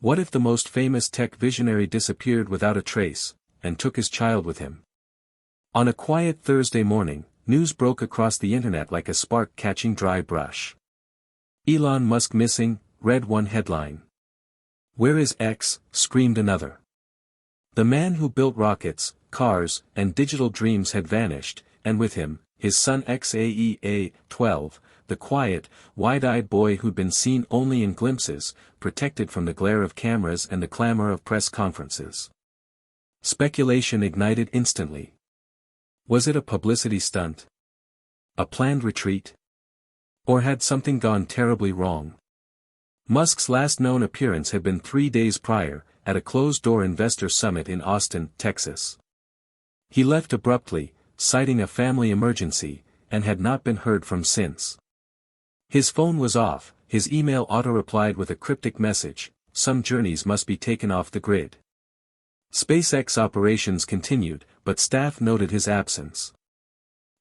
What if the most famous tech visionary disappeared without a trace, and took his child with him? On a quiet Thursday morning, news broke across the internet like a spark catching dry brush. Elon Musk missing, read one headline. Where is X? Screamed another. The man who built rockets, cars, and digital dreams had vanished, and with him, his son XAEA, 12, the quiet, wide-eyed boy who'd been seen only in glimpses, protected from the glare of cameras and the clamor of press conferences. Speculation ignited instantly. Was it a publicity stunt? A planned retreat? Or had something gone terribly wrong? Musk's last known appearance had been 3 days prior, at a closed-door investor summit in Austin, Texas. He left abruptly, citing a family emergency, and had not been heard from since. His phone was off, his email auto-replied with a cryptic message, "Some journeys must be taken off the grid." SpaceX operations continued, but staff noted his absence.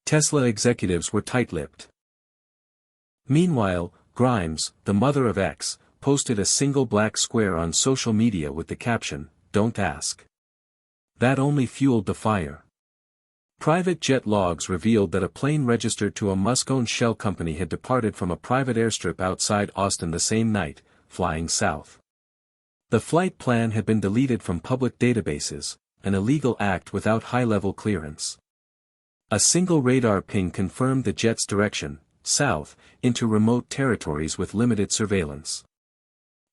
Tesla executives were tight-lipped. Meanwhile, Grimes, the mother of X, posted a single black square on social media with the caption, "Don't ask." That only fueled the fire. Private jet logs revealed that a plane registered to a Musk-owned shell company had departed from a private airstrip outside Austin the same night, flying south. The flight plan had been deleted from public databases, an illegal act without high-level clearance. A single radar ping confirmed the jet's direction, south, into remote territories with limited surveillance.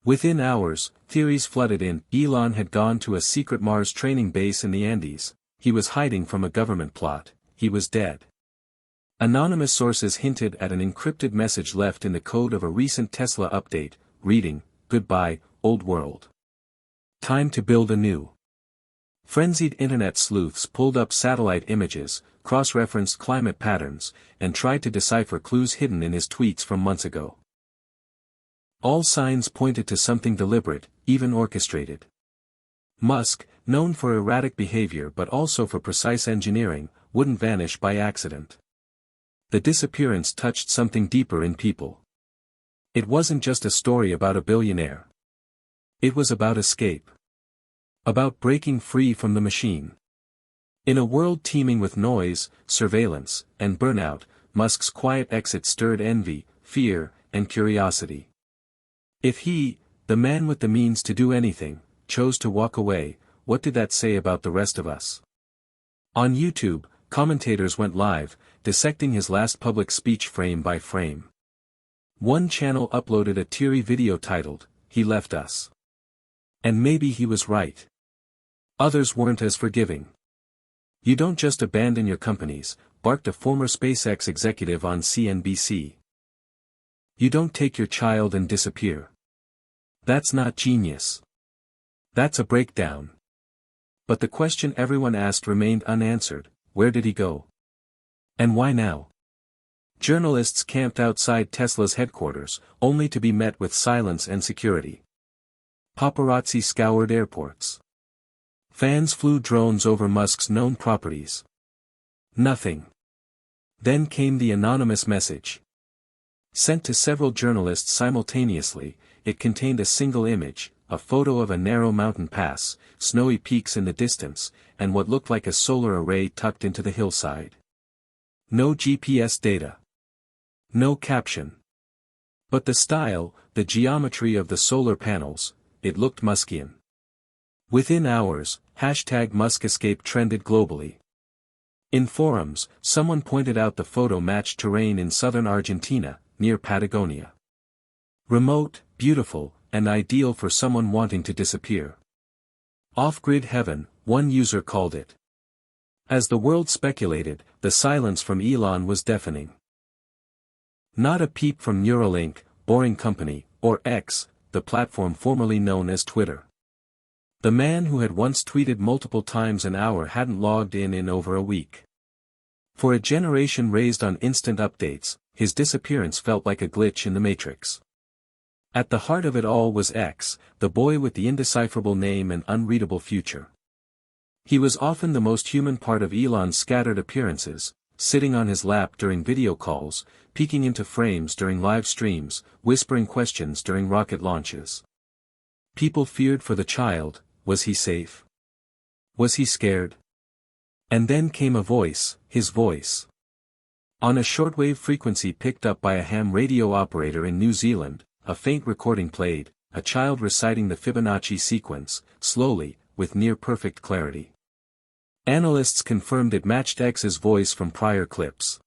Within hours, theories flooded in. Elon had gone to a secret Mars training base in the Andes, he was hiding from a government plot, he was dead. Anonymous sources hinted at an encrypted message left in the code of a recent Tesla update, reading, "Goodbye, old world. Time to build anew." Frenzied internet sleuths pulled up satellite images, cross-referenced climate patterns, and tried to decipher clues hidden in his tweets from months ago. All signs pointed to something deliberate, even orchestrated. Musk, known for erratic behavior but also for precise engineering, wouldn't vanish by accident. The disappearance touched something deeper in people. It wasn't just a story about a billionaire. It was about escape. About breaking free from the machine. In a world teeming with noise, surveillance, and burnout, Musk's quiet exit stirred envy, fear, and curiosity. If he, the man with the means to do anything, chose to walk away, what did that say about the rest of us? On YouTube, commentators went live, dissecting his last public speech frame by frame. One channel uploaded a teary video titled, "He Left Us." And maybe he was right. Others weren't as forgiving. "You don't just abandon your companies," barked a former SpaceX executive on CNBC. "You don't take your child and disappear. That's not genius. That's a breakdown." But the question everyone asked remained unanswered: where did he go? And why now? Journalists camped outside Tesla's headquarters, only to be met with silence and security. Paparazzi scoured airports. Fans flew drones over Musk's known properties. Nothing. Then came the anonymous message. Sent to several journalists simultaneously, it contained a single image, a photo of a narrow mountain pass, snowy peaks in the distance, and what looked like a solar array tucked into the hillside. No GPS data. No caption. But the style, the geometry of the solar panels, it looked Muskian. Within hours, #MuskEscape trended globally. In forums, someone pointed out the photo matched terrain in southern Argentina, near Patagonia. Remote, beautiful, and ideal for someone wanting to disappear. Off-grid heaven, one user called it. As the world speculated, the silence from Elon was deafening. Not a peep from Neuralink, Boring Company, or X, the platform formerly known as Twitter. The man who had once tweeted multiple times an hour hadn't logged in over a week. For a generation raised on instant updates, his disappearance felt like a glitch in the matrix. At the heart of it all was X, the boy with the indecipherable name and unreadable future. He was often the most human part of Elon's scattered appearances, sitting on his lap during video calls, peeking into frames during live streams, whispering questions during rocket launches. People feared for the child. Was he safe? Was he scared? And then came a voice, his voice. On a shortwave frequency picked up by a ham radio operator in New Zealand, a faint recording played, a child reciting the Fibonacci sequence, slowly, with near-perfect clarity. Analysts confirmed it matched X's voice from prior clips.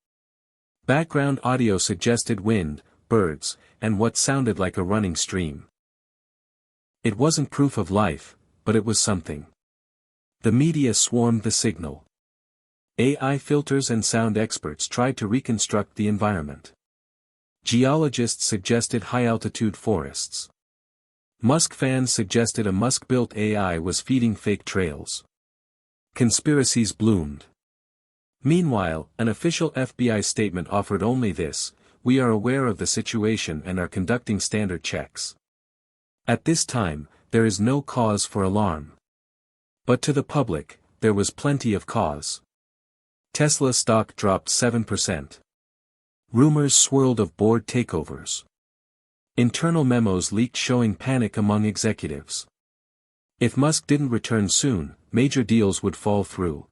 Background audio suggested wind, birds, and what sounded like a running stream. It wasn't proof of life, but it was something. The media swarmed the signal. AI filters and sound experts tried to reconstruct the environment. Geologists suggested high-altitude forests. Musk fans suggested a Musk-built AI was feeding fake trails. Conspiracies bloomed. Meanwhile, an official FBI statement offered only this: "We are aware of the situation and are conducting standard checks. At this time, there is no cause for alarm." But to the public, there was plenty of cause. Tesla stock dropped 7%. Rumors swirled of board takeovers. Internal memos leaked showing panic among executives. If Musk didn't return soon, major deals would fall through.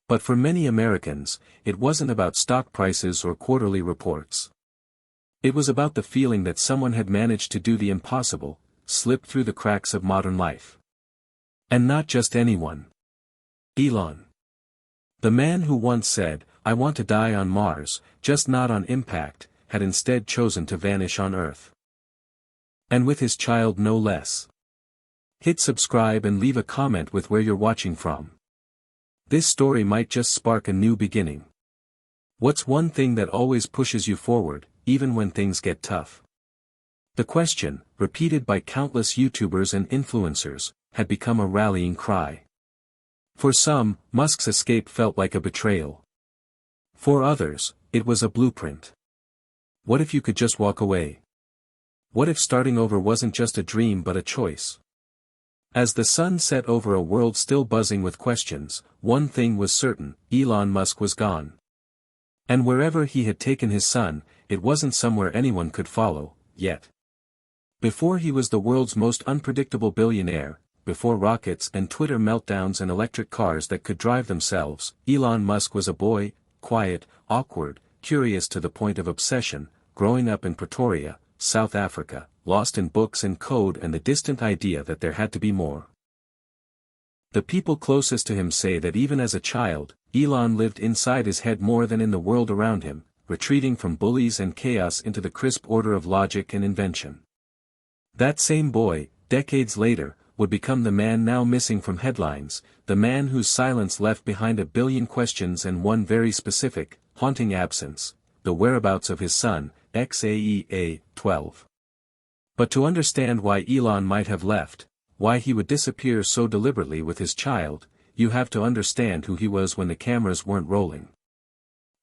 But for many Americans, it wasn't about stock prices or quarterly reports. It was about the feeling that someone had managed to do the impossible, slip through the cracks of modern life. And not just anyone. Elon. The man who once said, "I want to die on Mars, just not on impact," had instead chosen to vanish on Earth. And with his child no less. Hit subscribe and leave a comment with where you're watching from. This story might just spark a new beginning. What's one thing that always pushes you forward, even when things get tough? The question, repeated by countless YouTubers and influencers, had become a rallying cry. For some, Musk's escape felt like a betrayal. For others, it was a blueprint. What if you could just walk away? What if starting over wasn't just a dream but a choice? As the sun set over a world still buzzing with questions, one thing was certain: Elon Musk was gone. And wherever he had taken his son, it wasn't somewhere anyone could follow, yet. Before he was the world's most unpredictable billionaire, before rockets and Twitter meltdowns and electric cars that could drive themselves, Elon Musk was a boy, quiet, awkward, curious to the point of obsession, growing up in Pretoria, South Africa, lost in books and code and the distant idea that there had to be more. The people closest to him say that even as a child, Elon lived inside his head more than in the world around him, retreating from bullies and chaos into the crisp order of logic and invention. That same boy, decades later, would become the man now missing from headlines, the man whose silence left behind 1 billion questions and one very specific, haunting absence: the whereabouts of his son, XAEA-12. But to understand why Elon might have left, why he would disappear so deliberately with his child, you have to understand who he was when the cameras weren't rolling.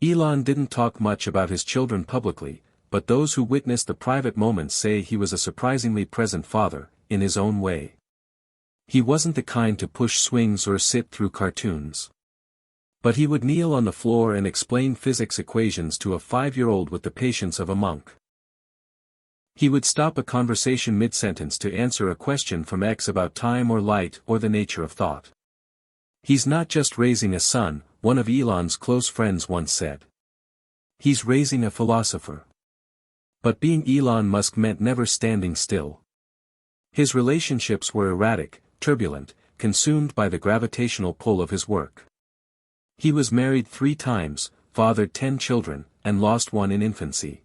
Elon didn't talk much about his children publicly, but those who witnessed the private moments say he was a surprisingly present father, in his own way. He wasn't the kind to push swings or sit through cartoons. But he would kneel on the floor and explain physics equations to a 5-year-old with the patience of a monk. He would stop a conversation mid-sentence to answer a question from X about time or light or the nature of thought. "He's not just raising a son," one of Elon's close friends once said. "He's raising a philosopher." But being Elon Musk meant never standing still. His relationships were erratic, turbulent, consumed by the gravitational pull of his work. He was married 3 times, fathered 10 children, and lost one in infancy.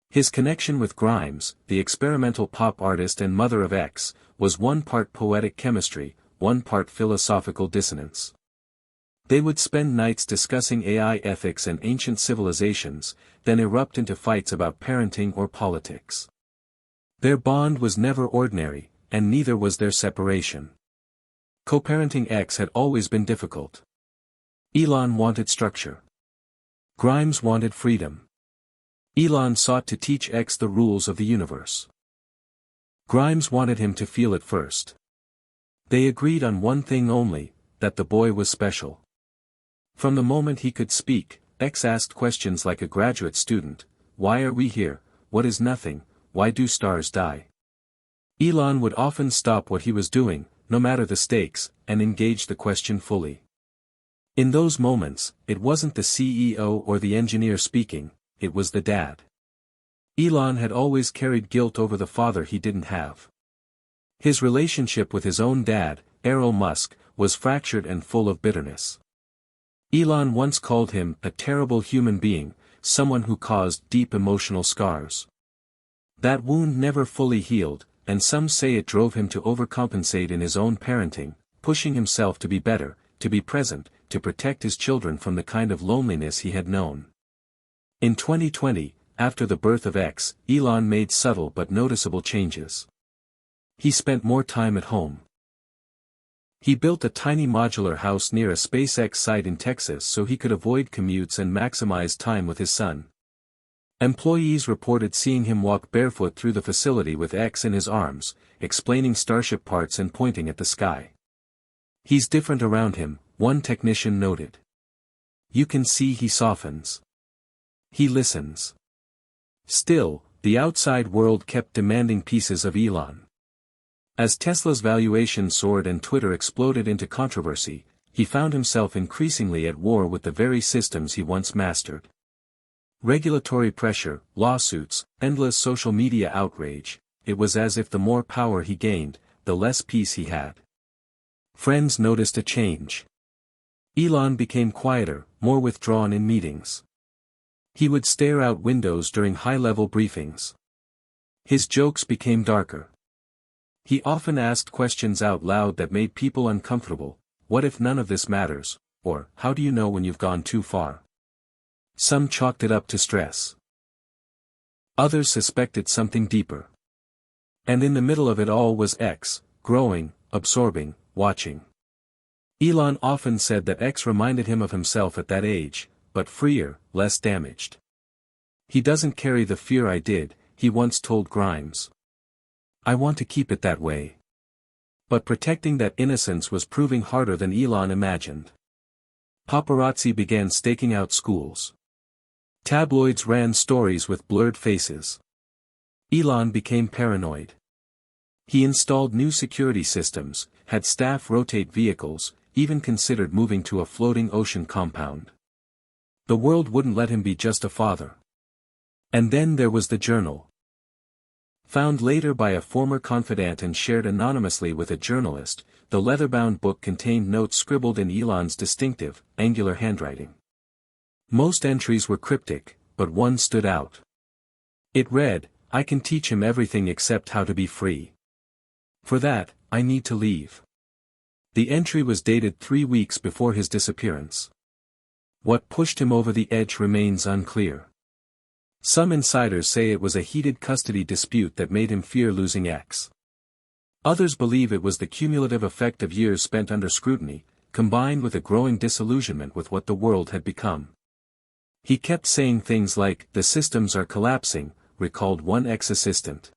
His connection with Grimes, the experimental pop artist and mother of X, was 1 part poetic chemistry, 1 part philosophical dissonance. They would spend nights discussing AI ethics and ancient civilizations, then erupt into fights about parenting or politics. Their bond was never ordinary, and neither was their separation. Co-parenting X had always been difficult. Elon wanted structure. Grimes wanted freedom. Elon sought to teach X the rules of the universe. Grimes wanted him to feel it first. They agreed on one thing only, that the boy was special. From the moment he could speak, X asked questions like a graduate student: "Why are we here? What is nothing? Why do stars die?" Elon would often stop what he was doing, no matter the stakes, and engage the question fully. In those moments, it wasn't the CEO or the engineer speaking, it was the dad. Elon had always carried guilt over the father he didn't have. His relationship with his own dad, Elon Musk, was fractured and full of bitterness. Elon once called him a terrible human being, someone who caused deep emotional scars. That wound never fully healed, and some say it drove him to overcompensate in his own parenting, pushing himself to be better, to be present, to protect his children from the kind of loneliness he had known. In 2020, after the birth of X, Elon made subtle but noticeable changes. He spent more time at home. He built a tiny modular house near a SpaceX site in Texas so he could avoid commutes and maximize time with his son. Employees reported seeing him walk barefoot through the facility with X in his arms, explaining Starship parts and pointing at the sky. "He's different around him," one technician noted. "You can see he softens. He listens." Still, the outside world kept demanding pieces of Elon. As Tesla's valuation soared and Twitter exploded into controversy, he found himself increasingly at war with the very systems he once mastered. Regulatory pressure, lawsuits, endless social media outrage, it was as if the more power he gained, the less peace he had. Friends noticed a change. Elon became quieter, more withdrawn in meetings. He would stare out windows during high-level briefings. His jokes became darker. He often asked questions out loud that made people uncomfortable. What if none of this matters? Or, how do you know when you've gone too far? Some chalked it up to stress. Others suspected something deeper. And in the middle of it all was X, growing, absorbing, watching. Elon often said that X reminded him of himself at that age, but freer, less damaged. "He doesn't carry the fear I did," he once told Grimes. "I want to keep it that way." But protecting that innocence was proving harder than Elon imagined. Paparazzi began staking out schools. Tabloids ran stories with blurred faces. Elon became paranoid. He installed new security systems, had staff rotate vehicles, even considered moving to a floating ocean compound. The world wouldn't let him be just a father. And then there was the journal. Found later by a former confidant and shared anonymously with a journalist, the leather-bound book contained notes scribbled in Elon's distinctive, angular handwriting. Most entries were cryptic, but one stood out. It read, "I can teach him everything except how to be free. For that, I need to leave." The entry was dated 3 weeks before his disappearance. What pushed him over the edge remains unclear. Some insiders say it was a heated custody dispute that made him fear losing X. Others believe it was the cumulative effect of years spent under scrutiny, combined with a growing disillusionment with what the world had become. He kept saying things like, "The systems are collapsing," recalled one ex-assistant.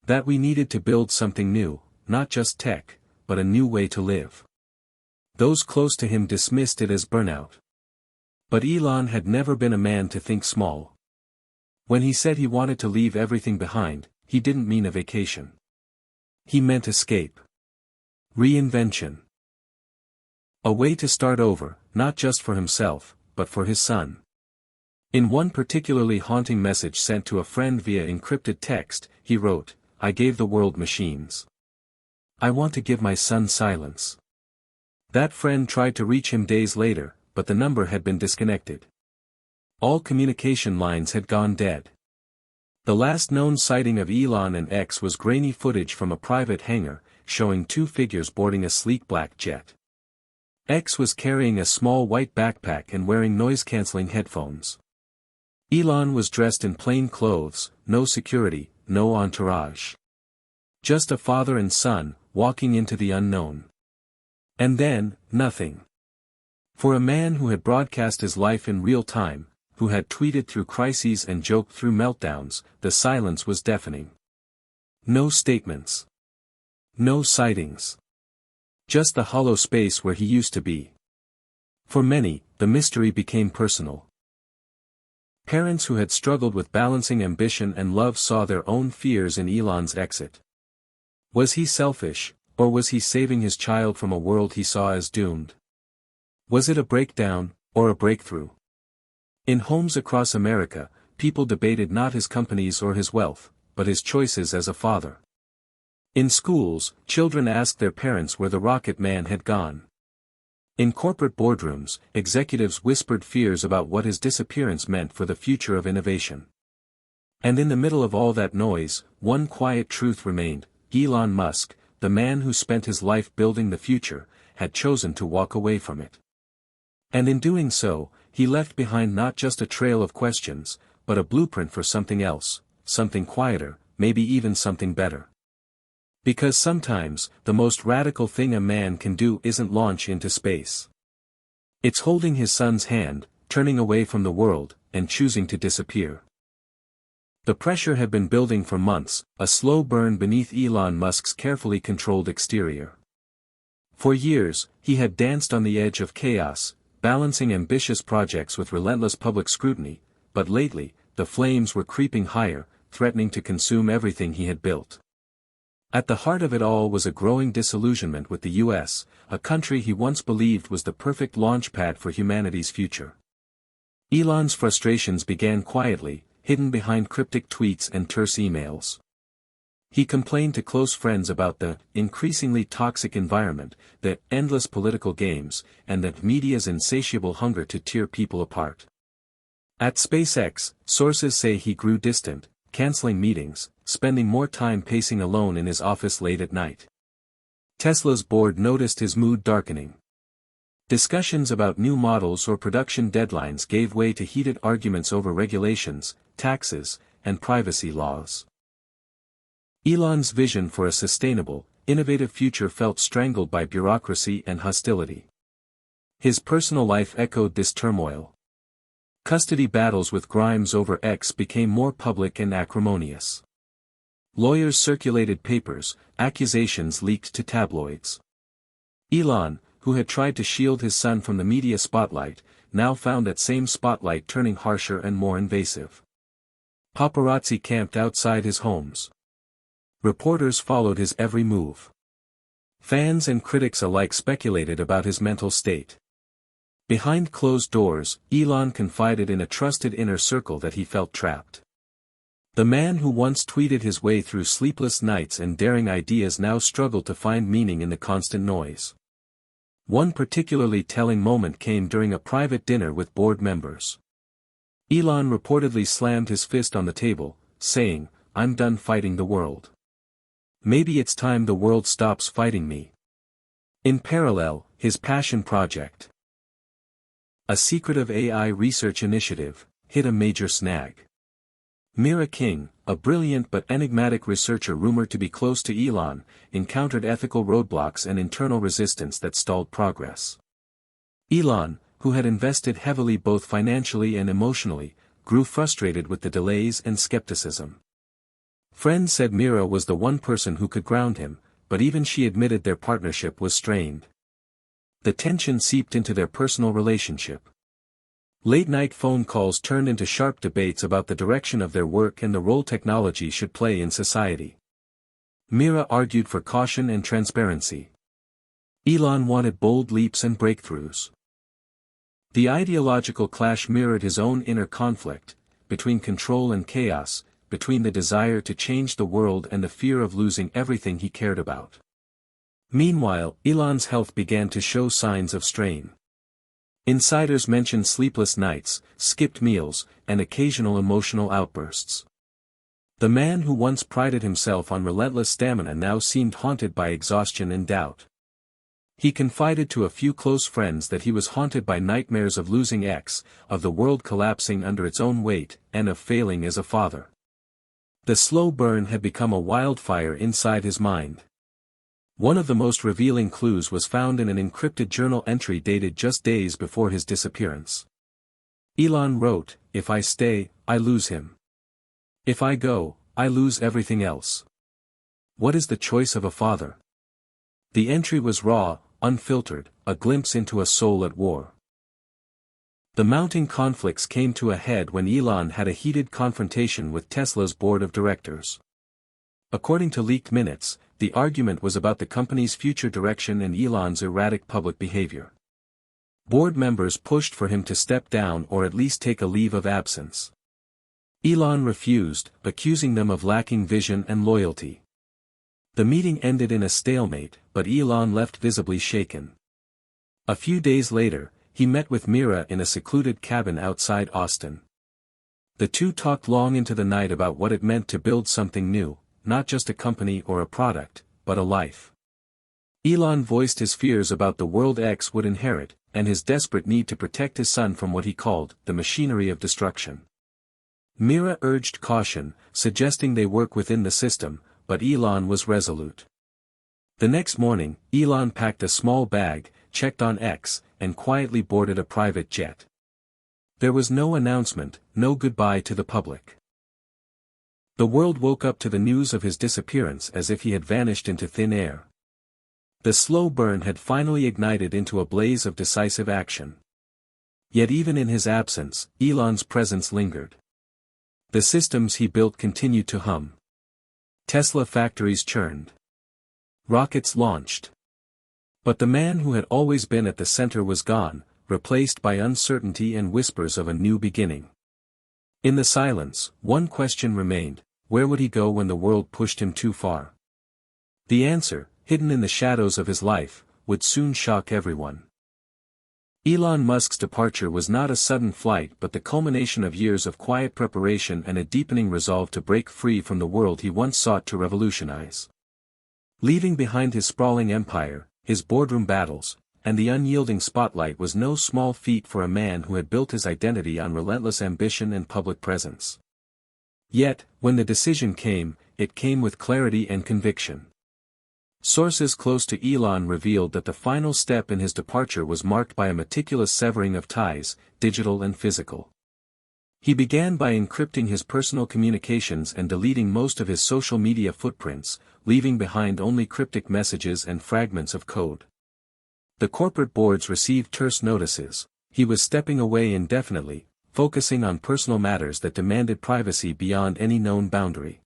That we needed to build something new, not just tech, but a new way to live. Those close to him dismissed it as burnout. But Elon had never been a man to think small. When he said he wanted to leave everything behind, he didn't mean a vacation. He meant escape. Reinvention. A way to start over, not just for himself, but for his son. In one particularly haunting message sent to a friend via encrypted text, he wrote, "I gave the world machines. I want to give my son silence." That friend tried to reach him days later, but the number had been disconnected. All communication lines had gone dead. The last known sighting of Elon and X was grainy footage from a private hangar, showing 2 figures boarding a sleek black jet. X was carrying a small white backpack and wearing noise-canceling headphones. Elon was dressed in plain clothes, no security, no entourage. Just a father and son, walking into the unknown. And then, nothing. For a man who had broadcast his life in real time, who had tweeted through crises and joked through meltdowns, the silence was deafening. No statements. No sightings. Just the hollow space where he used to be. For many, the mystery became personal. Parents who had struggled with balancing ambition and love saw their own fears in Elon's exit. Was he selfish, or was he saving his child from a world he saw as doomed? Was it a breakdown, or a breakthrough? In homes across America, people debated not his companies or his wealth, but his choices as a father. In schools, children asked their parents where the rocket man had gone. In corporate boardrooms, executives whispered fears about what his disappearance meant for the future of innovation. And in the middle of all that noise, one quiet truth remained: Elon Musk, the man who spent his life building the future, had chosen to walk away from it. And in doing so, he left behind not just a trail of questions, but a blueprint for something else, something quieter, maybe even something better. Because sometimes, the most radical thing a man can do isn't launch into space. It's holding his son's hand, turning away from the world, and choosing to disappear. The pressure had been building for months, a slow burn beneath Elon Musk's carefully controlled exterior. For years, he had danced on the edge of chaos, balancing ambitious projects with relentless public scrutiny, but lately, the flames were creeping higher, threatening to consume everything he had built. At the heart of it all was a growing disillusionment with the US, a country he once believed was the perfect launchpad for humanity's future. Elon's frustrations began quietly, hidden behind cryptic tweets and terse emails. He complained to close friends about the increasingly toxic environment, the endless political games, and the media's insatiable hunger to tear people apart. At SpaceX, sources say he grew distant, canceling meetings, spending more time pacing alone in his office late at night. Tesla's board noticed his mood darkening. Discussions about new models or production deadlines gave way to heated arguments over regulations, taxes, and privacy laws. Elon's vision for a sustainable, innovative future felt strangled by bureaucracy and hostility. His personal life echoed this turmoil. Custody battles with Grimes over X became more public and acrimonious. Lawyers circulated papers, accusations leaked to tabloids. Elon, who had tried to shield his son from the media spotlight, now found that same spotlight turning harsher and more invasive. Paparazzi camped outside his homes. Reporters followed his every move. Fans and critics alike speculated about his mental state. Behind closed doors, Elon confided in a trusted inner circle that he felt trapped. The man who once tweeted his way through sleepless nights and daring ideas now struggled to find meaning in the constant noise. One particularly telling moment came during a private dinner with board members. Elon reportedly slammed his fist on the table, saying, "I'm done fighting the world. Maybe it's time the world stops fighting me." In parallel, his passion project, a secretive AI research initiative, hit a major snag. Mira King, a brilliant but enigmatic researcher rumored to be close to Elon, encountered ethical roadblocks and internal resistance that stalled progress. Elon, who had invested heavily both financially and emotionally, grew frustrated with the delays and skepticism. Friends said Mira was the one person who could ground him, but even she admitted their partnership was strained. The tension seeped into their personal relationship. Late-night phone calls turned into sharp debates about the direction of their work and the role technology should play in society. Mira argued for caution and transparency. Elon wanted bold leaps and breakthroughs. The ideological clash mirrored his own inner conflict, between control and chaos, between the desire to change the world and the fear of losing everything he cared about. Meanwhile, Elon's health began to show signs of strain. Insiders mentioned sleepless nights, skipped meals, and occasional emotional outbursts. The man who once prided himself on relentless stamina now seemed haunted by exhaustion and doubt. He confided to a few close friends that he was haunted by nightmares of losing X, of the world collapsing under its own weight, and of failing as a father. The slow burn had become a wildfire inside his mind. One of the most revealing clues was found in an encrypted journal entry dated just days before his disappearance. Elon wrote, "If I stay, I lose him. If I go, I lose everything else. What is the choice of a father?" The entry was raw, unfiltered, a glimpse into a soul at war. The mounting conflicts came to a head when Elon had a heated confrontation with Tesla's board of directors. According to leaked minutes, the argument was about the company's future direction and Elon's erratic public behavior. Board members pushed for him to step down or at least take a leave of absence. Elon refused, accusing them of lacking vision and loyalty. The meeting ended in a stalemate, but Elon left visibly shaken. A few days later, he met with Mira in a secluded cabin outside Austin. The two talked long into the night about what it meant to build something new, not just a company or a product, but a life. Elon voiced his fears about the world X would inherit, and his desperate need to protect his son from what he called the machinery of destruction. Mira urged caution, suggesting they work within the system, but Elon was resolute. The next morning, Elon packed a small bag, checked on X, and quietly boarded a private jet. There was no announcement, no goodbye to the public. The world woke up to the news of his disappearance as if he had vanished into thin air. The slow burn had finally ignited into a blaze of decisive action. Yet even in his absence, Elon's presence lingered. The systems he built continued to hum. Tesla factories churned. Rockets launched. But the man who had always been at the center was gone, replaced by uncertainty and whispers of a new beginning. In the silence, one question remained: where would he go when the world pushed him too far? The answer, hidden in the shadows of his life, would soon shock everyone. Elon Musk's departure was not a sudden flight but the culmination of years of quiet preparation and a deepening resolve to break free from the world he once sought to revolutionize. Leaving behind his sprawling empire, his boardroom battles, and the unyielding spotlight was no small feat for a man who had built his identity on relentless ambition and public presence. Yet, when the decision came, it came with clarity and conviction. Sources close to Elon revealed that the final step in his departure was marked by a meticulous severing of ties, digital and physical. He began by encrypting his personal communications and deleting most of his social media footprints, leaving behind only cryptic messages and fragments of code. The corporate boards received terse notices. He was stepping away indefinitely, focusing on personal matters that demanded privacy beyond any known boundary.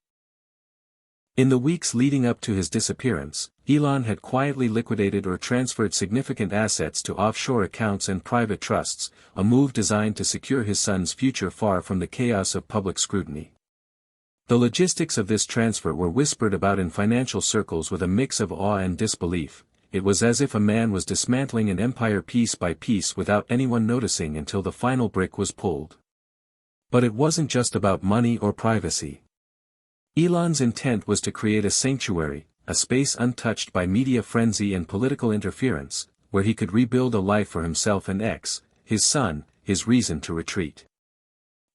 In the weeks leading up to his disappearance, Elon had quietly liquidated or transferred significant assets to offshore accounts and private trusts, a move designed to secure his son's future far from the chaos of public scrutiny. The logistics of this transfer were whispered about in financial circles with a mix of awe and disbelief. It was as if a man was dismantling an empire piece by piece without anyone noticing until the final brick was pulled. But it wasn't just about money or privacy. Elon's intent was to create a sanctuary, a space untouched by media frenzy and political interference, where he could rebuild a life for himself and X, his son, his reason to retreat.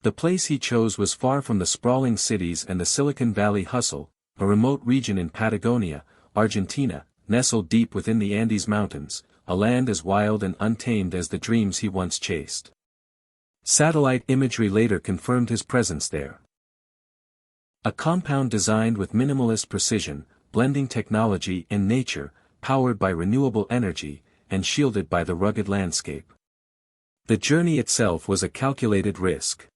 The place he chose was far from the sprawling cities and the Silicon Valley hustle, a remote region in Patagonia, Argentina, nestled deep within the Andes Mountains, a land as wild and untamed as the dreams he once chased. Satellite imagery later confirmed his presence there. A compound designed with minimalist precision, blending technology and nature, powered by renewable energy, and shielded by the rugged landscape. The journey itself was a calculated risk.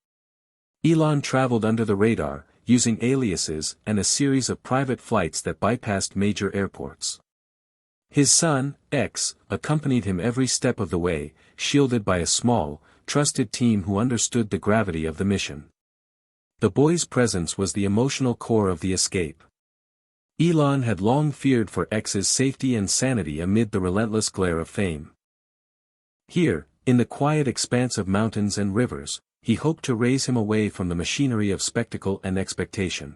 Elon traveled under the radar, using aliases and a series of private flights that bypassed major airports. His son, X, accompanied him every step of the way, shielded by a small, trusted team who understood the gravity of the mission. The boy's presence was the emotional core of the escape. Elon had long feared for X's safety and sanity amid the relentless glare of fame. Here, in the quiet expanse of mountains and rivers, he hoped to raise him away from the machinery of spectacle and expectation.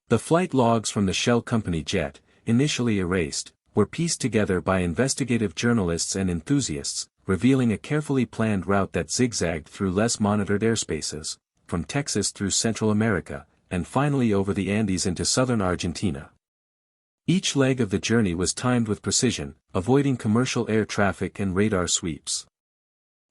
The flight logs from the Shell Company jet, initially erased, were pieced together by investigative journalists and enthusiasts, revealing a carefully planned route that zigzagged through less monitored airspaces, from Texas through Central America, and finally over the Andes into southern Argentina. Each leg of the journey was timed with precision, avoiding commercial air traffic and radar sweeps.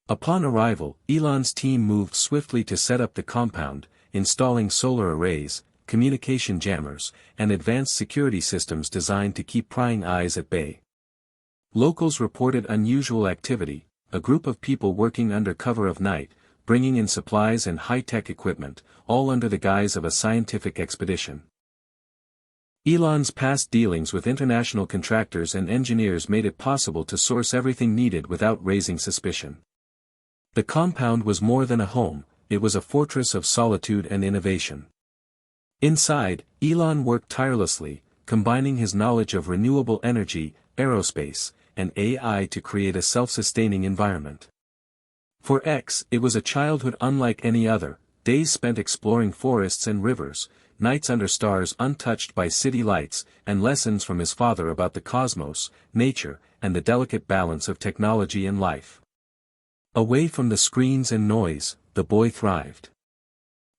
Upon arrival, Elon's team moved swiftly to set up the compound, installing solar arrays, communication jammers, and advanced security systems designed to keep prying eyes at bay. Locals reported unusual activity, a group of people working under cover of night, bringing in supplies and high-tech equipment, all under the guise of a scientific expedition. Elon's past dealings with international contractors and engineers made it possible to source everything needed without raising suspicion. The compound was more than a home, it was a fortress of solitude and innovation. Inside, Elon worked tirelessly, combining his knowledge of renewable energy, aerospace, and AI to create a self-sustaining environment. For X, it was a childhood unlike any other, days spent exploring forests and rivers, nights under stars untouched by city lights, and lessons from his father about the cosmos, nature, and the delicate balance of technology and life. Away from the screens and noise, the boy thrived.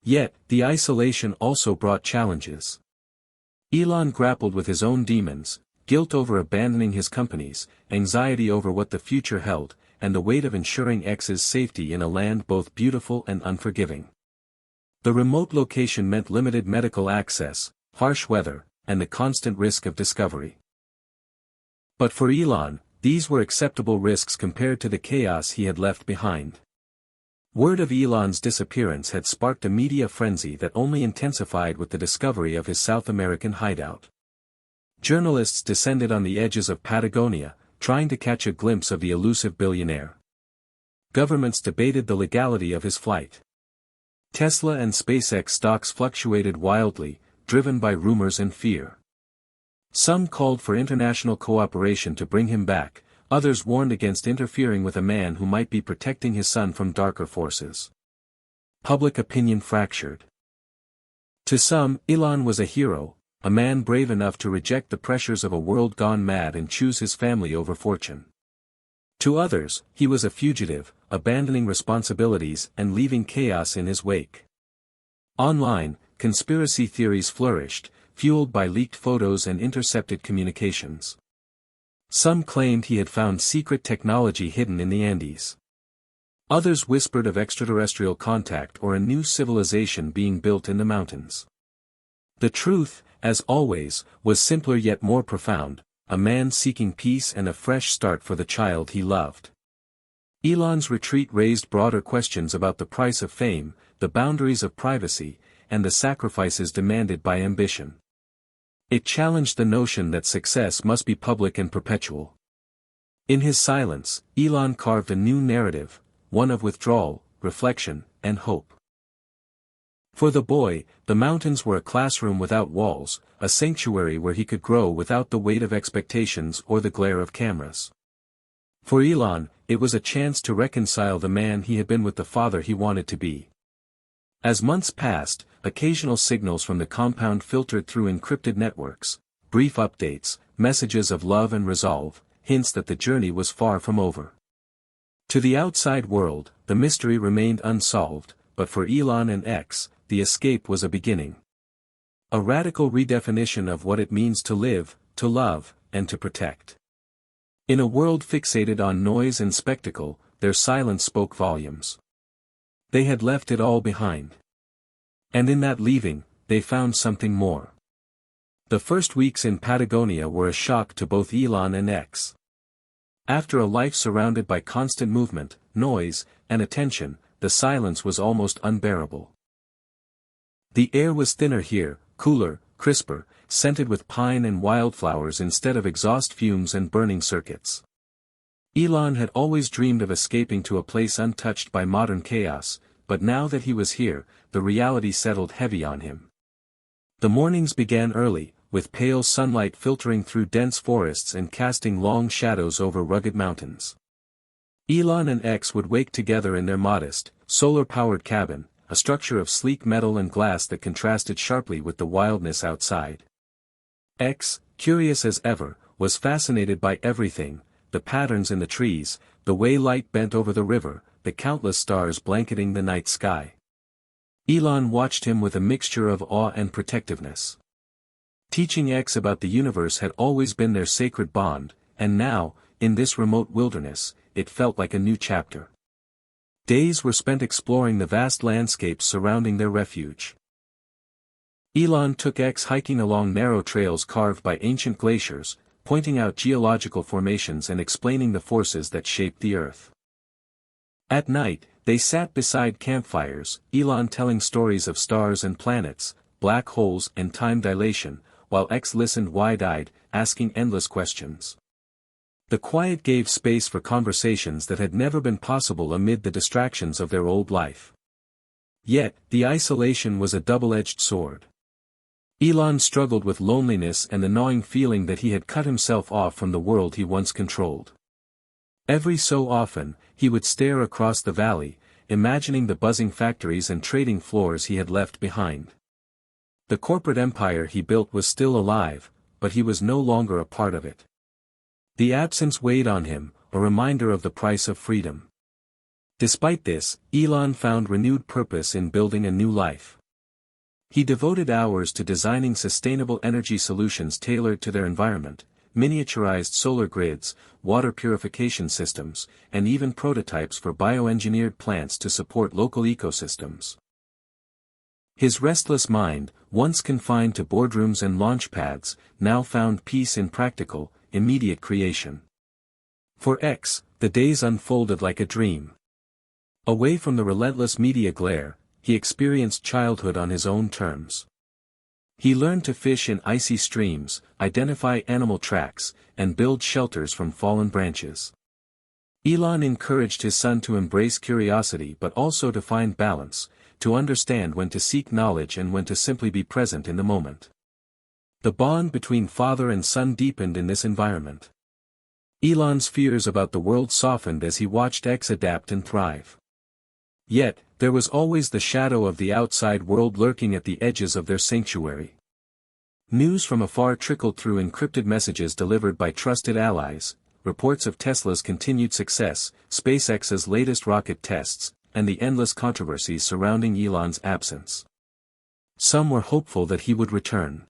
Yet, the isolation also brought challenges. Elon grappled with his own demons, guilt over abandoning his companies, anxiety over what the future held, and the weight of ensuring X's safety in a land both beautiful and unforgiving. The remote location meant limited medical access, harsh weather, and the constant risk of discovery. But for Elon, these were acceptable risks compared to the chaos he had left behind. Word of Elon's disappearance had sparked a media frenzy that only intensified with the discovery of his South American hideout. Journalists descended on the edges of Patagonia, trying to catch a glimpse of the elusive billionaire. Governments debated the legality of his flight. Tesla and SpaceX stocks fluctuated wildly, driven by rumors and fear. Some called for international cooperation to bring him back, others warned against interfering with a man who might be protecting his son from darker forces. Public opinion fractured. To some, Elon was a hero, a man brave enough to reject the pressures of a world gone mad and choose his family over fortune. To others, he was a fugitive, abandoning responsibilities and leaving chaos in his wake. Online, conspiracy theories flourished, fueled by leaked photos and intercepted communications. Some claimed he had found secret technology hidden in the Andes. Others whispered of extraterrestrial contact or a new civilization being built in the mountains. The truth, as always, was simpler yet more profound, a man seeking peace and a fresh start for the child he loved. Elon's retreat raised broader questions about the price of fame, the boundaries of privacy, and the sacrifices demanded by ambition. It challenged the notion that success must be public and perpetual. In his silence, Elon carved a new narrative, one of withdrawal, reflection, and hope. For the boy, the mountains were a classroom without walls, a sanctuary where he could grow without the weight of expectations or the glare of cameras. For Elon, it was a chance to reconcile the man he had been with the father he wanted to be. As months passed, occasional signals from the compound filtered through encrypted networks, brief updates, messages of love and resolve, hints that the journey was far from over. To the outside world, the mystery remained unsolved, but for Elon and X, the escape was a beginning. A radical redefinition of what it means to live, to love, and to protect. In a world fixated on noise and spectacle, their silence spoke volumes. They had left it all behind. And in that leaving, they found something more. The first weeks in Patagonia were a shock to both Elon and X. After a life surrounded by constant movement, noise, and attention, the silence was almost unbearable. The air was thinner here, cooler, crisper, scented with pine and wildflowers instead of exhaust fumes and burning circuits. Elon had always dreamed of escaping to a place untouched by modern chaos, but now that he was here, the reality settled heavy on him. The mornings began early, with pale sunlight filtering through dense forests and casting long shadows over rugged mountains. Elon and X would wake together in their modest, solar-powered cabin, a structure of sleek metal and glass that contrasted sharply with the wildness outside. X, curious as ever, was fascinated by everything, the patterns in the trees, the way light bent over the river, the countless stars blanketing the night sky. Elon watched him with a mixture of awe and protectiveness. Teaching X about the universe had always been their sacred bond, and now, in this remote wilderness, it felt like a new chapter. Days were spent exploring the vast landscapes surrounding their refuge. Elon took X hiking along narrow trails carved by ancient glaciers, pointing out geological formations and explaining the forces that shaped the Earth. At night, they sat beside campfires, Elon telling stories of stars and planets, black holes and time dilation, while X listened wide-eyed, asking endless questions. The quiet gave space for conversations that had never been possible amid the distractions of their old life. Yet, the isolation was a double-edged sword. Elon struggled with loneliness and the gnawing feeling that he had cut himself off from the world he once controlled. Every so often, he would stare across the valley, imagining the buzzing factories and trading floors he had left behind. The corporate empire he built was still alive, but he was no longer a part of it. The absence weighed on him, a reminder of the price of freedom. Despite this, Elon found renewed purpose in building a new life. He devoted hours to designing sustainable energy solutions tailored to their environment, miniaturized solar grids, water purification systems, and even prototypes for bioengineered plants to support local ecosystems. His restless mind, once confined to boardrooms and launchpads, now found peace in practical, immediate creation. For X, the days unfolded like a dream. Away from the relentless media glare, he experienced childhood on his own terms. He learned to fish in icy streams, identify animal tracks, and build shelters from fallen branches. Elon encouraged his son to embrace curiosity but also to find balance, to understand when to seek knowledge and when to simply be present in the moment. The bond between father and son deepened in this environment. Elon's fears about the world softened as he watched X adapt and thrive. Yet, there was always the shadow of the outside world lurking at the edges of their sanctuary. News from afar trickled through encrypted messages delivered by trusted allies, reports of Tesla's continued success, SpaceX's latest rocket tests, and the endless controversies surrounding Elon's absence. Some were hopeful that he would return.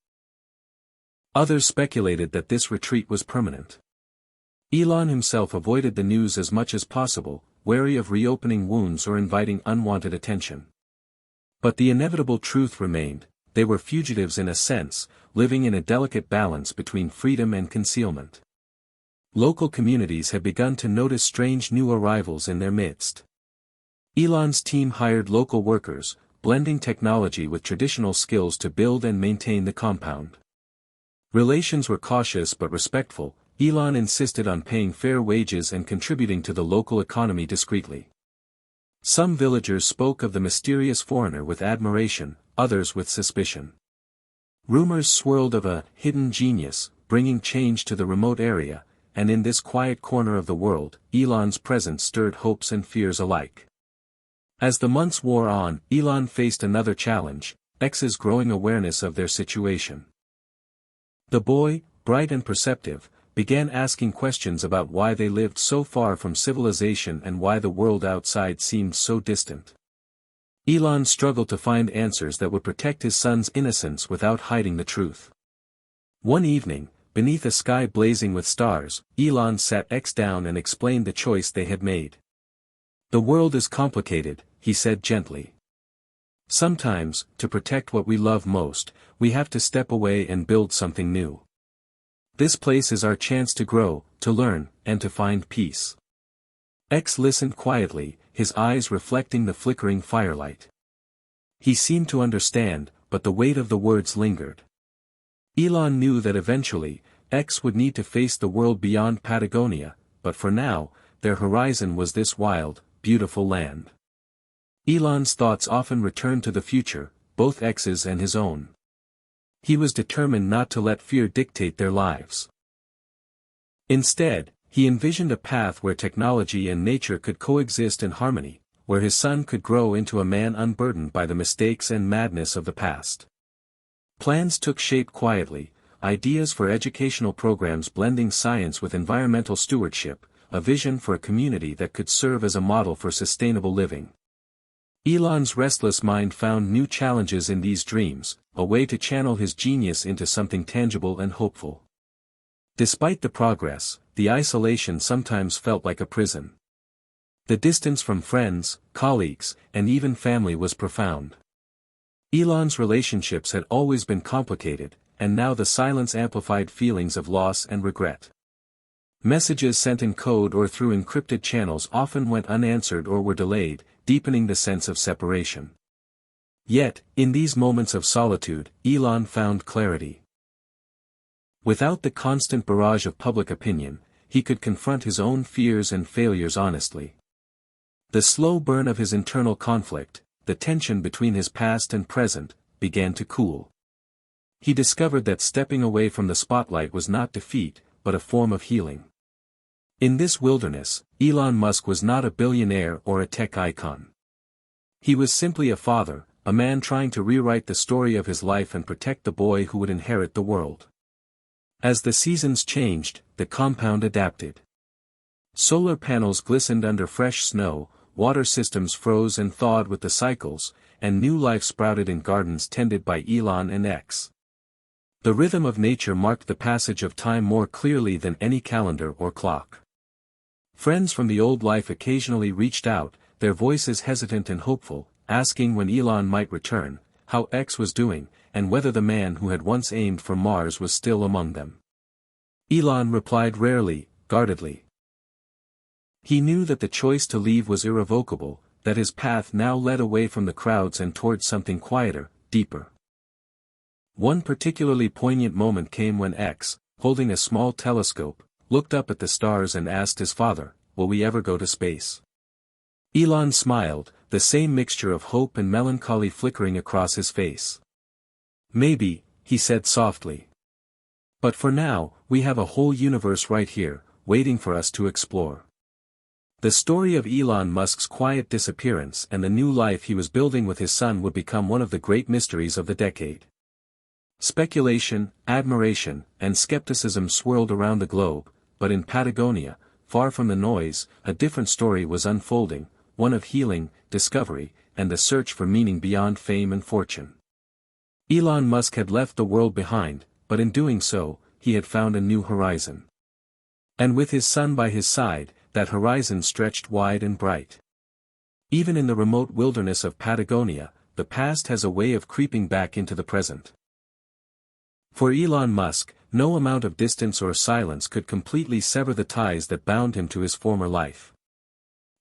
Others speculated that this retreat was permanent. Elon himself avoided the news as much as possible, wary of reopening wounds or inviting unwanted attention. But the inevitable truth remained: they were fugitives in a sense, living in a delicate balance between freedom and concealment. Local communities had begun to notice strange new arrivals in their midst. Elon's team hired local workers, blending technology with traditional skills to build and maintain the compound. Relations were cautious but respectful. Elon insisted on paying fair wages and contributing to the local economy discreetly. Some villagers spoke of the mysterious foreigner with admiration, others with suspicion. Rumors swirled of a hidden genius, bringing change to the remote area, and in this quiet corner of the world, Elon's presence stirred hopes and fears alike. As the months wore on, Elon faced another challenge: X's growing awareness of their situation. The boy, bright and perceptive, began asking questions about why they lived so far from civilization and why the world outside seemed so distant. Elon struggled to find answers that would protect his son's innocence without hiding the truth. One evening, beneath a sky blazing with stars, Elon sat X down and explained the choice they had made. "The world is complicated," he said gently. "Sometimes, to protect what we love most, we have to step away and build something new. This place is our chance to grow, to learn, and to find peace." X listened quietly, his eyes reflecting the flickering firelight. He seemed to understand, but the weight of the words lingered. Elon knew that eventually, X would need to face the world beyond Patagonia, but for now, their horizon was this wild, beautiful land. Elon's thoughts often returned to the future, both X's and his own. He was determined not to let fear dictate their lives. Instead, he envisioned a path where technology and nature could coexist in harmony, where his son could grow into a man unburdened by the mistakes and madness of the past. Plans took shape quietly, ideas for educational programs blending science with environmental stewardship, a vision for a community that could serve as a model for sustainable living. Elon's restless mind found new challenges in these dreams, a way to channel his genius into something tangible and hopeful. Despite the progress, the isolation sometimes felt like a prison. The distance from friends, colleagues, and even family was profound. Elon's relationships had always been complicated, and now the silence amplified feelings of loss and regret. Messages sent in code or through encrypted channels often went unanswered or were delayed, deepening the sense of separation. Yet, in these moments of solitude, Elon found clarity. Without the constant barrage of public opinion, he could confront his own fears and failures honestly. The slow burn of his internal conflict, the tension between his past and present, began to cool. He discovered that stepping away from the spotlight was not defeat, but a form of healing. In this wilderness, Elon Musk was not a billionaire or a tech icon. He was simply a father, a man trying to rewrite the story of his life and protect the boy who would inherit the world. As the seasons changed, the compound adapted. Solar panels glistened under fresh snow, water systems froze and thawed with the cycles, and new life sprouted in gardens tended by Elon and X. The rhythm of nature marked the passage of time more clearly than any calendar or clock. Friends from the old life occasionally reached out, their voices hesitant and hopeful, asking when Elon might return, how X was doing, and whether the man who had once aimed for Mars was still among them. Elon replied rarely, guardedly. He knew that the choice to leave was irrevocable, that his path now led away from the crowds and towards something quieter, deeper. One particularly poignant moment came when X, holding a small telescope, looked up at the stars and asked his father, "Will we ever go to space?" Elon smiled, the same mixture of hope and melancholy flickering across his face. "Maybe," he said softly. "But for now, we have a whole universe right here, waiting for us to explore." The story of Elon Musk's quiet disappearance and the new life he was building with his son would become one of the great mysteries of the decade. Speculation, admiration, and skepticism swirled around the globe, but in Patagonia, far from the noise, a different story was unfolding, one of healing, discovery, and the search for meaning beyond fame and fortune. Elon Musk had left the world behind, but in doing so, he had found a new horizon. And with his son by his side, that horizon stretched wide and bright. Even in the remote wilderness of Patagonia, the past has a way of creeping back into the present. For Elon Musk, no amount of distance or silence could completely sever the ties that bound him to his former life.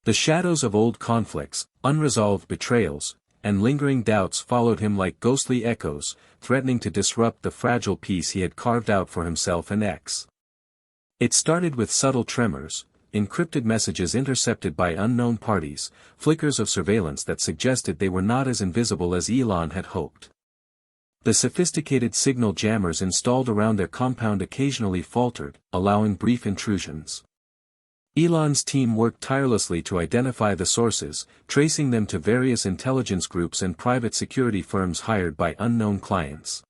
The shadows of old conflicts, unresolved betrayals, and lingering doubts followed him like ghostly echoes, threatening to disrupt the fragile peace he had carved out for himself and X. It started with subtle tremors, encrypted messages intercepted by unknown parties, flickers of surveillance that suggested they were not as invisible as Elon had hoped. The sophisticated signal jammers installed around their compound occasionally faltered, allowing brief intrusions. Elon's team worked tirelessly to identify the sources, tracing them to various intelligence groups and private security firms hired by unknown clients.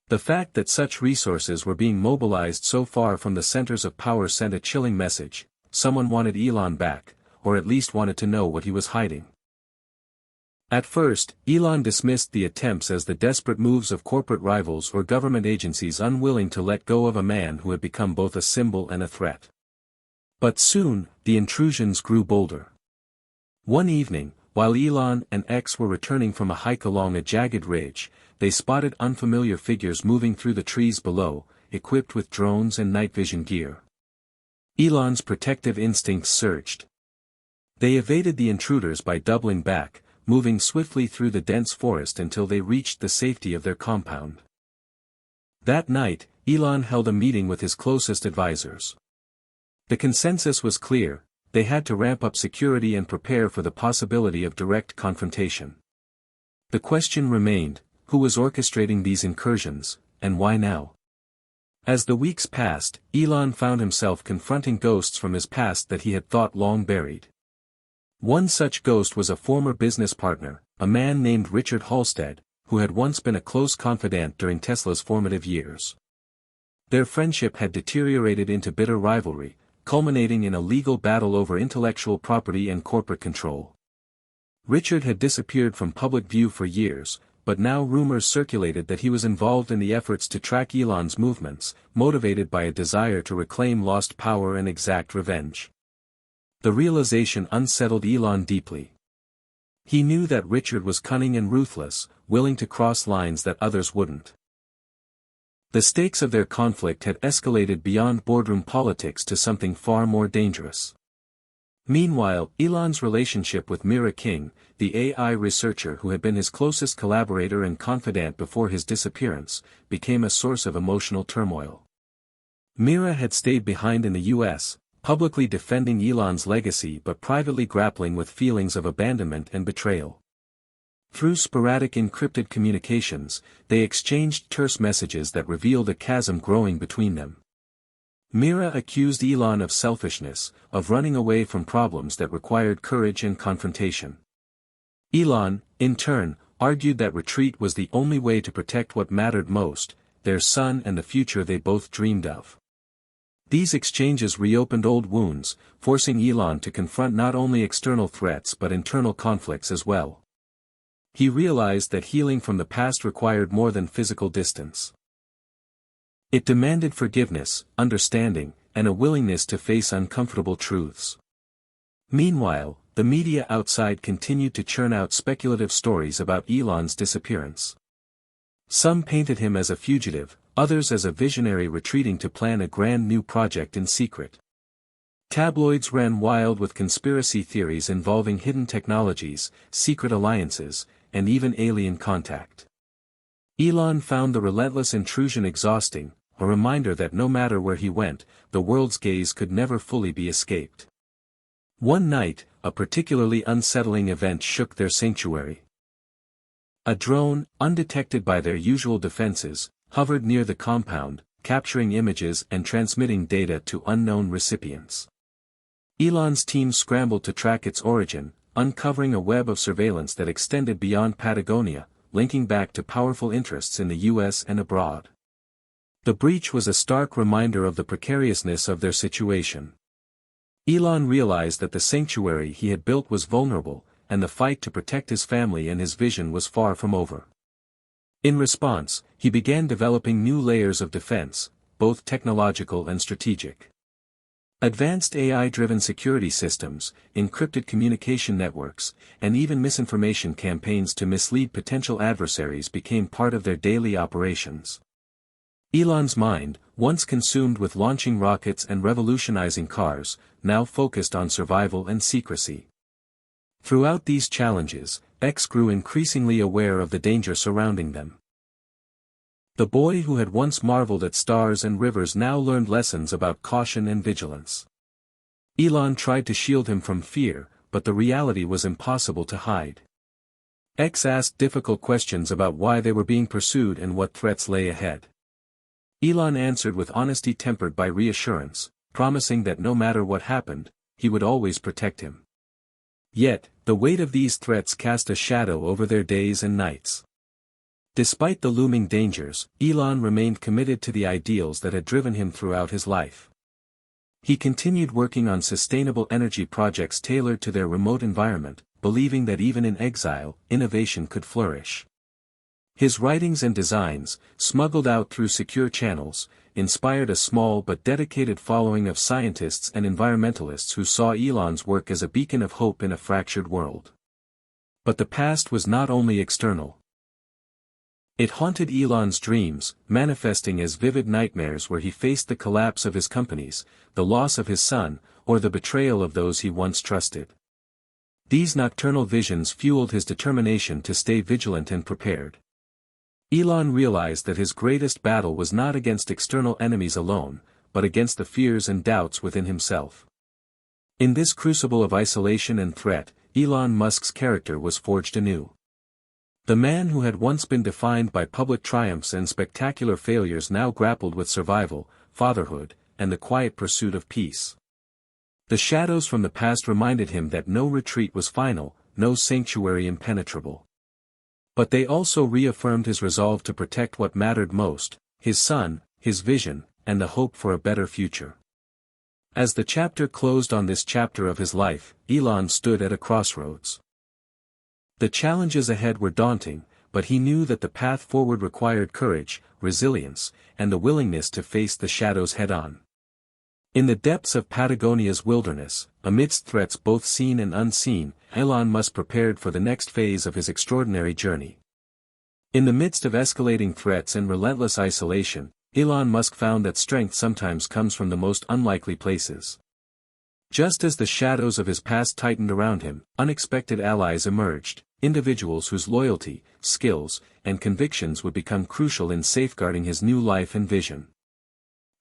The fact that such resources were being mobilized so far from the centers of power sent a chilling message: someone wanted Elon back, or at least wanted to know what he was hiding. At first, Elon dismissed the attempts as the desperate moves of corporate rivals or government agencies unwilling to let go of a man who had become both a symbol and a threat. But soon, the intrusions grew bolder. One evening, while Elon and X were returning from a hike along a jagged ridge, they spotted unfamiliar figures moving through the trees below, equipped with drones and night vision gear. Elon's protective instincts surged. They evaded the intruders by doubling back, moving swiftly through the dense forest until they reached the safety of their compound. That night, Elon held a meeting with his closest advisors. The consensus was clear: they had to ramp up security and prepare for the possibility of direct confrontation. The question remained: who was orchestrating these incursions, and why now? As the weeks passed, Elon found himself confronting ghosts from his past that he had thought long buried. One such ghost was a former business partner, a man named Richard Halstead, who had once been a close confidant during Tesla's formative years. Their friendship had deteriorated into bitter rivalry, culminating in a legal battle over intellectual property and corporate control. Richard had disappeared from public view for years, but now rumors circulated that he was involved in the efforts to track Elon's movements, motivated by a desire to reclaim lost power and exact revenge. The realization unsettled Elon deeply. He knew that Richard was cunning and ruthless, willing to cross lines that others wouldn't. The stakes of their conflict had escalated beyond boardroom politics to something far more dangerous. Meanwhile, Elon's relationship with Mira King, the AI researcher who had been his closest collaborator and confidant before his disappearance, became a source of emotional turmoil. Mira had stayed behind in the US, publicly defending Elon's legacy but privately grappling with feelings of abandonment and betrayal. Through sporadic encrypted communications, they exchanged terse messages that revealed a chasm growing between them. Mira accused Elon of selfishness, of running away from problems that required courage and confrontation. Elon, in turn, argued that retreat was the only way to protect what mattered most, their son and the future they both dreamed of. These exchanges reopened old wounds, forcing Elon to confront not only external threats but internal conflicts as well. He realized that healing from the past required more than physical distance. It demanded forgiveness, understanding, and a willingness to face uncomfortable truths. Meanwhile, the media outside continued to churn out speculative stories about Elon's disappearance. Some painted him as a fugitive, others as a visionary retreating to plan a grand new project in secret. Tabloids ran wild with conspiracy theories involving hidden technologies, secret alliances, and even alien contact. Elon found the relentless intrusion exhausting, a reminder that no matter where he went, the world's gaze could never fully be escaped. One night, a particularly unsettling event shook their sanctuary. A drone, undetected by their usual defenses, hovered near the compound, capturing images and transmitting data to unknown recipients. Elon's team scrambled to track its origin, uncovering a web of surveillance that extended beyond Patagonia, linking back to powerful interests in the US and abroad. The breach was a stark reminder of the precariousness of their situation. Elon realized that the sanctuary he had built was vulnerable, and the fight to protect his family and his vision was far from over. In response, he began developing new layers of defense, both technological and strategic. Advanced AI-driven security systems, encrypted communication networks, and even misinformation campaigns to mislead potential adversaries became part of their daily operations. Elon's mind, once consumed with launching rockets and revolutionizing cars, now focused on survival and secrecy. Throughout these challenges, X grew increasingly aware of the danger surrounding them. The boy who had once marveled at stars and rivers now learned lessons about caution and vigilance. Elon tried to shield him from fear, but the reality was impossible to hide. X asked difficult questions about why they were being pursued and what threats lay ahead. Elon answered with honesty tempered by reassurance, promising that no matter what happened, he would always protect him. Yet, the weight of these threats cast a shadow over their days and nights. Despite the looming dangers, Elon remained committed to the ideals that had driven him throughout his life. He continued working on sustainable energy projects tailored to their remote environment, believing that even in exile, innovation could flourish. His writings and designs, smuggled out through secure channels, inspired a small but dedicated following of scientists and environmentalists who saw Elon's work as a beacon of hope in a fractured world. But the past was not only external. It haunted Elon's dreams, manifesting as vivid nightmares where he faced the collapse of his companies, the loss of his son, or the betrayal of those he once trusted. These nocturnal visions fueled his determination to stay vigilant and prepared. Elon realized that his greatest battle was not against external enemies alone, but against the fears and doubts within himself. In this crucible of isolation and threat, Elon Musk's character was forged anew. The man who had once been defined by public triumphs and spectacular failures now grappled with survival, fatherhood, and the quiet pursuit of peace. The shadows from the past reminded him that no retreat was final, no sanctuary impenetrable. But they also reaffirmed his resolve to protect what mattered most, his son, his vision, and the hope for a better future. As the chapter closed on this chapter of his life, Elon stood at a crossroads. The challenges ahead were daunting, but he knew that the path forward required courage, resilience, and the willingness to face the shadows head-on. In the depths of Patagonia's wilderness, amidst threats both seen and unseen, Elon Musk prepared for the next phase of his extraordinary journey. In the midst of escalating threats and relentless isolation, Elon Musk found that strength sometimes comes from the most unlikely places. Just as the shadows of his past tightened around him, unexpected allies emerged, individuals whose loyalty, skills, and convictions would become crucial in safeguarding his new life and vision.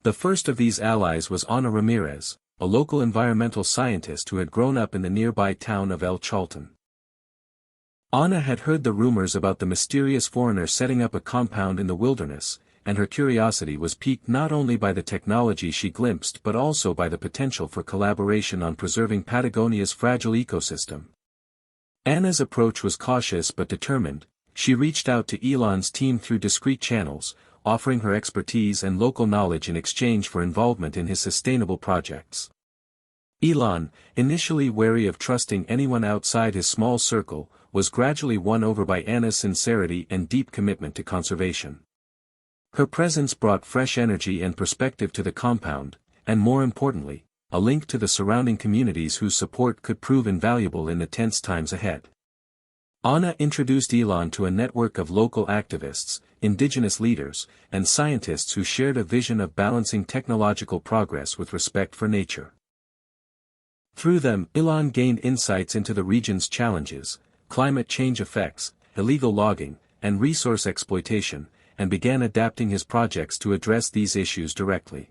The first of these allies was Ana Ramirez, a local environmental scientist who had grown up in the nearby town of El Chaltén. Ana had heard the rumors about the mysterious foreigner setting up a compound in the wilderness, and her curiosity was piqued not only by the technology she glimpsed but also by the potential for collaboration on preserving Patagonia's fragile ecosystem. Ana's approach was cautious but determined. She reached out to Elon's team through discreet channels, offering her expertise and local knowledge in exchange for involvement in his sustainable projects. Elon, initially wary of trusting anyone outside his small circle, was gradually won over by Ana's sincerity and deep commitment to conservation. Her presence brought fresh energy and perspective to the compound, and more importantly, a link to the surrounding communities whose support could prove invaluable in the tense times ahead. Ana introduced Elon to a network of local activists, indigenous leaders, and scientists who shared a vision of balancing technological progress with respect for nature. Through them, Elon gained insights into the region's challenges, climate change effects, illegal logging, and resource exploitation, and began adapting his projects to address these issues directly.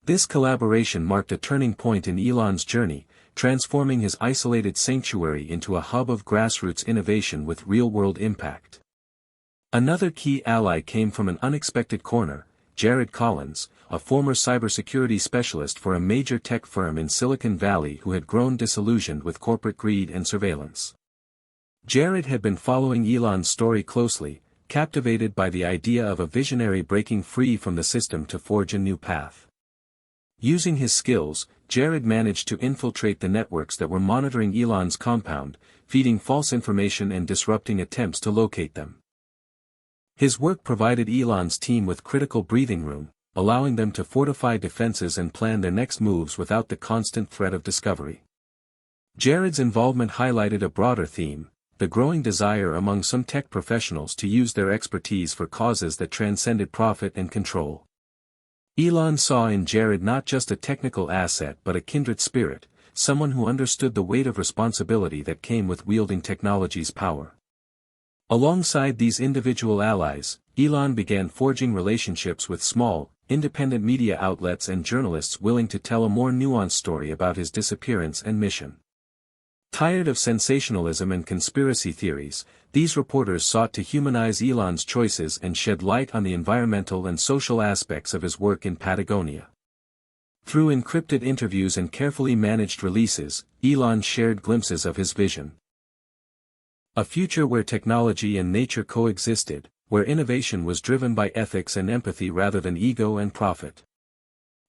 This collaboration marked a turning point in Elon's journey, transforming his isolated sanctuary into a hub of grassroots innovation with real-world impact. Another key ally came from an unexpected corner, Jared Collins, a former cybersecurity specialist for a major tech firm in Silicon Valley who had grown disillusioned with corporate greed and surveillance. Jared had been following Elon's story closely, captivated by the idea of a visionary breaking free from the system to forge a new path. Using his skills, Jared managed to infiltrate the networks that were monitoring Elon's compound, feeding false information and disrupting attempts to locate them. His work provided Elon's team with critical breathing room, allowing them to fortify defenses and plan their next moves without the constant threat of discovery. Jared's involvement highlighted a broader theme: the growing desire among some tech professionals to use their expertise for causes that transcended profit and control. Elon saw in Jared not just a technical asset but a kindred spirit, someone who understood the weight of responsibility that came with wielding technology's power. Alongside these individual allies, Elon began forging relationships with small, independent media outlets and journalists willing to tell a more nuanced story about his disappearance and mission. Tired of sensationalism and conspiracy theories, these reporters sought to humanize Elon's choices and shed light on the environmental and social aspects of his work in Patagonia. Through encrypted interviews and carefully managed releases, Elon shared glimpses of his vision. A future where technology and nature coexisted, where innovation was driven by ethics and empathy rather than ego and profit.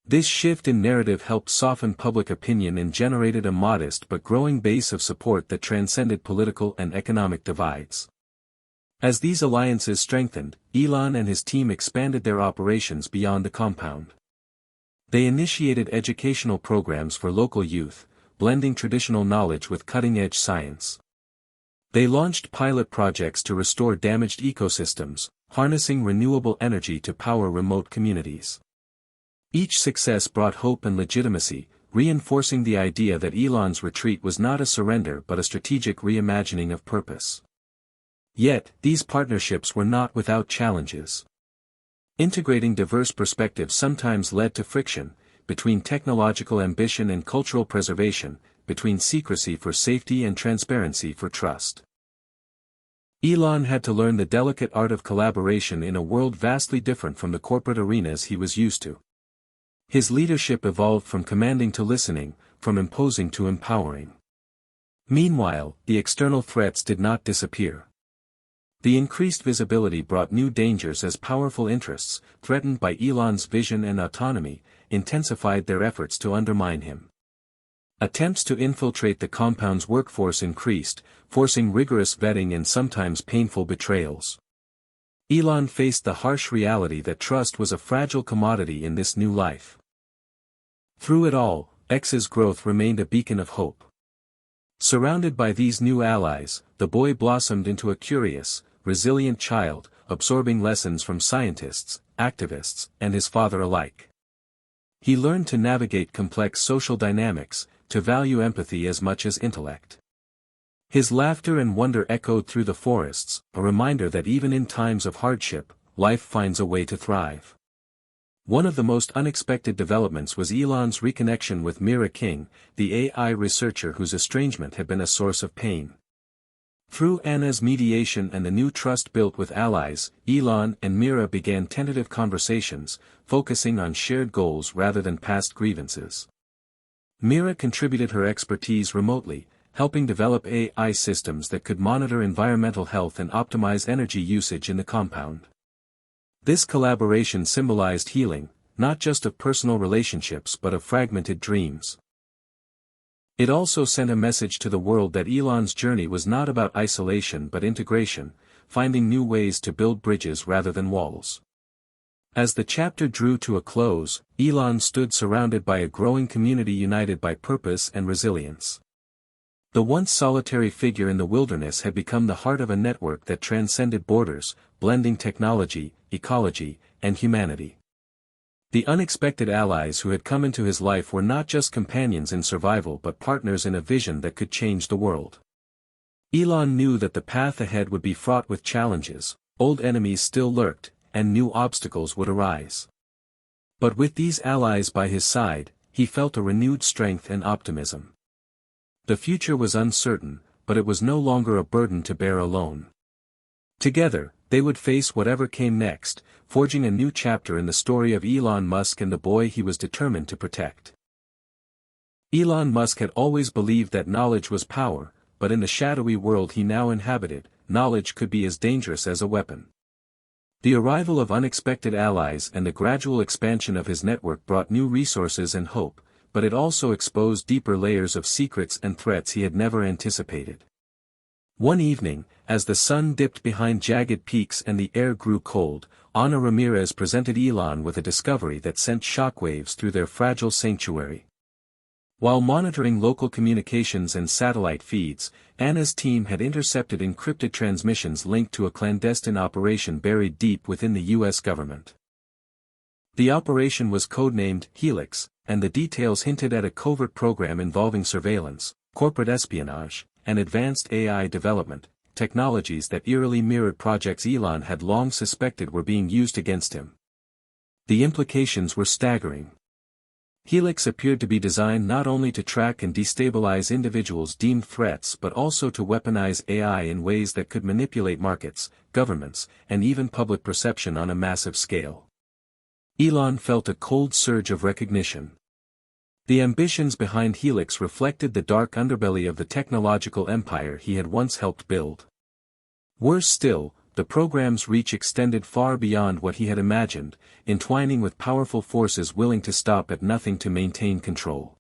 This shift in narrative helped soften public opinion and generated a modest but growing base of support that transcended political and economic divides. As these alliances strengthened, Elon and his team expanded their operations beyond the compound. They initiated educational programs for local youth, blending traditional knowledge with cutting-edge science. They launched pilot projects to restore damaged ecosystems, harnessing renewable energy to power remote communities. Each success brought hope and legitimacy, reinforcing the idea that Elon's retreat was not a surrender but a strategic reimagining of purpose. Yet, these partnerships were not without challenges. Integrating diverse perspectives sometimes led to friction, between technological ambition and cultural preservation, between secrecy for safety and transparency for trust. Elon had to learn the delicate art of collaboration in a world vastly different from the corporate arenas he was used to. His leadership evolved from commanding to listening, from imposing to empowering. Meanwhile, the external threats did not disappear. The increased visibility brought new dangers as powerful interests, threatened by Elon's vision and autonomy, intensified their efforts to undermine him. Attempts to infiltrate the compound's workforce increased, forcing rigorous vetting and sometimes painful betrayals. Elon faced the harsh reality that trust was a fragile commodity in this new life. Through it all, X's growth remained a beacon of hope. Surrounded by these new allies, the boy blossomed into a curious, resilient child, absorbing lessons from scientists, activists, and his father alike. He learned to navigate complex social dynamics, to value empathy as much as intellect. His laughter and wonder echoed through the forests, a reminder that even in times of hardship, life finds a way to thrive. One of the most unexpected developments was Elon's reconnection with Mira King, the AI researcher whose estrangement had been a source of pain. Through Anna's mediation and the new trust built with allies, Elon and Mira began tentative conversations, focusing on shared goals rather than past grievances. Mira contributed her expertise remotely, helping develop AI systems that could monitor environmental health and optimize energy usage in the compound. This collaboration symbolized healing, not just of personal relationships but of fragmented dreams. It also sent a message to the world that Elon's journey was not about isolation but integration, finding new ways to build bridges rather than walls. As the chapter drew to a close, Elon stood surrounded by a growing community united by purpose and resilience. The once solitary figure in the wilderness had become the heart of a network that transcended borders, blending technology, ecology, and humanity. The unexpected allies who had come into his life were not just companions in survival but partners in a vision that could change the world. Elon knew that the path ahead would be fraught with challenges, old enemies still lurked, and new obstacles would arise. But with these allies by his side, he felt a renewed strength and optimism. The future was uncertain, but it was no longer a burden to bear alone. Together, they would face whatever came next, forging a new chapter in the story of Elon Musk and the boy he was determined to protect. Elon Musk had always believed that knowledge was power, but in the shadowy world he now inhabited, knowledge could be as dangerous as a weapon. The arrival of unexpected allies and the gradual expansion of his network brought new resources and hope, but it also exposed deeper layers of secrets and threats he had never anticipated. One evening, as the sun dipped behind jagged peaks and the air grew cold, Ana Ramirez presented Elon with a discovery that sent shockwaves through their fragile sanctuary. While monitoring local communications and satellite feeds, Anna's team had intercepted encrypted transmissions linked to a clandestine operation buried deep within the U.S. government. The operation was codenamed Helix, and the details hinted at a covert program involving surveillance, corporate espionage, and advanced AI development, technologies that eerily mirrored projects Elon had long suspected were being used against him. The implications were staggering. Helix appeared to be designed not only to track and destabilize individuals deemed threats but also to weaponize AI in ways that could manipulate markets, governments, and even public perception on a massive scale. Elon felt a cold surge of recognition. The ambitions behind Helix reflected the dark underbelly of the technological empire he had once helped build. Worse still, the program's reach extended far beyond what he had imagined, entwining with powerful forces willing to stop at nothing to maintain control.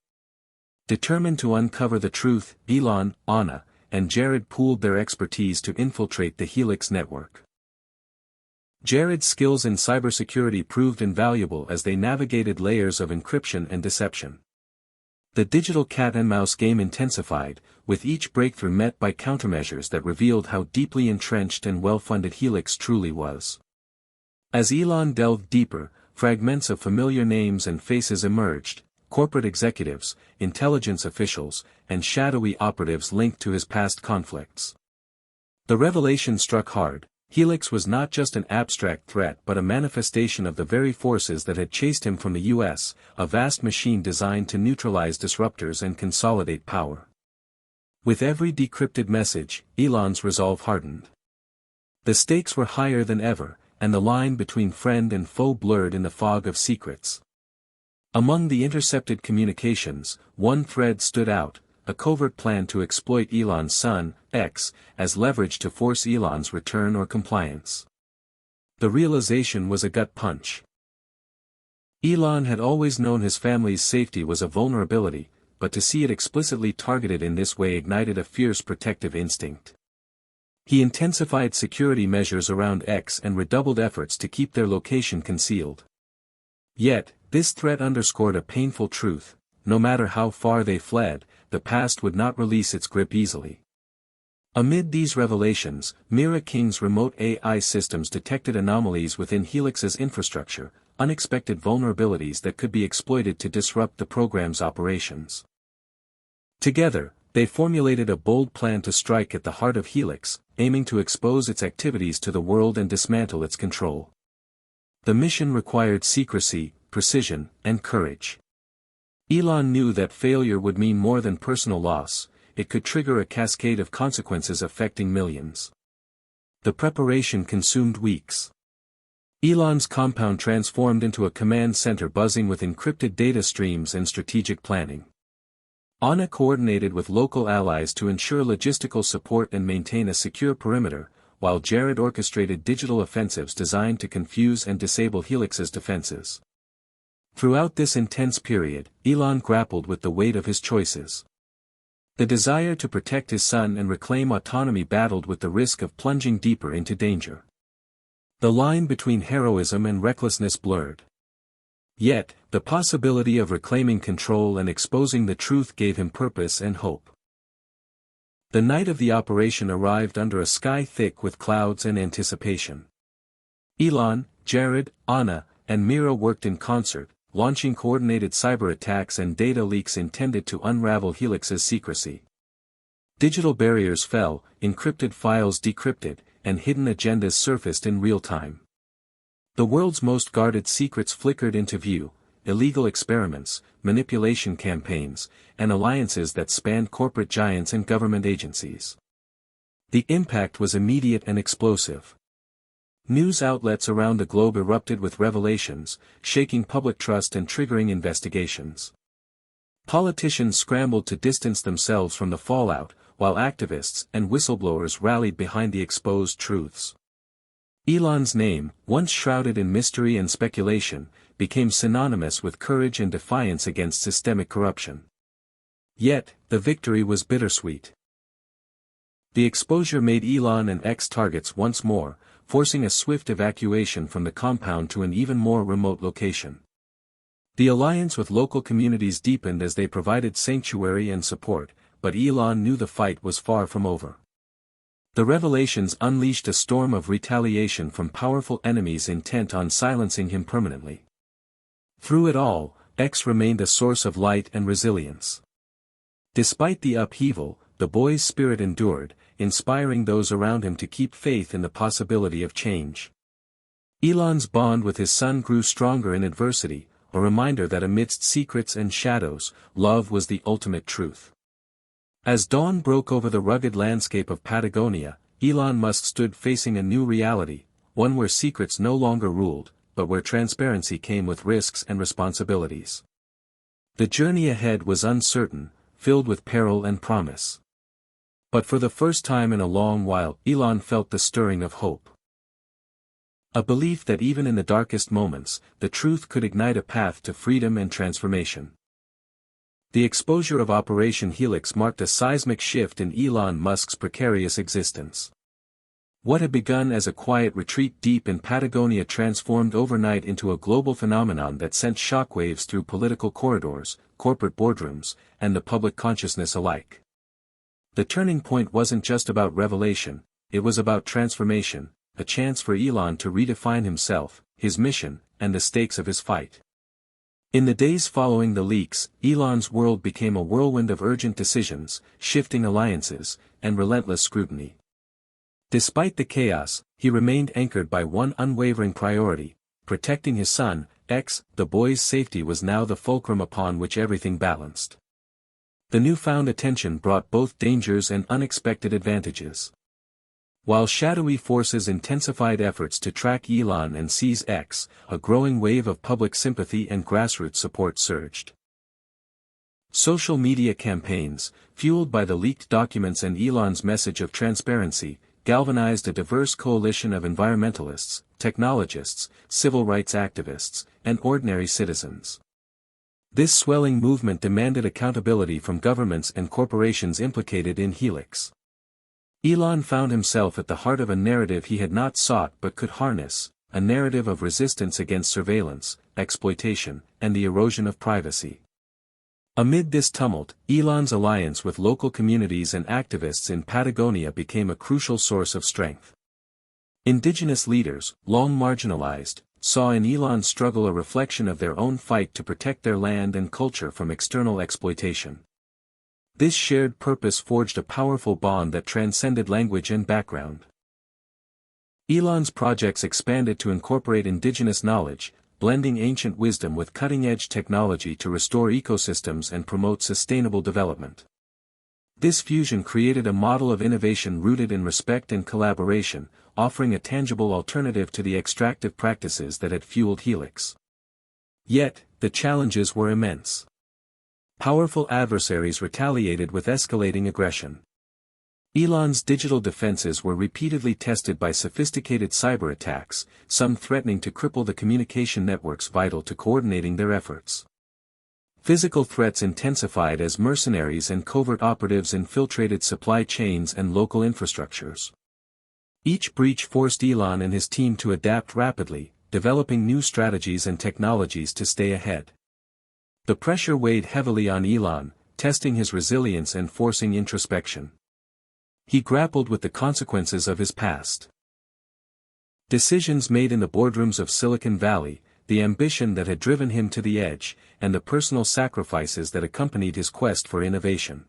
Determined to uncover the truth, Elon, Anna, and Jared pooled their expertise to infiltrate the Helix network. Jared's skills in cybersecurity proved invaluable as they navigated layers of encryption and deception. The digital cat-and-mouse game intensified, with each breakthrough met by countermeasures that revealed how deeply entrenched and well-funded Helix truly was. As Elon delved deeper, fragments of familiar names and faces emerged, corporate executives, intelligence officials, and shadowy operatives linked to his past conflicts. The revelation struck hard. Helix was not just an abstract threat but a manifestation of the very forces that had chased him from the U.S., a vast machine designed to neutralize disruptors and consolidate power. With every decrypted message, Elon's resolve hardened. The stakes were higher than ever, and the line between friend and foe blurred in the fog of secrets. Among the intercepted communications, one thread stood out, a covert plan to exploit Elon's son, X, as leverage to force Elon's return or compliance. The realization was a gut punch. Elon had always known his family's safety was a vulnerability, but to see it explicitly targeted in this way ignited a fierce protective instinct. He intensified security measures around X and redoubled efforts to keep their location concealed. Yet, this threat underscored a painful truth: no matter how far they fled, the past would not release its grip easily. Amid these revelations, Mira King's remote AI systems detected anomalies within Helix's infrastructure, unexpected vulnerabilities that could be exploited to disrupt the program's operations. Together, they formulated a bold plan to strike at the heart of Helix, aiming to expose its activities to the world and dismantle its control. The mission required secrecy, precision, and courage. Elon knew that failure would mean more than personal loss, it could trigger a cascade of consequences affecting millions. The preparation consumed weeks. Elon's compound transformed into a command center buzzing with encrypted data streams and strategic planning. Anna coordinated with local allies to ensure logistical support and maintain a secure perimeter, while Jared orchestrated digital offensives designed to confuse and disable Helix's defenses. Throughout this intense period, Elon grappled with the weight of his choices. The desire to protect his son and reclaim autonomy battled with the risk of plunging deeper into danger. The line between heroism and recklessness blurred. Yet, the possibility of reclaiming control and exposing the truth gave him purpose and hope. The night of the operation arrived under a sky thick with clouds and anticipation. Elon, Jared, Anna, and Mira worked in concert, launching coordinated cyber attacks and data leaks intended to unravel Helix's secrecy. Digital barriers fell, encrypted files decrypted, and hidden agendas surfaced in real time. The world's most guarded secrets flickered into view: illegal experiments, manipulation campaigns, and alliances that spanned corporate giants and government agencies. The impact was immediate and explosive. News outlets around the globe erupted with revelations, shaking public trust and triggering investigations. Politicians scrambled to distance themselves from the fallout, while activists and whistleblowers rallied behind the exposed truths. Elon's name, once shrouded in mystery and speculation, became synonymous with courage and defiance against systemic corruption. Yet, the victory was bittersweet. The exposure made Elon and X targets once more, forcing a swift evacuation from the compound to an even more remote location. The alliance with local communities deepened as they provided sanctuary and support, but Elon knew the fight was far from over. The revelations unleashed a storm of retaliation from powerful enemies intent on silencing him permanently. Through it all, X remained a source of light and resilience. Despite the upheaval, the boy's spirit endured, inspiring those around him to keep faith in the possibility of change. Elon's bond with his son grew stronger in adversity, a reminder that amidst secrets and shadows, love was the ultimate truth. As dawn broke over the rugged landscape of Patagonia, Elon Musk stood facing a new reality, one where secrets no longer ruled, but where transparency came with risks and responsibilities. The journey ahead was uncertain, filled with peril and promise. But for the first time in a long while, Elon felt the stirring of hope. A belief that even in the darkest moments, the truth could ignite a path to freedom and transformation. The exposure of Operation Helix marked a seismic shift in Elon Musk's precarious existence. What had begun as a quiet retreat deep in Patagonia transformed overnight into a global phenomenon that sent shockwaves through political corridors, corporate boardrooms, and the public consciousness alike. The turning point wasn't just about revelation, it was about transformation, a chance for Elon to redefine himself, his mission, and the stakes of his fight. In the days following the leaks, Elon's world became a whirlwind of urgent decisions, shifting alliances, and relentless scrutiny. Despite the chaos, he remained anchored by one unwavering priority: protecting his son, X. The boy's safety was now the fulcrum upon which everything balanced. The newfound attention brought both dangers and unexpected advantages. While shadowy forces intensified efforts to track Elon and seize X, a growing wave of public sympathy and grassroots support surged. Social media campaigns, fueled by the leaked documents and Elon's message of transparency, galvanized a diverse coalition of environmentalists, technologists, civil rights activists, and ordinary citizens. This swelling movement demanded accountability from governments and corporations implicated in Helix. Elon found himself at the heart of a narrative he had not sought but could harness, a narrative of resistance against surveillance, exploitation, and the erosion of privacy. Amid this tumult, Elon's alliance with local communities and activists in Patagonia became a crucial source of strength. Indigenous leaders, long marginalized, saw in Elon's struggle a reflection of their own fight to protect their land and culture from external exploitation. This shared purpose forged a powerful bond that transcended language and background. Elon's projects expanded to incorporate indigenous knowledge, blending ancient wisdom with cutting-edge technology to restore ecosystems and promote sustainable development. This fusion created a model of innovation rooted in respect and collaboration, offering a tangible alternative to the extractive practices that had fueled Helix. Yet, the challenges were immense. Powerful adversaries retaliated with escalating aggression. Elon's digital defenses were repeatedly tested by sophisticated cyber attacks, some threatening to cripple the communication networks vital to coordinating their efforts. Physical threats intensified as mercenaries and covert operatives infiltrated supply chains and local infrastructures. Each breach forced Elon and his team to adapt rapidly, developing new strategies and technologies to stay ahead. The pressure weighed heavily on Elon, testing his resilience and forcing introspection. He grappled with the consequences of his past. Decisions made in the boardrooms of Silicon Valley, the ambition that had driven him to the edge, and the personal sacrifices that accompanied his quest for innovation.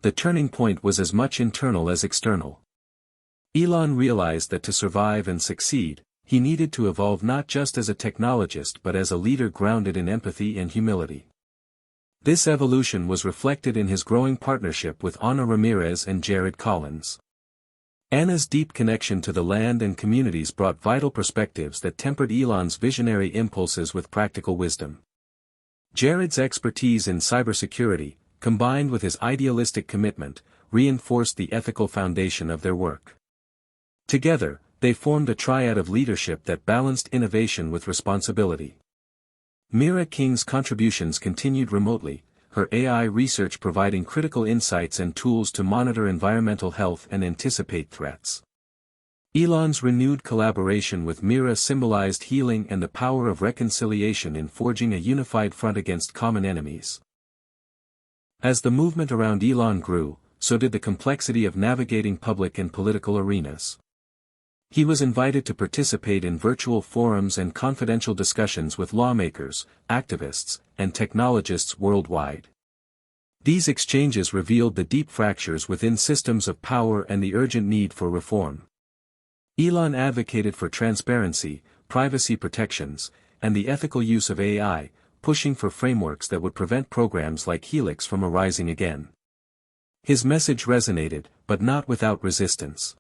The turning point was as much internal as external. Elon realized that to survive and succeed, he needed to evolve not just as a technologist but as a leader grounded in empathy and humility. This evolution was reflected in his growing partnership with Ana Ramirez and Jared Collins. Anna's deep connection to the land and communities brought vital perspectives that tempered Elon's visionary impulses with practical wisdom. Jared's expertise in cybersecurity, combined with his idealistic commitment, reinforced the ethical foundation of their work. Together, they formed a triad of leadership that balanced innovation with responsibility. Mira King's contributions continued remotely, her AI research providing critical insights and tools to monitor environmental health and anticipate threats. Elon's renewed collaboration with Mira symbolized healing and the power of reconciliation in forging a unified front against common enemies. As the movement around Elon grew, so did the complexity of navigating public and political arenas. He was invited to participate in virtual forums and confidential discussions with lawmakers, activists, and technologists worldwide. These exchanges revealed the deep fractures within systems of power and the urgent need for reform. Elon advocated for transparency, privacy protections, and the ethical use of AI, pushing for frameworks that would prevent programs like Helix from arising again. His message resonated, but not without resistance.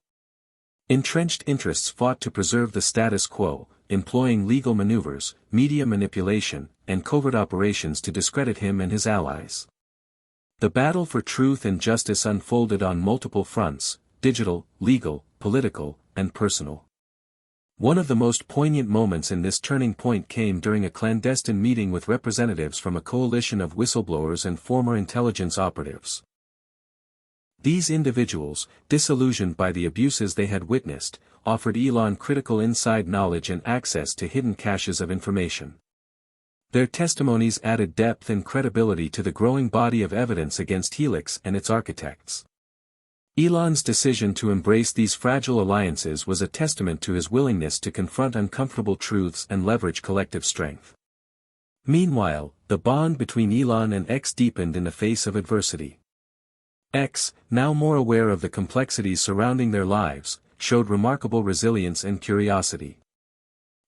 Entrenched interests fought to preserve the status quo, employing legal maneuvers, media manipulation, and covert operations to discredit him and his allies. The battle for truth and justice unfolded on multiple fronts: digital, legal, political, and personal. One of the most poignant moments in this turning point came during a clandestine meeting with representatives from a coalition of whistleblowers and former intelligence operatives. These individuals, disillusioned by the abuses they had witnessed, offered Elon critical inside knowledge and access to hidden caches of information. Their testimonies added depth and credibility to the growing body of evidence against Helix and its architects. Elon's decision to embrace these fragile alliances was a testament to his willingness to confront uncomfortable truths and leverage collective strength. Meanwhile, the bond between Elon and X deepened in the face of adversity. X, now more aware of the complexities surrounding their lives, showed remarkable resilience and curiosity.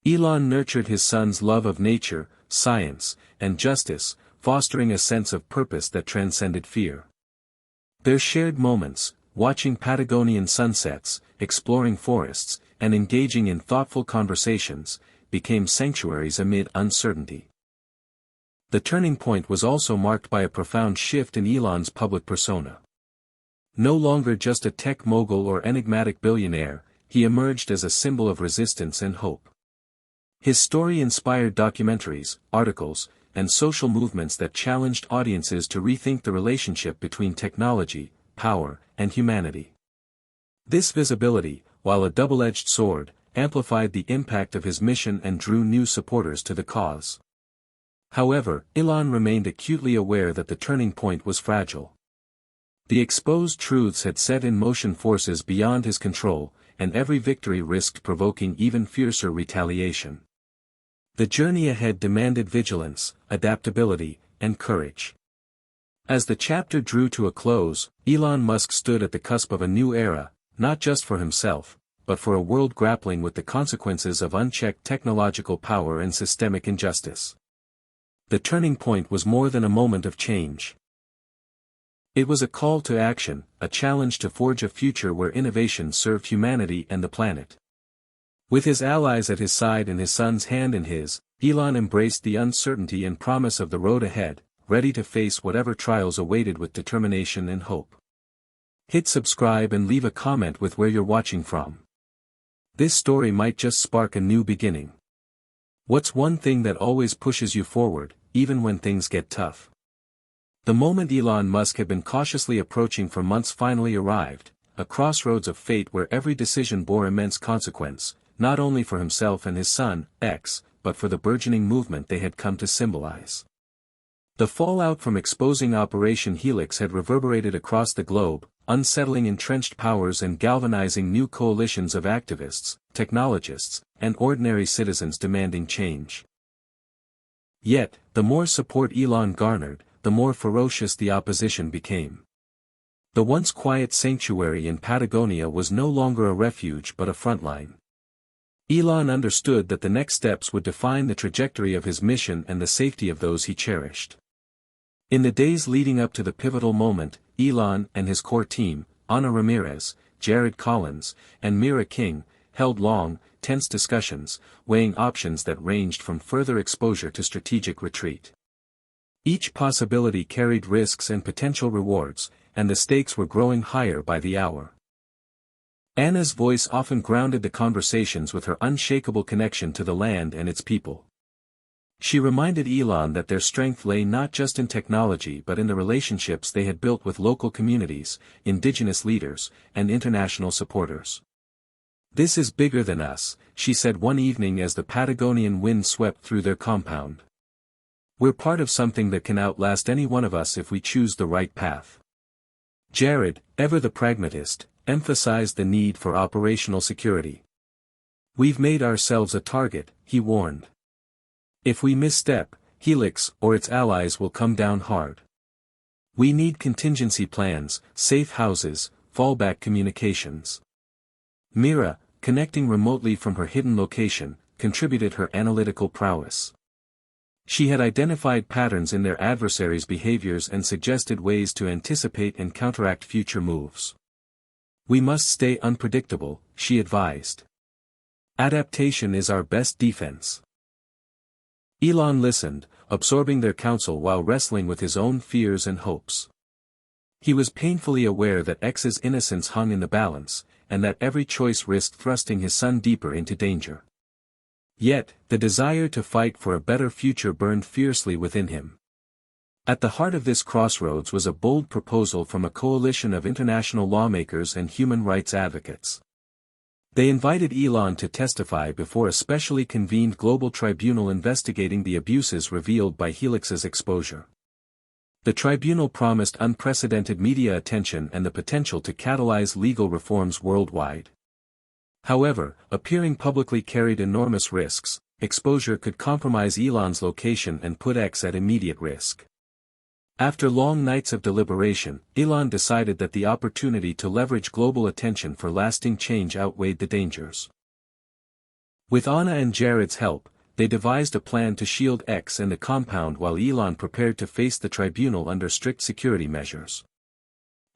Elon nurtured his son's love of nature, science, and justice, fostering a sense of purpose that transcended fear. Their shared moments, watching Patagonian sunsets, exploring forests, and engaging in thoughtful conversations, became sanctuaries amid uncertainty. The turning point was also marked by a profound shift in Elon's public persona. No longer just a tech mogul or enigmatic billionaire, he emerged as a symbol of resistance and hope. His story inspired documentaries, articles, and social movements that challenged audiences to rethink the relationship between technology, power, and humanity. This visibility, while a double-edged sword, amplified the impact of his mission and drew new supporters to the cause. However, Elon remained acutely aware that the turning point was fragile. The exposed truths had set in motion forces beyond his control, and every victory risked provoking even fiercer retaliation. The journey ahead demanded vigilance, adaptability, and courage. As the chapter drew to a close, Elon Musk stood at the cusp of a new era, not just for himself, but for a world grappling with the consequences of unchecked technological power and systemic injustice. The turning point was more than a moment of change. It was a call to action, a challenge to forge a future where innovation served humanity and the planet. With his allies at his side and his son's hand in his, Elon embraced the uncertainty and promise of the road ahead, ready to face whatever trials awaited with determination and hope. Hit subscribe and leave a comment with where you're watching from. This story might just spark a new beginning. What's one thing that always pushes you forward, even when things get tough? The moment Elon Musk had been cautiously approaching for months finally arrived, a crossroads of fate where every decision bore immense consequence, not only for himself and his son, X, but for the burgeoning movement they had come to symbolize. The fallout from exposing Operation Helix had reverberated across the globe, unsettling entrenched powers and galvanizing new coalitions of activists, technologists, and ordinary citizens demanding change. Yet, the more support Elon garnered, the more ferocious the opposition became. The once quiet sanctuary in Patagonia was no longer a refuge but a frontline. Elon understood that the next steps would define the trajectory of his mission and the safety of those he cherished. In the days leading up to the pivotal moment, Elon and his core team, Ana Ramirez, Jared Collins, and Mira King, held long, tense discussions, weighing options that ranged from further exposure to strategic retreat. Each possibility carried risks and potential rewards, and the stakes were growing higher by the hour. Anna's voice often grounded the conversations with her unshakable connection to the land and its people. She reminded Elon that their strength lay not just in technology but in the relationships they had built with local communities, indigenous leaders, and international supporters. "This is bigger than us," she said one evening as the Patagonian wind swept through their compound. "We're part of something that can outlast any one of us if we choose the right path." Jared, ever the pragmatist, emphasized the need for operational security. "We've made ourselves a target," he warned. "If we misstep, Helix or its allies will come down hard. We need contingency plans, safe houses, fallback communications." Mira, connecting remotely from her hidden location, contributed her analytical prowess. She had identified patterns in their adversaries' behaviors and suggested ways to anticipate and counteract future moves. "We must stay unpredictable," she advised. "Adaptation is our best defense." Elon listened, absorbing their counsel while wrestling with his own fears and hopes. He was painfully aware that X's innocence hung in the balance, and that every choice risked thrusting his son deeper into danger. Yet, the desire to fight for a better future burned fiercely within him. At the heart of this crossroads was a bold proposal from a coalition of international lawmakers and human rights advocates. They invited Elon to testify before a specially convened global tribunal investigating the abuses revealed by Helix's exposure. The tribunal promised unprecedented media attention and the potential to catalyze legal reforms worldwide. However, appearing publicly carried enormous risks. Exposure could compromise Elon's location and put X at immediate risk. After long nights of deliberation, Elon decided that the opportunity to leverage global attention for lasting change outweighed the dangers. With Ana and Jared's help, they devised a plan to shield X and the compound while Elon prepared to face the tribunal under strict security measures.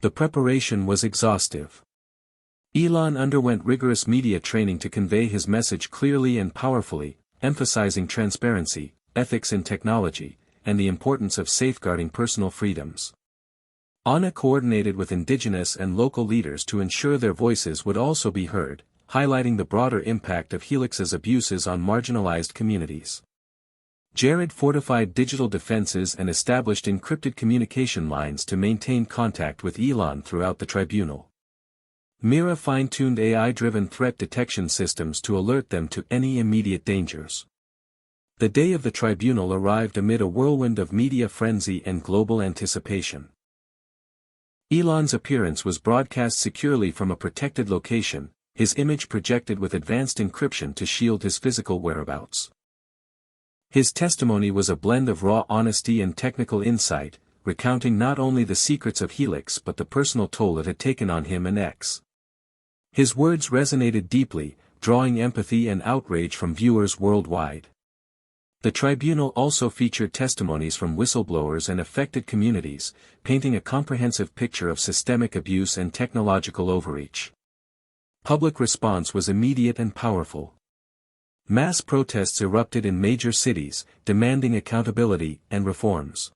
The preparation was exhaustive. Elon underwent rigorous media training to convey his message clearly and powerfully, emphasizing transparency, ethics in technology, and the importance of safeguarding personal freedoms. Ana coordinated with indigenous and local leaders to ensure their voices would also be heard, highlighting the broader impact of Helix's abuses on marginalized communities. Jared fortified digital defenses and established encrypted communication lines to maintain contact with Elon throughout the tribunal. Mira fine-tuned AI-driven threat detection systems to alert them to any immediate dangers. The day of the tribunal arrived amid a whirlwind of media frenzy and global anticipation. Elon's appearance was broadcast securely from a protected location, his image projected with advanced encryption to shield his physical whereabouts. His testimony was a blend of raw honesty and technical insight, recounting not only the secrets of Helix but the personal toll it had taken on him and X. His words resonated deeply, drawing empathy and outrage from viewers worldwide. The tribunal also featured testimonies from whistleblowers and affected communities, painting a comprehensive picture of systemic abuse and technological overreach. Public response was immediate and powerful. Mass protests erupted in major cities, demanding accountability and reforms.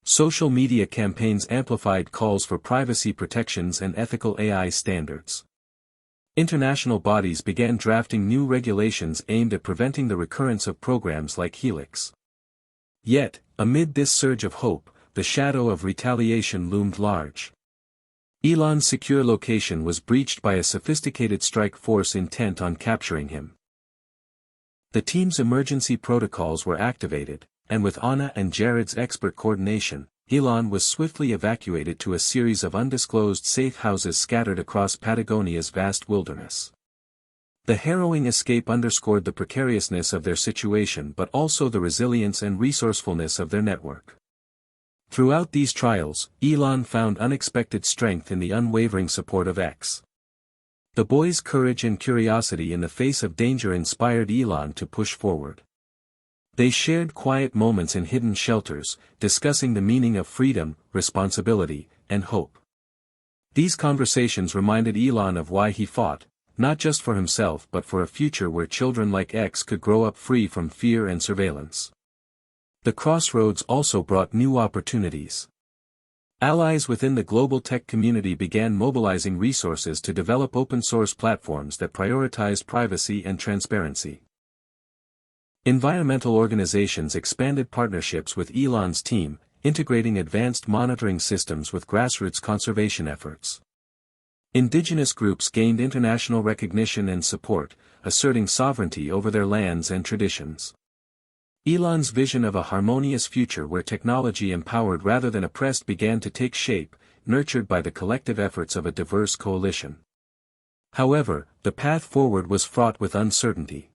Social media campaigns amplified calls for privacy protections and ethical AI standards. International bodies began drafting new regulations aimed at preventing the recurrence of programs like Helix. Yet, amid this surge of hope, the shadow of retaliation loomed large. Elon's secure location was breached by a sophisticated strike force intent on capturing him. The team's emergency protocols were activated, and with Anna and Jared's expert coordination, Elon was swiftly evacuated to a series of undisclosed safe houses scattered across Patagonia's vast wilderness. The harrowing escape underscored the precariousness of their situation but also the resilience and resourcefulness of their network. Throughout these trials, Elon found unexpected strength in the unwavering support of X. The boy's courage and curiosity in the face of danger inspired Elon to push forward. They shared quiet moments in hidden shelters, discussing the meaning of freedom, responsibility, and hope. These conversations reminded Elon of why he fought, not just for himself but for a future where children like X could grow up free from fear and surveillance. The crossroads also brought new opportunities. Allies within the global tech community began mobilizing resources to develop open-source platforms that prioritized privacy and transparency. Environmental organizations expanded partnerships with Elon's team, integrating advanced monitoring systems with grassroots conservation efforts. Indigenous groups gained international recognition and support, asserting sovereignty over their lands and traditions. Elon's vision of a harmonious future where technology empowered rather than oppressed began to take shape, nurtured by the collective efforts of a diverse coalition. However, the path forward was fraught with uncertainty.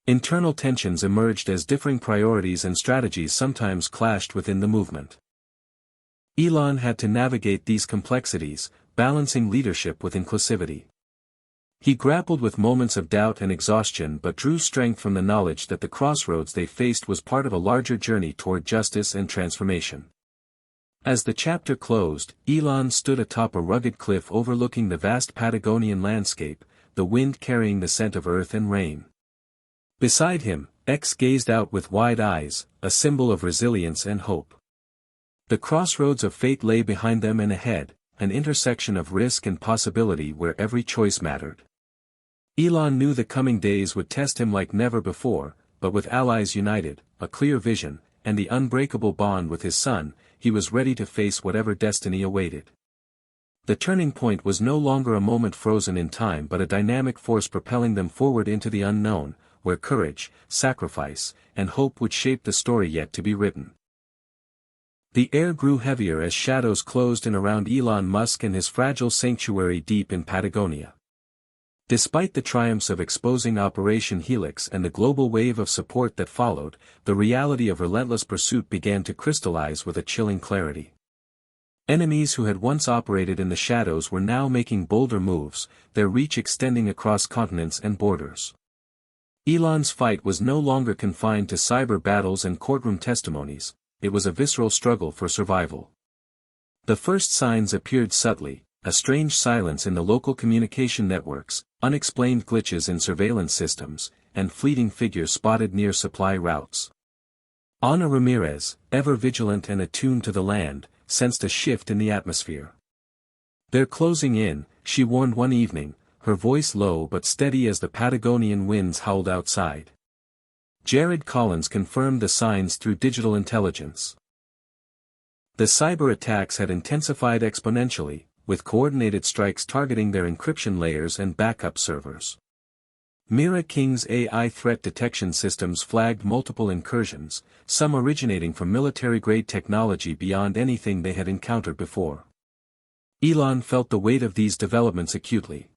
Internal tensions emerged as differing priorities and strategies sometimes clashed within the movement. Elon had to navigate these complexities, balancing leadership with inclusivity. He grappled with moments of doubt and exhaustion but drew strength from the knowledge that the crossroads they faced was part of a larger journey toward justice and transformation. As the chapter closed, Elon stood atop a rugged cliff overlooking the vast Patagonian landscape, the wind carrying the scent of earth and rain. Beside him, X gazed out with wide eyes, a symbol of resilience and hope. The crossroads of fate lay behind them and ahead, an intersection of risk and possibility where every choice mattered. Elon knew the coming days would test him like never before, but with allies united, a clear vision, and the unbreakable bond with his son, he was ready to face whatever destiny awaited. The turning point was no longer a moment frozen in time but a dynamic force propelling them forward into the unknown, where courage, sacrifice, and hope would shape the story yet to be written. The air grew heavier as shadows closed in around Elon Musk and his fragile sanctuary deep in Patagonia. Despite the triumphs of exposing Operation Helix and the global wave of support that followed, the reality of relentless pursuit began to crystallize with a chilling clarity. Enemies who had once operated in the shadows were now making bolder moves, their reach extending across continents and borders. Elon's fight was no longer confined to cyber battles and courtroom testimonies, it was a visceral struggle for survival. The first signs appeared subtly, a strange silence in the local communication networks, unexplained glitches in surveillance systems, and fleeting figures spotted near supply routes. Ana Ramirez, ever vigilant and attuned to the land, sensed a shift in the atmosphere. "They're closing in," she warned one evening, her voice low but steady as the Patagonian winds howled outside. Jared Collins confirmed the signs through digital intelligence. The cyber attacks had intensified exponentially, with coordinated strikes targeting their encryption layers and backup servers. Mira King's AI threat detection systems flagged multiple incursions, some originating from military-grade technology beyond anything they had encountered before. Elon felt the weight of these developments acutely.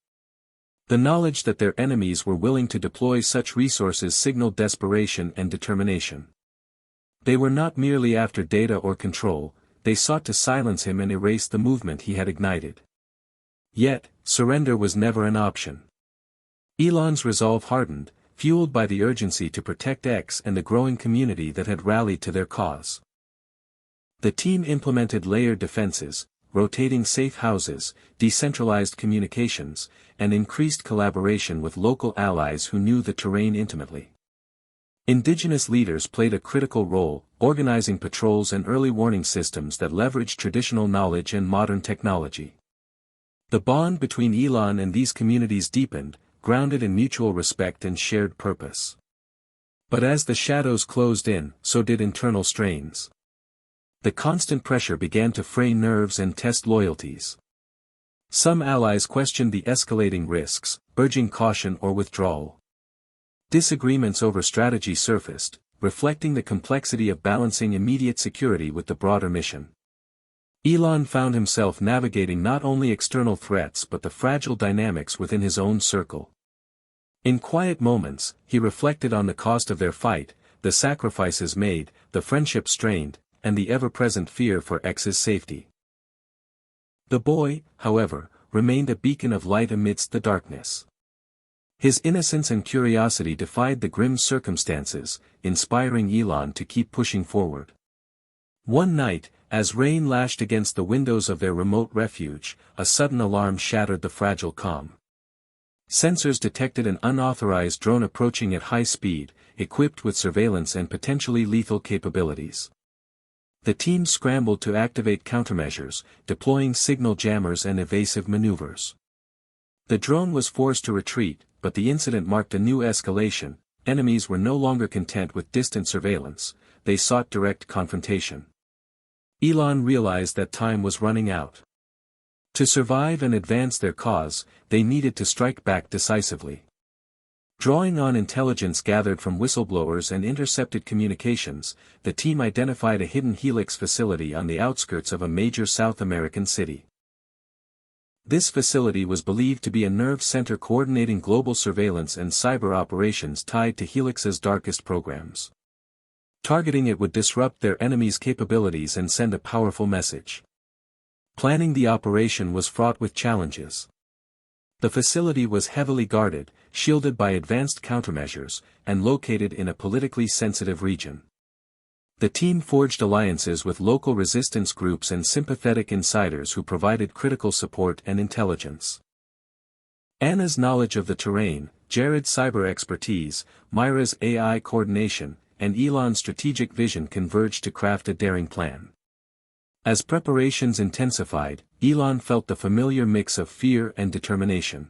The knowledge that their enemies were willing to deploy such resources signaled desperation and determination. They were not merely after data or control, they sought to silence him and erase the movement he had ignited. Yet, surrender was never an option. Elon's resolve hardened, fueled by the urgency to protect X and the growing community that had rallied to their cause. The team implemented layered defenses, rotating safe houses, decentralized communications, and increased collaboration with local allies who knew the terrain intimately. Indigenous leaders played a critical role, organizing patrols and early warning systems that leveraged traditional knowledge and modern technology. The bond between Elon and these communities deepened, grounded in mutual respect and shared purpose. But as the shadows closed in, so did internal strains. The constant pressure began to fray nerves and test loyalties. Some allies questioned the escalating risks, urging caution or withdrawal. Disagreements over strategy surfaced, reflecting the complexity of balancing immediate security with the broader mission. Elon found himself navigating not only external threats but the fragile dynamics within his own circle. In quiet moments, he reflected on the cost of their fight, the sacrifices made, the friendship strained, and the ever-present fear for X's safety. The boy, however, remained a beacon of light amidst the darkness. His innocence and curiosity defied the grim circumstances, inspiring Elon to keep pushing forward. One night, as rain lashed against the windows of their remote refuge, a sudden alarm shattered the fragile calm. Sensors detected an unauthorized drone approaching at high speed, equipped with surveillance and potentially lethal capabilities. The team scrambled to activate countermeasures, deploying signal jammers and evasive maneuvers. The drone was forced to retreat, but the incident marked a new escalation. Enemies were no longer content with distant surveillance, they sought direct confrontation. Elon realized that time was running out. To survive and advance their cause, they needed to strike back decisively. Drawing on intelligence gathered from whistleblowers and intercepted communications, the team identified a hidden Helix facility on the outskirts of a major South American city. This facility was believed to be a nerve center coordinating global surveillance and cyber operations tied to Helix's darkest programs. Targeting it would disrupt their enemies' capabilities and send a powerful message. Planning the operation was fraught with challenges. The facility was heavily guarded, shielded by advanced countermeasures, and located in a politically sensitive region. The team forged alliances with local resistance groups and sympathetic insiders who provided critical support and intelligence. Anna's knowledge of the terrain, Jared's cyber expertise, Myra's AI coordination, and Elon's strategic vision converged to craft a daring plan. As preparations intensified, Elon felt the familiar mix of fear and determination.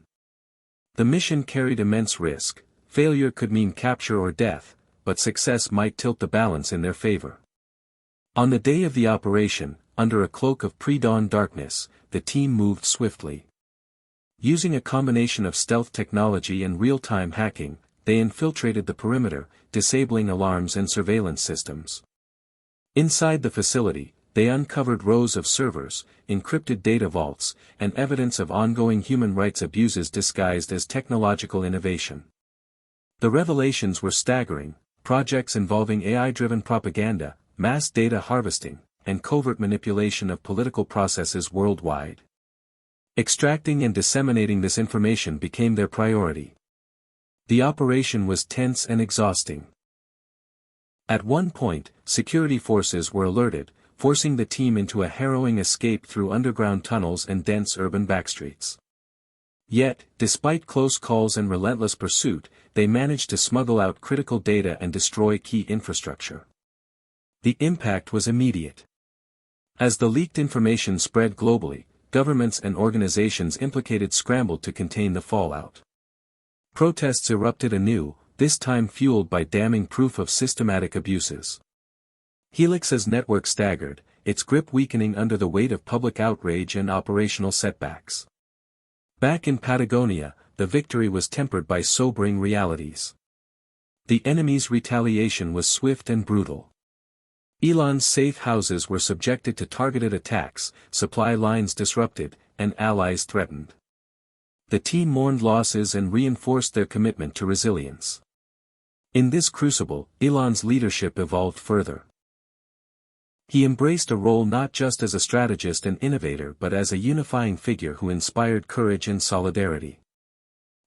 The mission carried immense risk. Failure could mean capture or death, but success might tilt the balance in their favor. On the day of the operation, under a cloak of pre-dawn darkness, the team moved swiftly. Using a combination of stealth technology and real-time hacking, they infiltrated the perimeter, disabling alarms and surveillance systems. Inside the facility, they uncovered rows of servers, encrypted data vaults, and evidence of ongoing human rights abuses disguised as technological innovation. The revelations were staggering. Projects involving AI-driven propaganda, mass data harvesting, and covert manipulation of political processes worldwide. Extracting and disseminating this information became their priority. The operation was tense and exhausting. At one point, security forces were alerted, forcing the team into a harrowing escape through underground tunnels and dense urban backstreets. Yet, despite close calls and relentless pursuit, they managed to smuggle out critical data and destroy key infrastructure. The impact was immediate. As the leaked information spread globally, governments and organizations implicated scrambled to contain the fallout. Protests erupted anew, this time fueled by damning proof of systematic abuses. Helix's network staggered, its grip weakening under the weight of public outrage and operational setbacks. Back in Patagonia, the victory was tempered by sobering realities. The enemy's retaliation was swift and brutal. Elon's safe houses were subjected to targeted attacks, supply lines disrupted, and allies threatened. The team mourned losses and reinforced their commitment to resilience. In this crucible, Elon's leadership evolved further. He embraced a role not just as a strategist and innovator but as a unifying figure who inspired courage and solidarity.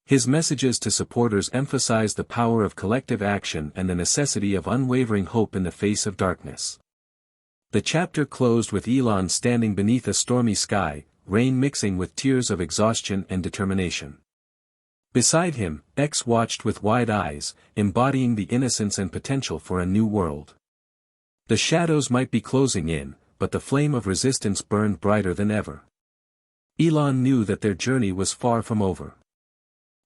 His messages to supporters emphasized the power of collective action and the necessity of unwavering hope in the face of darkness. The chapter closed with Elon standing beneath a stormy sky, rain mixing with tears of exhaustion and determination. Beside him, X watched with wide eyes, embodying the innocence and potential for a new world. The shadows might be closing in, but the flame of resistance burned brighter than ever. Elon knew that their journey was far from over.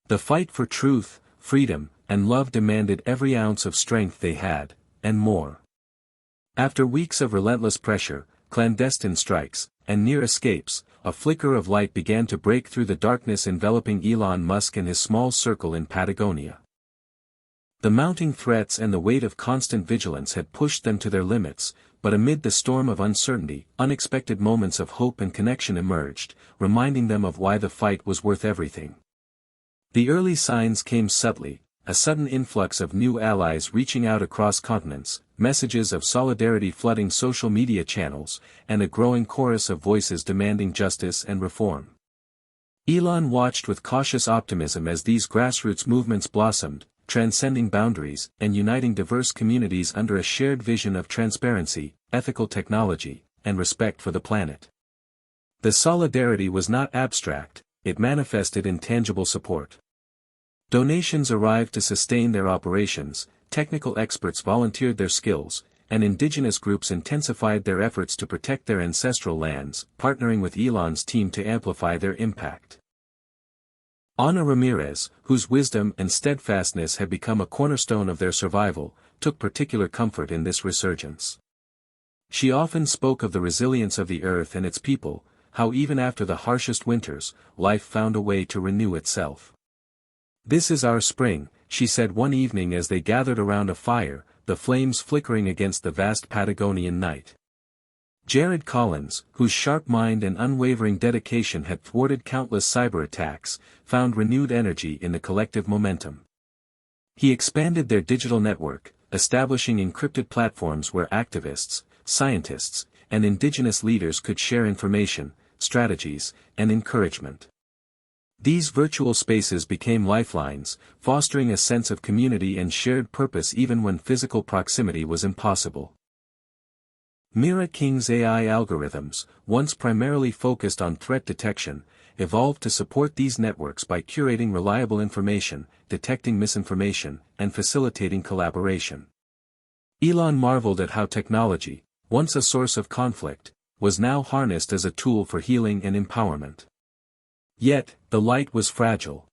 The fight for truth, freedom, and love demanded every ounce of strength they had, and more. After weeks of relentless pressure, clandestine strikes, and near escapes, a flicker of light began to break through the darkness enveloping Elon Musk and his small circle in Patagonia. The mounting threats and the weight of constant vigilance had pushed them to their limits, but amid the storm of uncertainty, unexpected moments of hope and connection emerged, reminding them of why the fight was worth everything. The early signs came subtly, a sudden influx of new allies reaching out across continents, messages of solidarity flooding social media channels, and a growing chorus of voices demanding justice and reform. Elon watched with cautious optimism as these grassroots movements blossomed, transcending boundaries and uniting diverse communities under a shared vision of transparency, ethical technology, and respect for the planet. The solidarity was not abstract, it manifested in tangible support. Donations arrived to sustain their operations, technical experts volunteered their skills, and indigenous groups intensified their efforts to protect their ancestral lands, partnering with Elon's team to amplify their impact. Ana Ramirez, whose wisdom and steadfastness had become a cornerstone of their survival, took particular comfort in this resurgence. She often spoke of the resilience of the earth and its people, how even after the harshest winters, life found a way to renew itself. "This is our spring," she said one evening as they gathered around a fire, the flames flickering against the vast Patagonian night. Jared Collins, whose sharp mind and unwavering dedication had thwarted countless cyber attacks, found renewed energy in the collective momentum. He expanded their digital network, establishing encrypted platforms where activists, scientists, and indigenous leaders could share information, strategies, and encouragement. These virtual spaces became lifelines, fostering a sense of community and shared purpose even when physical proximity was impossible. Mira King's AI algorithms, once primarily focused on threat detection, evolved to support these networks by curating reliable information, detecting misinformation, and facilitating collaboration. Elon marveled at how technology, once a source of conflict, was now harnessed as a tool for healing and empowerment. Yet, the light was fragile.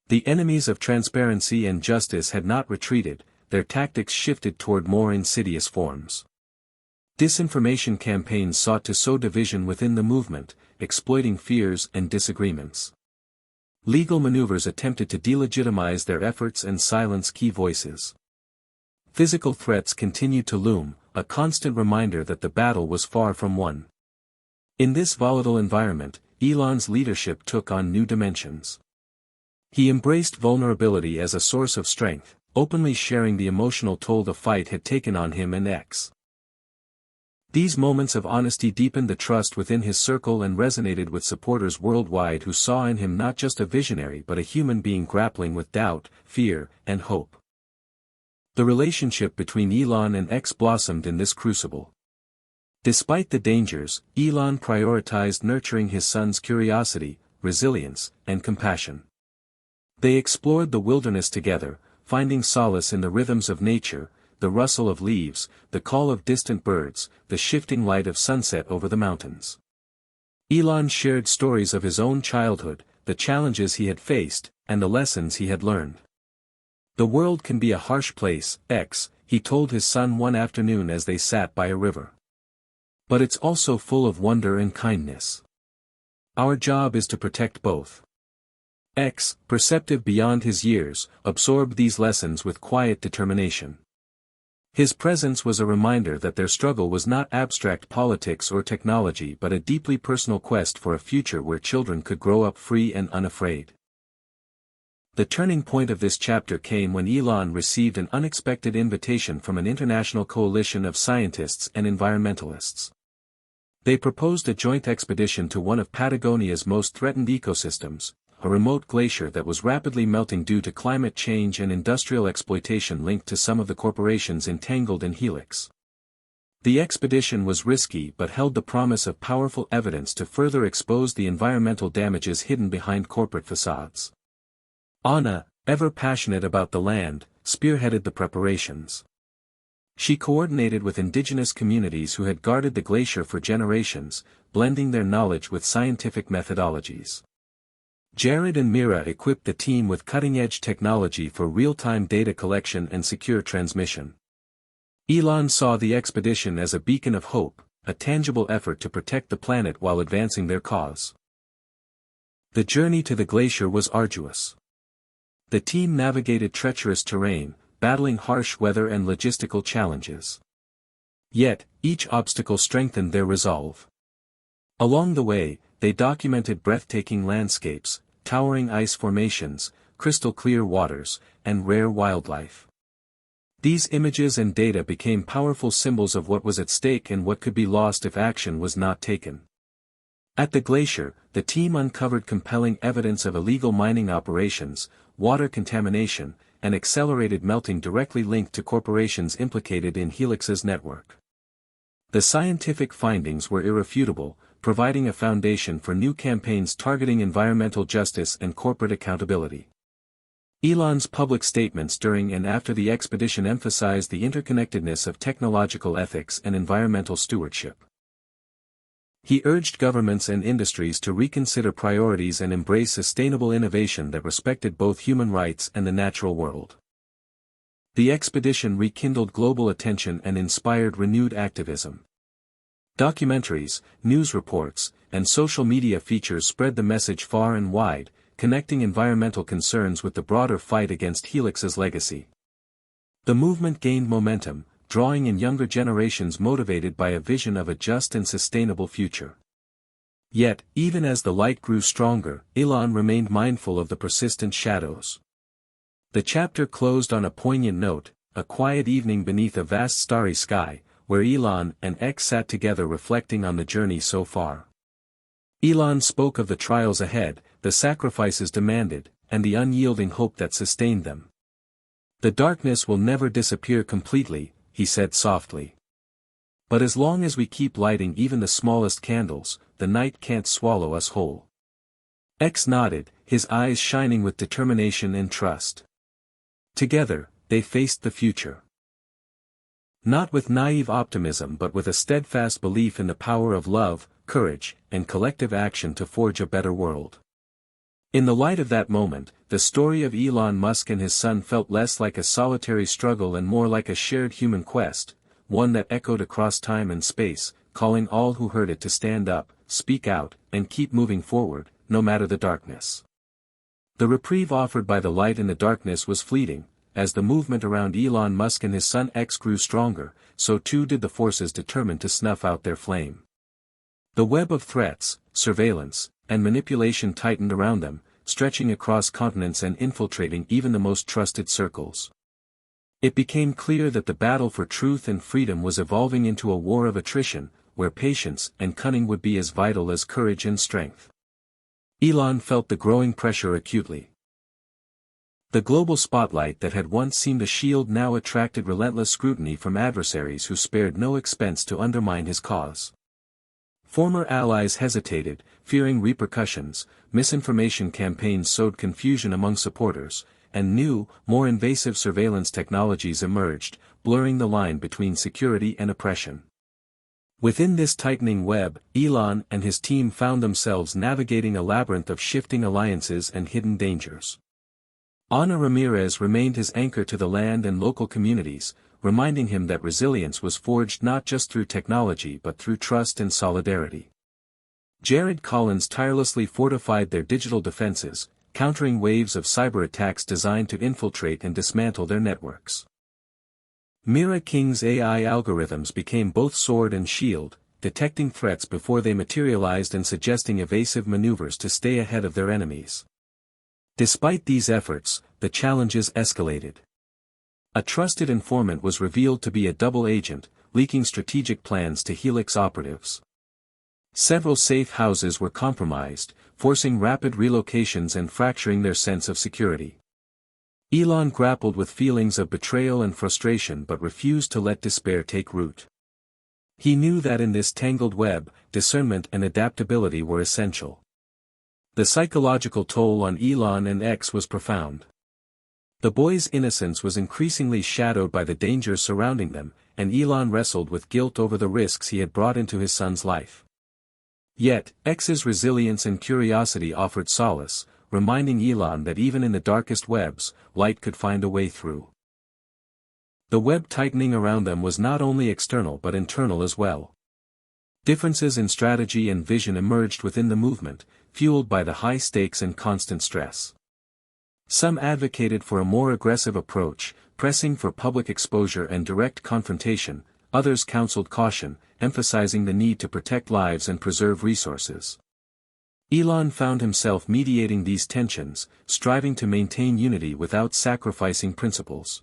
The enemies of transparency and justice had not retreated, their tactics shifted toward more insidious forms. Disinformation campaigns sought to sow division within the movement, exploiting fears and disagreements. Legal maneuvers attempted to delegitimize their efforts and silence key voices. Physical threats continued to loom, a constant reminder that the battle was far from won. In this volatile environment, Elon's leadership took on new dimensions. He embraced vulnerability as a source of strength, openly sharing the emotional toll the fight had taken on him and X. These moments of honesty deepened the trust within his circle and resonated with supporters worldwide who saw in him not just a visionary but a human being grappling with doubt, fear, and hope. The relationship between Elon and X blossomed in this crucible. Despite the dangers, Elon prioritized nurturing his son's curiosity, resilience, and compassion. They explored the wilderness together, finding solace in the rhythms of nature, the rustle of leaves, the call of distant birds, the shifting light of sunset over the mountains. Elon shared stories of his own childhood, the challenges he had faced, and the lessons he had learned. "The world can be a harsh place, X," he told his son one afternoon as they sat by a river. "But it's also full of wonder and kindness. Our job is to protect both." X, perceptive beyond his years, absorbed these lessons with quiet determination. His presence was a reminder that their struggle was not abstract politics or technology but a deeply personal quest for a future where children could grow up free and unafraid. The turning point of this chapter came when Elon received an unexpected invitation from an international coalition of scientists and environmentalists. They proposed a joint expedition to one of Patagonia's most threatened ecosystems, a remote glacier that was rapidly melting due to climate change and industrial exploitation linked to some of the corporations entangled in Helix. The expedition was risky but held the promise of powerful evidence to further expose the environmental damages hidden behind corporate facades. Anna, ever passionate about the land, spearheaded the preparations. She coordinated with indigenous communities who had guarded the glacier for generations, blending their knowledge with scientific methodologies. Jared and Mira equipped the team with cutting-edge technology for real-time data collection and secure transmission. Elon saw the expedition as a beacon of hope, a tangible effort to protect the planet while advancing their cause. The journey to the glacier was arduous. The team navigated treacherous terrain, battling harsh weather and logistical challenges. Yet, each obstacle strengthened their resolve. Along the way, they documented breathtaking landscapes, towering ice formations, crystal-clear waters, and rare wildlife. These images and data became powerful symbols of what was at stake and what could be lost if action was not taken. At the glacier, the team uncovered compelling evidence of illegal mining operations, water contamination, and accelerated melting directly linked to corporations implicated in Helix's network. The scientific findings were irrefutable, providing a foundation for new campaigns targeting environmental justice and corporate accountability. Elon's public statements during and after the expedition emphasized the interconnectedness of technological ethics and environmental stewardship. He urged governments and industries to reconsider priorities and embrace sustainable innovation that respected both human rights and the natural world. The expedition rekindled global attention and inspired renewed activism. Documentaries, news reports, and social media features spread the message far and wide, connecting environmental concerns with the broader fight against Helix's legacy. The movement gained momentum, drawing in younger generations motivated by a vision of a just and sustainable future. Yet, even as the light grew stronger, Elon remained mindful of the persistent shadows. The chapter closed on a poignant note, a quiet evening beneath a vast starry sky, where Elon and X sat together reflecting on the journey so far. Elon spoke of the trials ahead, the sacrifices demanded, and the unyielding hope that sustained them. "The darkness will never disappear completely," he said softly. "But as long as we keep lighting even the smallest candles, the night can't swallow us whole." X nodded, his eyes shining with determination and trust. Together, they faced the future. Not with naive optimism but with a steadfast belief in the power of love, courage, and collective action to forge a better world. In the light of that moment, the story of Elon Musk and his son felt less like a solitary struggle and more like a shared human quest, one that echoed across time and space, calling all who heard it to stand up, speak out, and keep moving forward, no matter the darkness. The reprieve offered by the light in the darkness was fleeting. As the movement around Elon Musk and his son X grew stronger, so too did the forces determined to snuff out their flame. The web of threats, surveillance, and manipulation tightened around them, stretching across continents and infiltrating even the most trusted circles. It became clear that the battle for truth and freedom was evolving into a war of attrition, where patience and cunning would be as vital as courage and strength. Elon felt the growing pressure acutely. The global spotlight that had once seemed a shield now attracted relentless scrutiny from adversaries who spared no expense to undermine his cause. Former allies hesitated, fearing repercussions, misinformation campaigns sowed confusion among supporters, and new, more invasive surveillance technologies emerged, blurring the line between security and oppression. Within this tightening web, Elon and his team found themselves navigating a labyrinth of shifting alliances and hidden dangers. Ana Ramirez remained his anchor to the land and local communities, reminding him that resilience was forged not just through technology but through trust and solidarity. Jared Collins tirelessly fortified their digital defenses, countering waves of cyber attacks designed to infiltrate and dismantle their networks. Mira King's AI algorithms became both sword and shield, detecting threats before they materialized and suggesting evasive maneuvers to stay ahead of their enemies. Despite these efforts, the challenges escalated. A trusted informant was revealed to be a double agent, leaking strategic plans to Helix operatives. Several safe houses were compromised, forcing rapid relocations and fracturing their sense of security. Elon grappled with feelings of betrayal and frustration but refused to let despair take root. He knew that in this tangled web, discernment and adaptability were essential. The psychological toll on Elon and X was profound. The boy's innocence was increasingly shadowed by the dangers surrounding them, and Elon wrestled with guilt over the risks he had brought into his son's life. Yet, X's resilience and curiosity offered solace, reminding Elon that even in the darkest webs, light could find a way through. The web tightening around them was not only external but internal as well. Differences in strategy and vision emerged within the movement, fueled by the high stakes and constant stress. Some advocated for a more aggressive approach, pressing for public exposure and direct confrontation. Others counseled caution, emphasizing the need to protect lives and preserve resources. Elon found himself mediating these tensions, striving to maintain unity without sacrificing principles.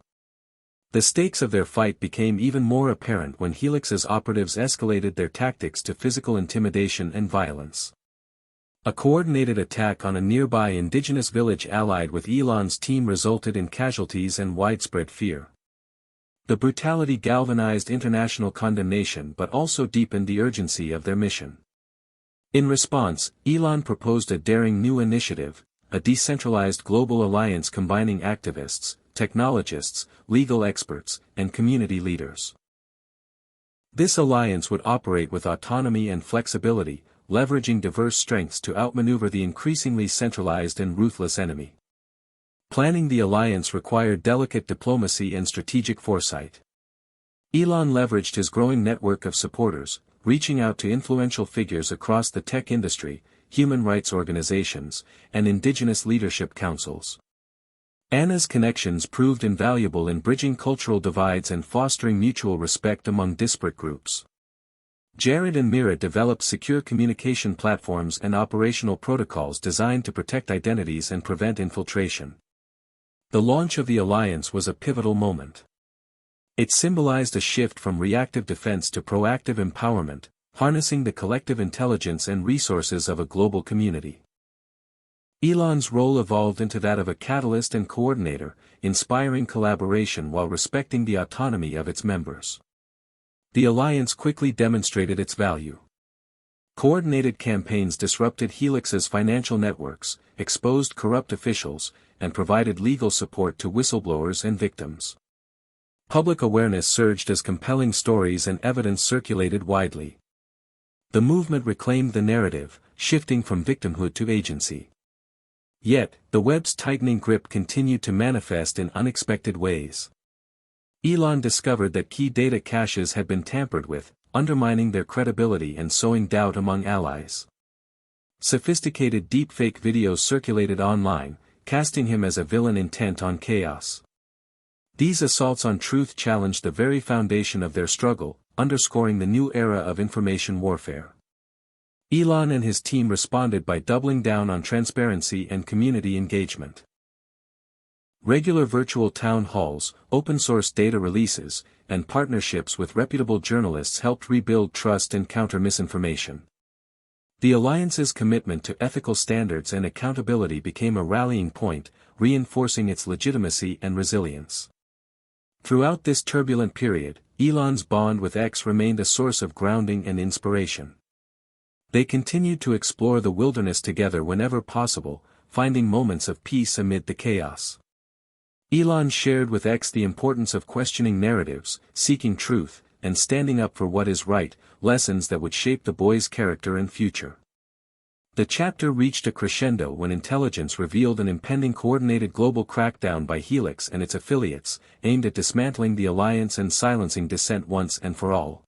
The stakes of their fight became even more apparent when Helix's operatives escalated their tactics to physical intimidation and violence. A coordinated attack on a nearby indigenous village allied with Elon's team resulted in casualties and widespread fear. The brutality galvanized international condemnation but also deepened the urgency of their mission. In response, Elon proposed a daring new initiative, a decentralized global alliance combining activists, technologists, legal experts, and community leaders. This alliance would operate with autonomy and flexibility, leveraging diverse strengths to outmaneuver the increasingly centralized and ruthless enemy. Planning the alliance required delicate diplomacy and strategic foresight. Elon leveraged his growing network of supporters, reaching out to influential figures across the tech industry, human rights organizations, and indigenous leadership councils. Anna's connections proved invaluable in bridging cultural divides and fostering mutual respect among disparate groups. Jared and Mira developed secure communication platforms and operational protocols designed to protect identities and prevent infiltration. The launch of the alliance was a pivotal moment. It symbolized a shift from reactive defense to proactive empowerment, harnessing the collective intelligence and resources of a global community. Elon's role evolved into that of a catalyst and coordinator, inspiring collaboration while respecting the autonomy of its members. The alliance quickly demonstrated its value. Coordinated campaigns disrupted Helix's financial networks, exposed corrupt officials, and provided legal support to whistleblowers and victims. Public awareness surged as compelling stories and evidence circulated widely. The movement reclaimed the narrative, shifting from victimhood to agency. Yet, the web's tightening grip continued to manifest in unexpected ways. Elon discovered that key data caches had been tampered with, undermining their credibility and sowing doubt among allies. Sophisticated deepfake videos circulated online, casting him as a villain intent on chaos. These assaults on truth challenged the very foundation of their struggle, underscoring the new era of information warfare. Elon and his team responded by doubling down on transparency and community engagement. Regular virtual town halls, open-source data releases, and partnerships with reputable journalists helped rebuild trust and counter misinformation. The alliance's commitment to ethical standards and accountability became a rallying point, reinforcing its legitimacy and resilience. Throughout this turbulent period, Elon's bond with X remained a source of grounding and inspiration. They continued to explore the wilderness together whenever possible, finding moments of peace amid the chaos. Elon shared with X the importance of questioning narratives, seeking truth, and standing up for what is right, lessons that would shape the boy's character and future. The chapter reached a crescendo when intelligence revealed an impending coordinated global crackdown by Helix and its affiliates, aimed at dismantling the alliance and silencing dissent once and for all.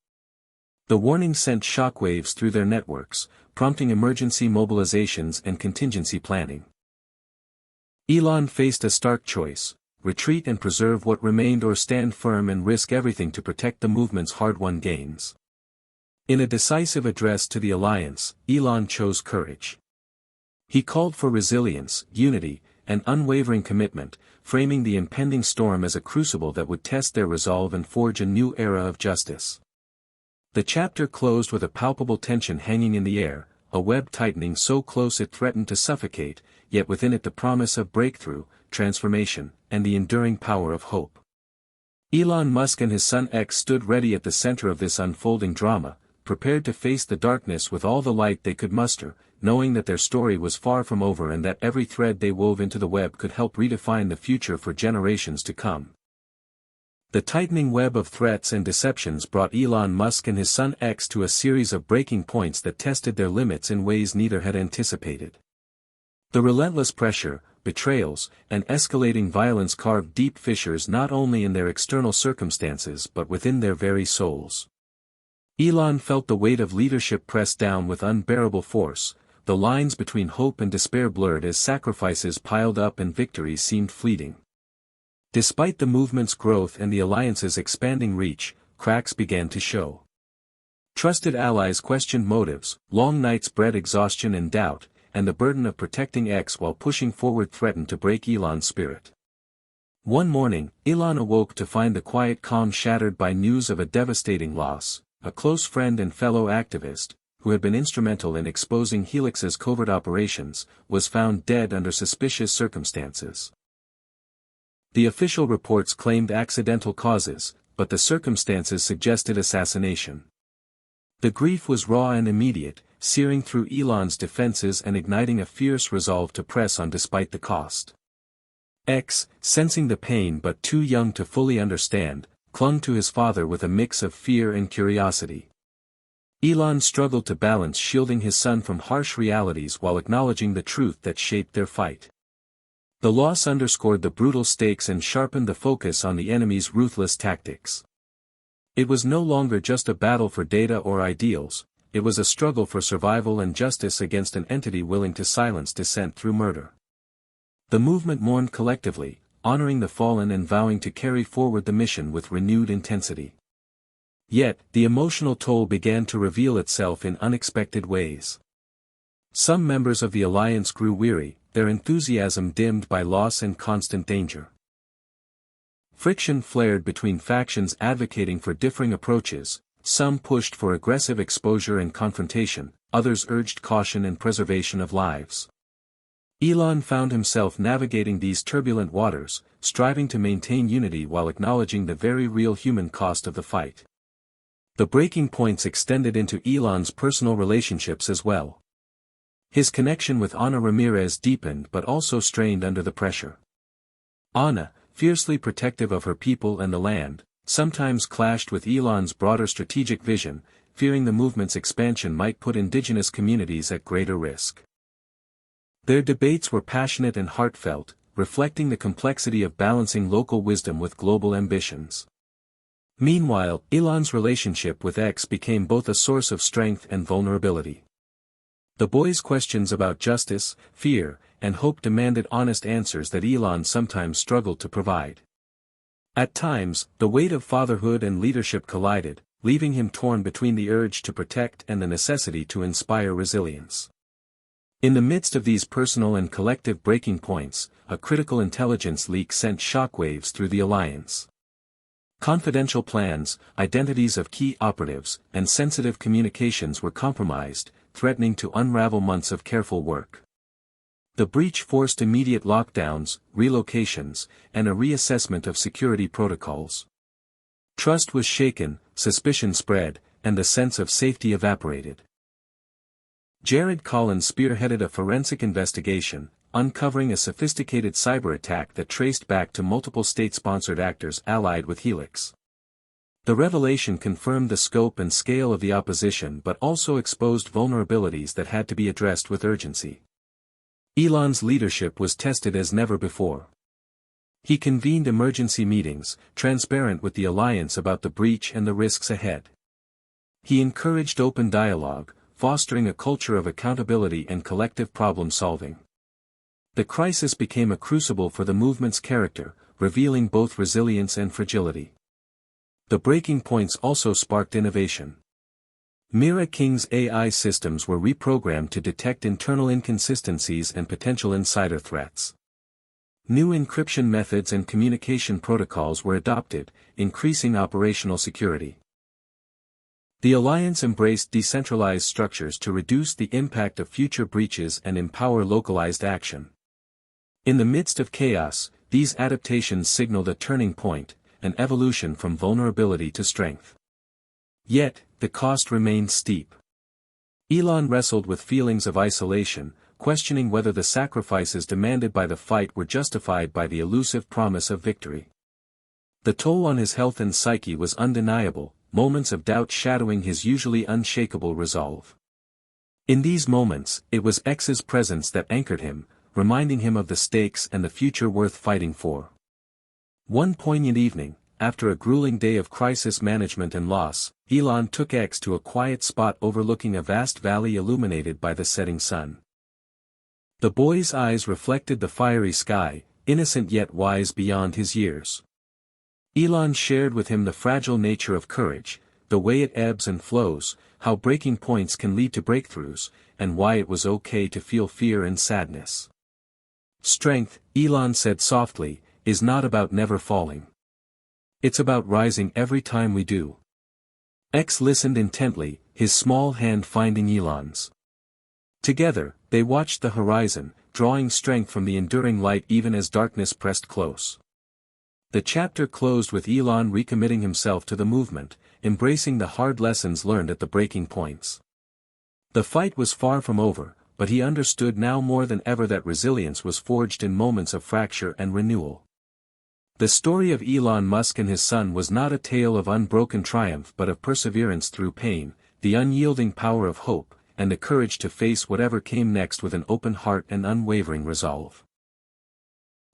The warning sent shockwaves through their networks, prompting emergency mobilizations and contingency planning. Elon faced a stark choice: retreat and preserve what remained or stand firm and risk everything to protect the movement's hard-won gains. In a decisive address to the alliance, Elon chose courage. He called for resilience, unity, and unwavering commitment, framing the impending storm as a crucible that would test their resolve and forge a new era of justice. The chapter closed with a palpable tension hanging in the air, a web tightening so close it threatened to suffocate, yet within it the promise of breakthrough, transformation, and the enduring power of hope. Elon Musk and his son X stood ready at the center of this unfolding drama, prepared to face the darkness with all the light they could muster, knowing that their story was far from over and that every thread they wove into the web could help redefine the future for generations to come. The tightening web of threats and deceptions brought Elon Musk and his son X to a series of breaking points that tested their limits in ways neither had anticipated. The relentless pressure, betrayals, and escalating violence carved deep fissures not only in their external circumstances but within their very souls. Elon felt the weight of leadership press down with unbearable force, the lines between hope and despair blurred as sacrifices piled up and victories seemed fleeting. Despite the movement's growth and the alliance's expanding reach, cracks began to show. Trusted allies questioned motives, long nights bred exhaustion and doubt, and the burden of protecting X while pushing forward threatened to break Elon's spirit. One morning, Elon awoke to find the quiet calm shattered by news of a devastating loss. A close friend and fellow activist, who had been instrumental in exposing Helix's covert operations, was found dead under suspicious circumstances. The official reports claimed accidental causes, but the circumstances suggested assassination. The grief was raw and immediate, searing through Elon's defenses and igniting a fierce resolve to press on despite the cost. X, sensing the pain but too young to fully understand, clung to his father with a mix of fear and curiosity. Elon struggled to balance shielding his son from harsh realities while acknowledging the truth that shaped their fight. The loss underscored the brutal stakes and sharpened the focus on the enemy's ruthless tactics. It was no longer just a battle for data or ideals, it was a struggle for survival and justice against an entity willing to silence dissent through murder. The movement mourned collectively, honoring the fallen and vowing to carry forward the mission with renewed intensity. Yet, the emotional toll began to reveal itself in unexpected ways. Some members of the alliance grew weary, their enthusiasm dimmed by loss and constant danger. Friction flared between factions advocating for differing approaches, some pushed for aggressive exposure and confrontation, others urged caution and preservation of lives. Elon found himself navigating these turbulent waters, striving to maintain unity while acknowledging the very real human cost of the fight. The breaking points extended into Elon's personal relationships as well. His connection with Ana Ramirez deepened but also strained under the pressure. Ana, fiercely protective of her people and the land, sometimes clashed with Elon's broader strategic vision, fearing the movement's expansion might put indigenous communities at greater risk. Their debates were passionate and heartfelt, reflecting the complexity of balancing local wisdom with global ambitions. Meanwhile, Elon's relationship with X became both a source of strength and vulnerability. The boy's questions about justice, fear, and hope demanded honest answers that Elon sometimes struggled to provide. At times, the weight of fatherhood and leadership collided, leaving him torn between the urge to protect and the necessity to inspire resilience. In the midst of these personal and collective breaking points, a critical intelligence leak sent shockwaves through the alliance. Confidential plans, identities of key operatives, and sensitive communications were compromised, threatening to unravel months of careful work. The breach forced immediate lockdowns, relocations, and a reassessment of security protocols. Trust was shaken, suspicion spread, and the sense of safety evaporated. Jared Collins spearheaded a forensic investigation, uncovering a sophisticated cyber attack that traced back to multiple state-sponsored actors allied with Helix. The revelation confirmed the scope and scale of the opposition but also exposed vulnerabilities that had to be addressed with urgency. Elon's leadership was tested as never before. He convened emergency meetings, transparent with the alliance about the breach and the risks ahead. He encouraged open dialogue, fostering a culture of accountability and collective problem-solving. The crisis became a crucible for the movement's character, revealing both resilience and fragility. The breaking points also sparked innovation. Mira King's AI systems were reprogrammed to detect internal inconsistencies and potential insider threats. New encryption methods and communication protocols were adopted, increasing operational security. The alliance embraced decentralized structures to reduce the impact of future breaches and empower localized action. In the midst of chaos, these adaptations signaled a turning point, an evolution from vulnerability to strength. Yet, the cost remained steep. Elon wrestled with feelings of isolation, questioning whether the sacrifices demanded by the fight were justified by the elusive promise of victory. The toll on his health and psyche was undeniable, moments of doubt shadowing his usually unshakable resolve. In these moments, it was X's presence that anchored him, reminding him of the stakes and the future worth fighting for. One poignant evening, after a grueling day of crisis management and loss, Elon took X to a quiet spot overlooking a vast valley illuminated by the setting sun. The boy's eyes reflected the fiery sky, innocent yet wise beyond his years. Elon shared with him the fragile nature of courage, the way it ebbs and flows, how breaking points can lead to breakthroughs, and why it was okay to feel fear and sadness. Strength, Elon said softly, is not about never falling. It's about rising every time we do. X listened intently, his small hand finding Elon's. Together, they watched the horizon, drawing strength from the enduring light even as darkness pressed close. The chapter closed with Elon recommitting himself to the movement, embracing the hard lessons learned at the breaking points. The fight was far from over, but he understood now more than ever that resilience was forged in moments of fracture and renewal. The story of Elon Musk and his son was not a tale of unbroken triumph but of perseverance through pain, the unyielding power of hope, and the courage to face whatever came next with an open heart and unwavering resolve.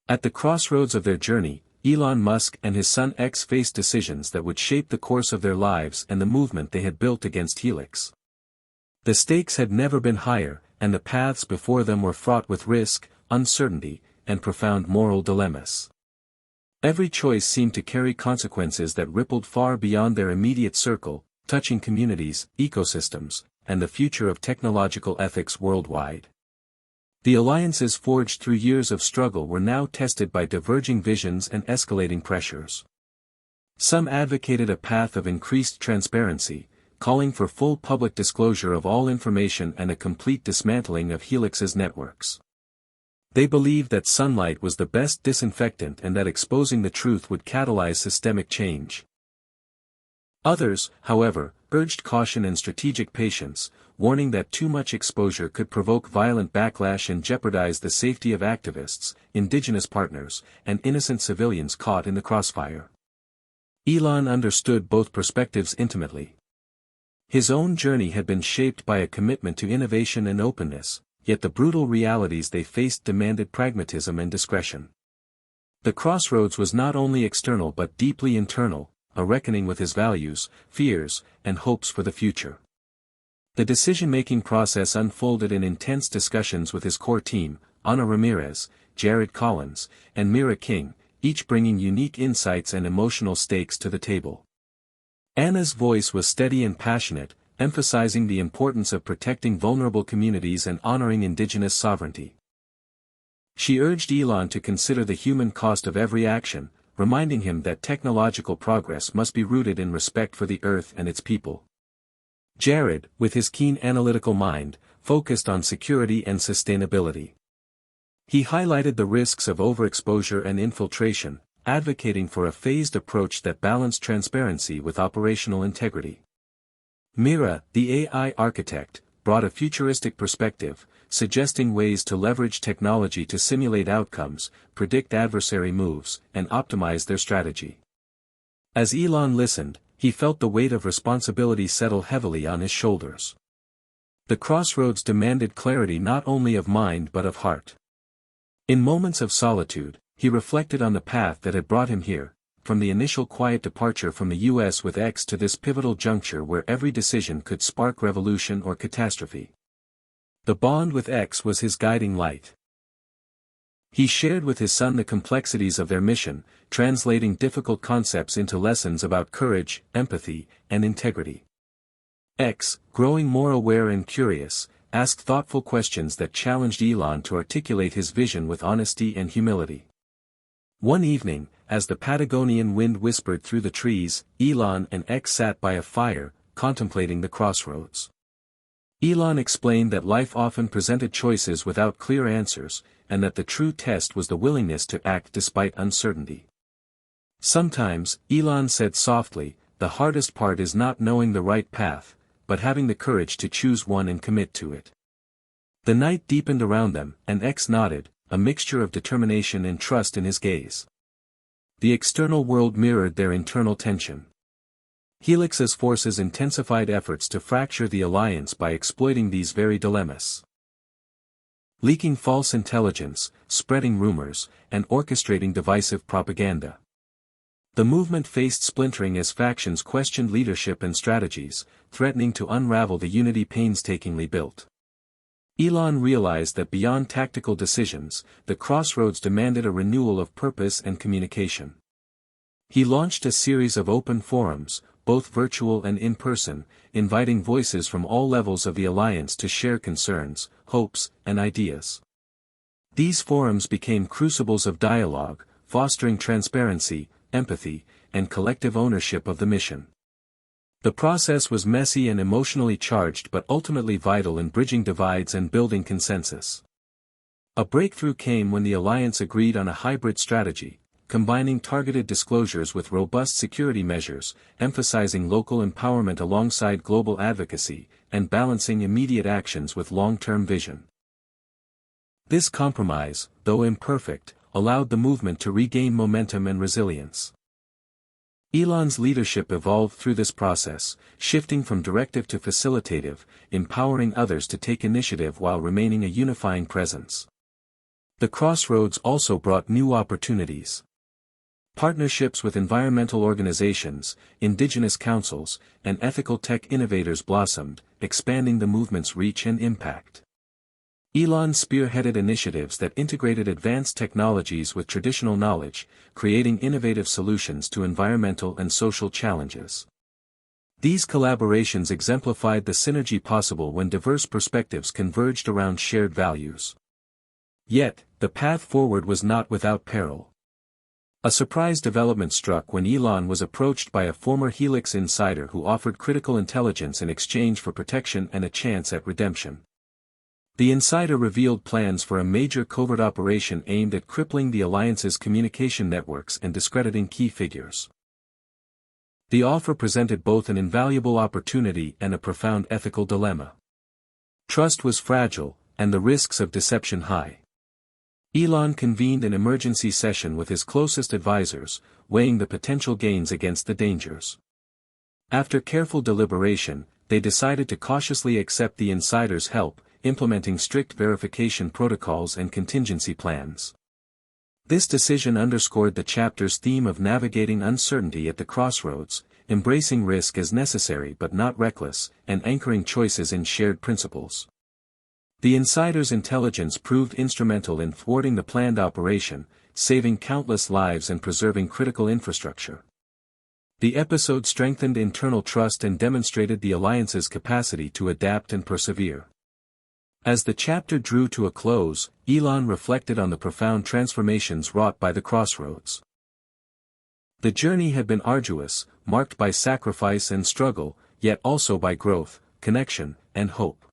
At the crossroads of their journey, Elon Musk and his son X faced decisions that would shape the course of their lives and the movement they had built against Helix. The stakes had never been higher, and the paths before them were fraught with risk, uncertainty, and profound moral dilemmas. Every choice seemed to carry consequences that rippled far beyond their immediate circle, touching communities, ecosystems, and the future of technological ethics worldwide. The alliances forged through years of struggle were now tested by diverging visions and escalating pressures. Some advocated a path of increased transparency, calling for full public disclosure of all information and a complete dismantling of Helix's networks. They believed that sunlight was the best disinfectant and that exposing the truth would catalyze systemic change. Others, however, urged caution and strategic patience, warning that too much exposure could provoke violent backlash and jeopardize the safety of activists, indigenous partners, and innocent civilians caught in the crossfire. Elon understood both perspectives intimately. His own journey had been shaped by a commitment to innovation and openness, yet the brutal realities they faced demanded pragmatism and discretion. The crossroads was not only external but deeply internal, a reckoning with his values, fears, and hopes for the future. The decision-making process unfolded in intense discussions with his core team, Ana Ramirez, Jared Collins, and Mira King, each bringing unique insights and emotional stakes to the table. Anna's voice was steady and passionate, emphasizing the importance of protecting vulnerable communities and honoring indigenous sovereignty. She urged Elon to consider the human cost of every action, reminding him that technological progress must be rooted in respect for the earth and its people. Jared, with his keen analytical mind, focused on security and sustainability. He highlighted the risks of overexposure and infiltration, advocating for a phased approach that balanced transparency with operational integrity. Mira, the AI architect, brought a futuristic perspective, suggesting ways to leverage technology to simulate outcomes, predict adversary moves, and optimize their strategy. As Elon listened, he felt the weight of responsibility settle heavily on his shoulders. The crossroads demanded clarity not only of mind but of heart. In moments of solitude, he reflected on the path that had brought him here, from the initial quiet departure from the US with X to this pivotal juncture where every decision could spark revolution or catastrophe. The bond with X was his guiding light. He shared with his son the complexities of their mission, translating difficult concepts into lessons about courage, empathy, and integrity. X, growing more aware and curious, asked thoughtful questions that challenged Elon to articulate his vision with honesty and humility. One evening, as the Patagonian wind whispered through the trees, Elon and X sat by a fire, contemplating the crossroads. Elon explained that life often presented choices without clear answers, and that the true test was the willingness to act despite uncertainty. Sometimes, Elon said softly, the hardest part is not knowing the right path, but having the courage to choose one and commit to it. The night deepened around them, and X nodded, a mixture of determination and trust in his gaze. The external world mirrored their internal tension. Helix's forces intensified efforts to fracture the alliance by exploiting these very dilemmas. Leaking false intelligence, spreading rumors, and orchestrating divisive propaganda. The movement faced splintering as factions questioned leadership and strategies, threatening to unravel the unity painstakingly built. Elon realized that beyond tactical decisions, the crossroads demanded a renewal of purpose and communication. He launched a series of open forums, both virtual and in person, inviting voices from all levels of the alliance to share concerns, hopes, and ideas. These forums became crucibles of dialogue, fostering transparency, empathy, and collective ownership of the mission. The process was messy and emotionally charged but ultimately vital in bridging divides and building consensus. A breakthrough came when the alliance agreed on a hybrid strategy, combining targeted disclosures with robust security measures, emphasizing local empowerment alongside global advocacy, and balancing immediate actions with long-term vision. This compromise, though imperfect, allowed the movement to regain momentum and resilience. Elon's leadership evolved through this process, shifting from directive to facilitative, empowering others to take initiative while remaining a unifying presence. The crossroads also brought new opportunities. Partnerships with environmental organizations, indigenous councils, and ethical tech innovators blossomed, expanding the movement's reach and impact. Elon spearheaded initiatives that integrated advanced technologies with traditional knowledge, creating innovative solutions to environmental and social challenges. These collaborations exemplified the synergy possible when diverse perspectives converged around shared values. Yet, the path forward was not without peril. A surprise development struck when Elon was approached by a former Helix insider who offered critical intelligence in exchange for protection and a chance at redemption. The insider revealed plans for a major covert operation aimed at crippling the alliance's communication networks and discrediting key figures. The offer presented both an invaluable opportunity and a profound ethical dilemma. Trust was fragile, and the risks of deception high. Elon convened an emergency session with his closest advisors, weighing the potential gains against the dangers. After careful deliberation, they decided to cautiously accept the insider's help, implementing strict verification protocols and contingency plans. This decision underscored the chapter's theme of navigating uncertainty at the crossroads, embracing risk as necessary but not reckless, and anchoring choices in shared principles. The insider's intelligence proved instrumental in thwarting the planned operation, saving countless lives and preserving critical infrastructure. The episode strengthened internal trust and demonstrated the alliance's capacity to adapt and persevere. As the chapter drew to a close, Elon reflected on the profound transformations wrought by the crossroads. The journey had been arduous, marked by sacrifice and struggle, yet also by growth, connection, and hope.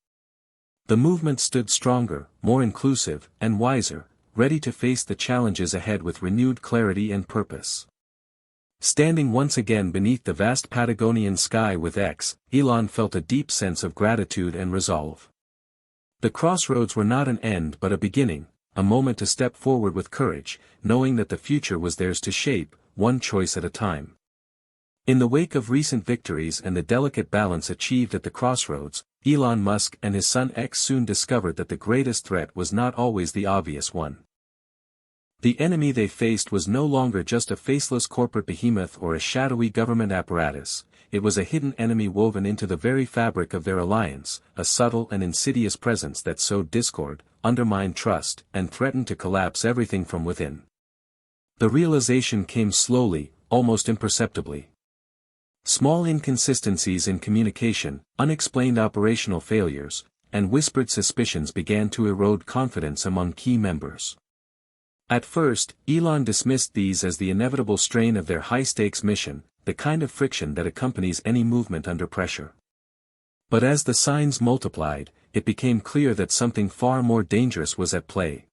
The movement stood stronger, more inclusive, and wiser, ready to face the challenges ahead with renewed clarity and purpose. Standing once again beneath the vast Patagonian sky with X, Elon felt a deep sense of gratitude and resolve. The crossroads were not an end but a beginning, a moment to step forward with courage, knowing that the future was theirs to shape, one choice at a time. In the wake of recent victories and the delicate balance achieved at the crossroads, Elon Musk and his son X soon discovered that the greatest threat was not always the obvious one. The enemy they faced was no longer just a faceless corporate behemoth or a shadowy government apparatus. It was a hidden enemy woven into the very fabric of their alliance, a subtle and insidious presence that sowed discord, undermined trust, and threatened to collapse everything from within. The realization came slowly, almost imperceptibly. Small inconsistencies in communication, unexplained operational failures, and whispered suspicions began to erode confidence among key members. At first, Elon dismissed these as the inevitable strain of their high-stakes mission, the kind of friction that accompanies any movement under pressure. But as the signs multiplied, it became clear that something far more dangerous was at play.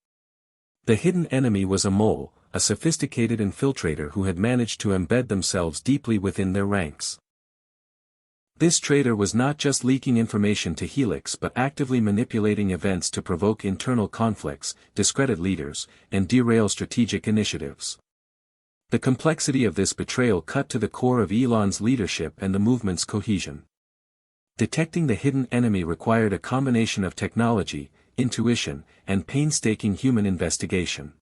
The hidden enemy was a mole, a sophisticated infiltrator who had managed to embed themselves deeply within their ranks. This traitor was not just leaking information to Helix but actively manipulating events to provoke internal conflicts, discredit leaders, and derail strategic initiatives. The complexity of this betrayal cut to the core of Elon's leadership and the movement's cohesion. Detecting the hidden enemy required a combination of technology, intuition, and painstaking human investigation.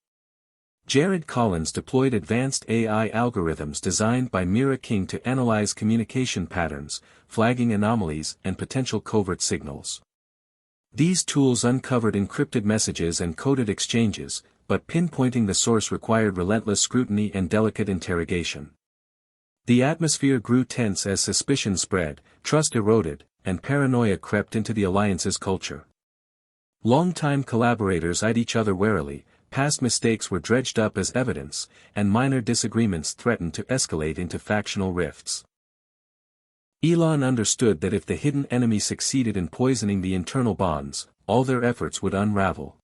Jared Collins deployed advanced AI algorithms designed by Mira King to analyze communication patterns, flagging anomalies and potential covert signals. These tools uncovered encrypted messages and coded exchanges, but pinpointing the source required relentless scrutiny and delicate interrogation. The atmosphere grew tense as suspicion spread, trust eroded, and paranoia crept into the alliance's culture. Longtime collaborators eyed each other warily, past mistakes were dredged up as evidence, and minor disagreements threatened to escalate into factional rifts. Elon understood that if the hidden enemy succeeded in poisoning the internal bonds, all their efforts would unravel.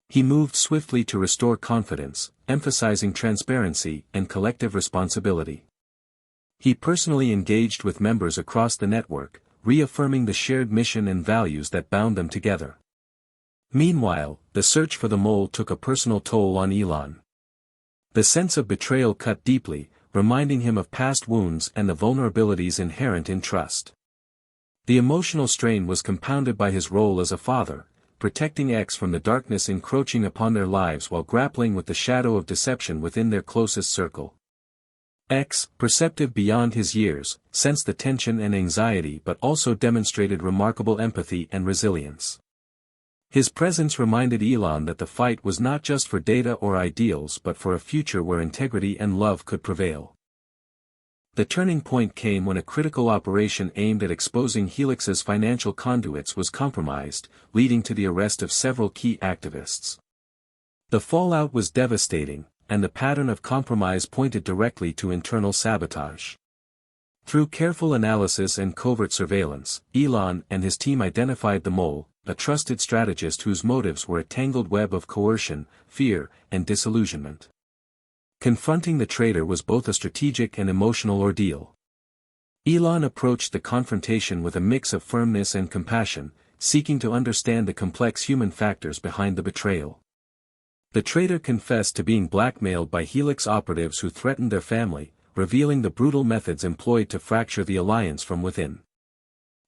He moved swiftly to restore confidence, emphasizing transparency and collective responsibility. He personally engaged with members across the network, reaffirming the shared mission and values that bound them together. Meanwhile, the search for the mole took a personal toll on Elon. The sense of betrayal cut deeply, reminding him of past wounds and the vulnerabilities inherent in trust. The emotional strain was compounded by his role as a father, protecting X from the darkness encroaching upon their lives while grappling with the shadow of deception within their closest circle. X, perceptive beyond his years, sensed the tension and anxiety but also demonstrated remarkable empathy and resilience. His presence reminded Elon that the fight was not just for data or ideals but for a future where integrity and love could prevail. The turning point came when a critical operation aimed at exposing Helix's financial conduits was compromised, leading to the arrest of several key activists. The fallout was devastating, and the pattern of compromise pointed directly to internal sabotage. Through careful analysis and covert surveillance, Elon and his team identified the mole, a trusted strategist whose motives were a tangled web of coercion, fear, and disillusionment. Confronting the traitor was both a strategic and emotional ordeal. Elon approached the confrontation with a mix of firmness and compassion, seeking to understand the complex human factors behind the betrayal. The traitor confessed to being blackmailed by Helix operatives who threatened their family, revealing the brutal methods employed to fracture the alliance from within.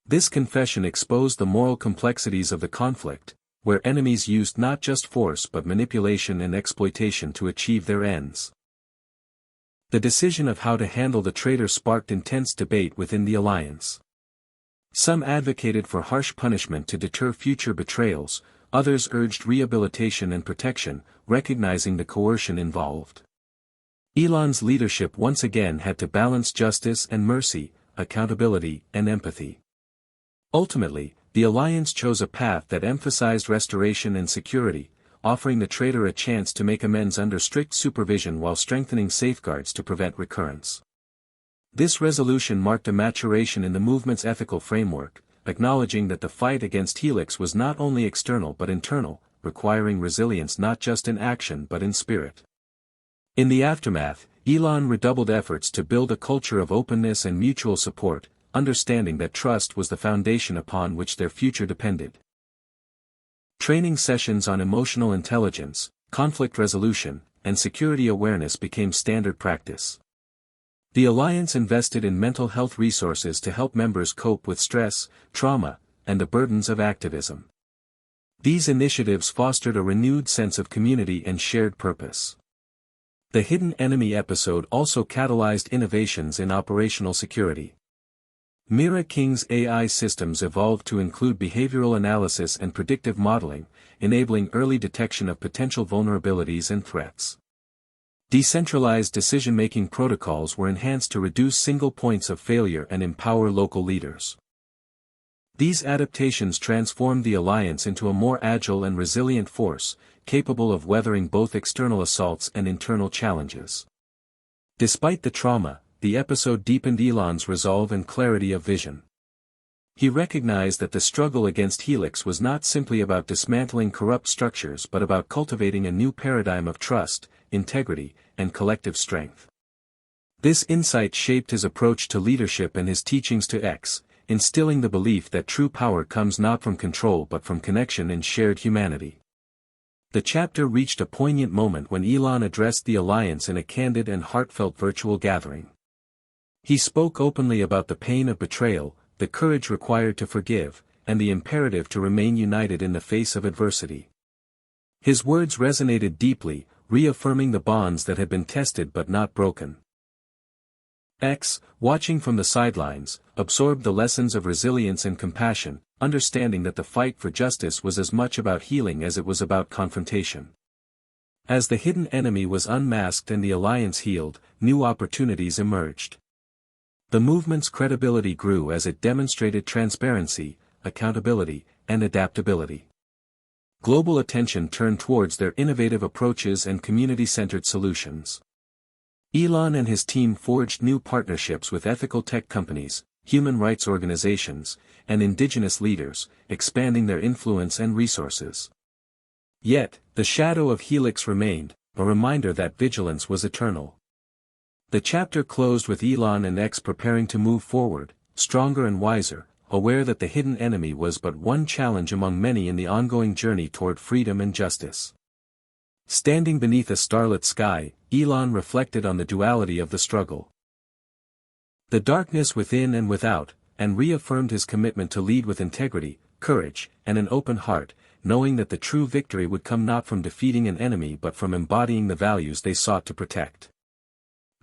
This confession exposed the moral complexities of the conflict, where enemies used not just force but manipulation and exploitation to achieve their ends. The decision of how to handle the traitor sparked intense debate within the alliance. Some advocated for harsh punishment to deter future betrayals, others urged rehabilitation and protection, recognizing the coercion involved. Elon's leadership once again had to balance justice and mercy, accountability and empathy. Ultimately, the alliance chose a path that emphasized restoration and security, offering the traitor a chance to make amends under strict supervision while strengthening safeguards to prevent recurrence. This resolution marked a maturation in the movement's ethical framework, acknowledging that the fight against Helix was not only external but internal, requiring resilience not just in action but in spirit. In the aftermath, Elon redoubled efforts to build a culture of openness and mutual support, understanding that trust was the foundation upon which their future depended. Training sessions on emotional intelligence, conflict resolution, and security awareness became standard practice. The alliance invested in mental health resources to help members cope with stress, trauma, and the burdens of activism. These initiatives fostered a renewed sense of community and shared purpose. The hidden enemy episode also catalyzed innovations in operational security. Mira King's AI systems evolved to include behavioral analysis and predictive modeling, enabling early detection of potential vulnerabilities and threats. Decentralized decision-making protocols were enhanced to reduce single points of failure and empower local leaders. These adaptations transformed the alliance into a more agile and resilient force, capable of weathering both external assaults and internal challenges. Despite the trauma, the episode deepened Elon's resolve and clarity of vision. He recognized that the struggle against Helix was not simply about dismantling corrupt structures but about cultivating a new paradigm of trust, integrity, and collective strength. This insight shaped his approach to leadership and his teachings to X, instilling the belief that true power comes not from control but from connection and shared humanity. The chapter reached a poignant moment when Elon addressed the alliance in a candid and heartfelt virtual gathering. He spoke openly about the pain of betrayal, the courage required to forgive, and the imperative to remain united in the face of adversity. His words resonated deeply, reaffirming the bonds that had been tested but not broken. X, watching from the sidelines, absorbed the lessons of resilience and compassion, understanding that the fight for justice was as much about healing as it was about confrontation. As the hidden enemy was unmasked and the alliance healed, new opportunities emerged. The movement's credibility grew as it demonstrated transparency, accountability, and adaptability. Global attention turned towards their innovative approaches and community-centered solutions. Elon and his team forged new partnerships with ethical tech companies, human rights organizations, and indigenous leaders, expanding their influence and resources. Yet, the shadow of Helix remained, a reminder that vigilance was eternal. The chapter closed with Elon and X preparing to move forward, stronger and wiser, aware that the hidden enemy was but one challenge among many in the ongoing journey toward freedom and justice. Standing beneath a starlit sky, Elon reflected on the duality of the struggle. The darkness within and without, and reaffirmed his commitment to lead with integrity, courage, and an open heart, knowing that the true victory would come not from defeating an enemy but from embodying the values they sought to protect.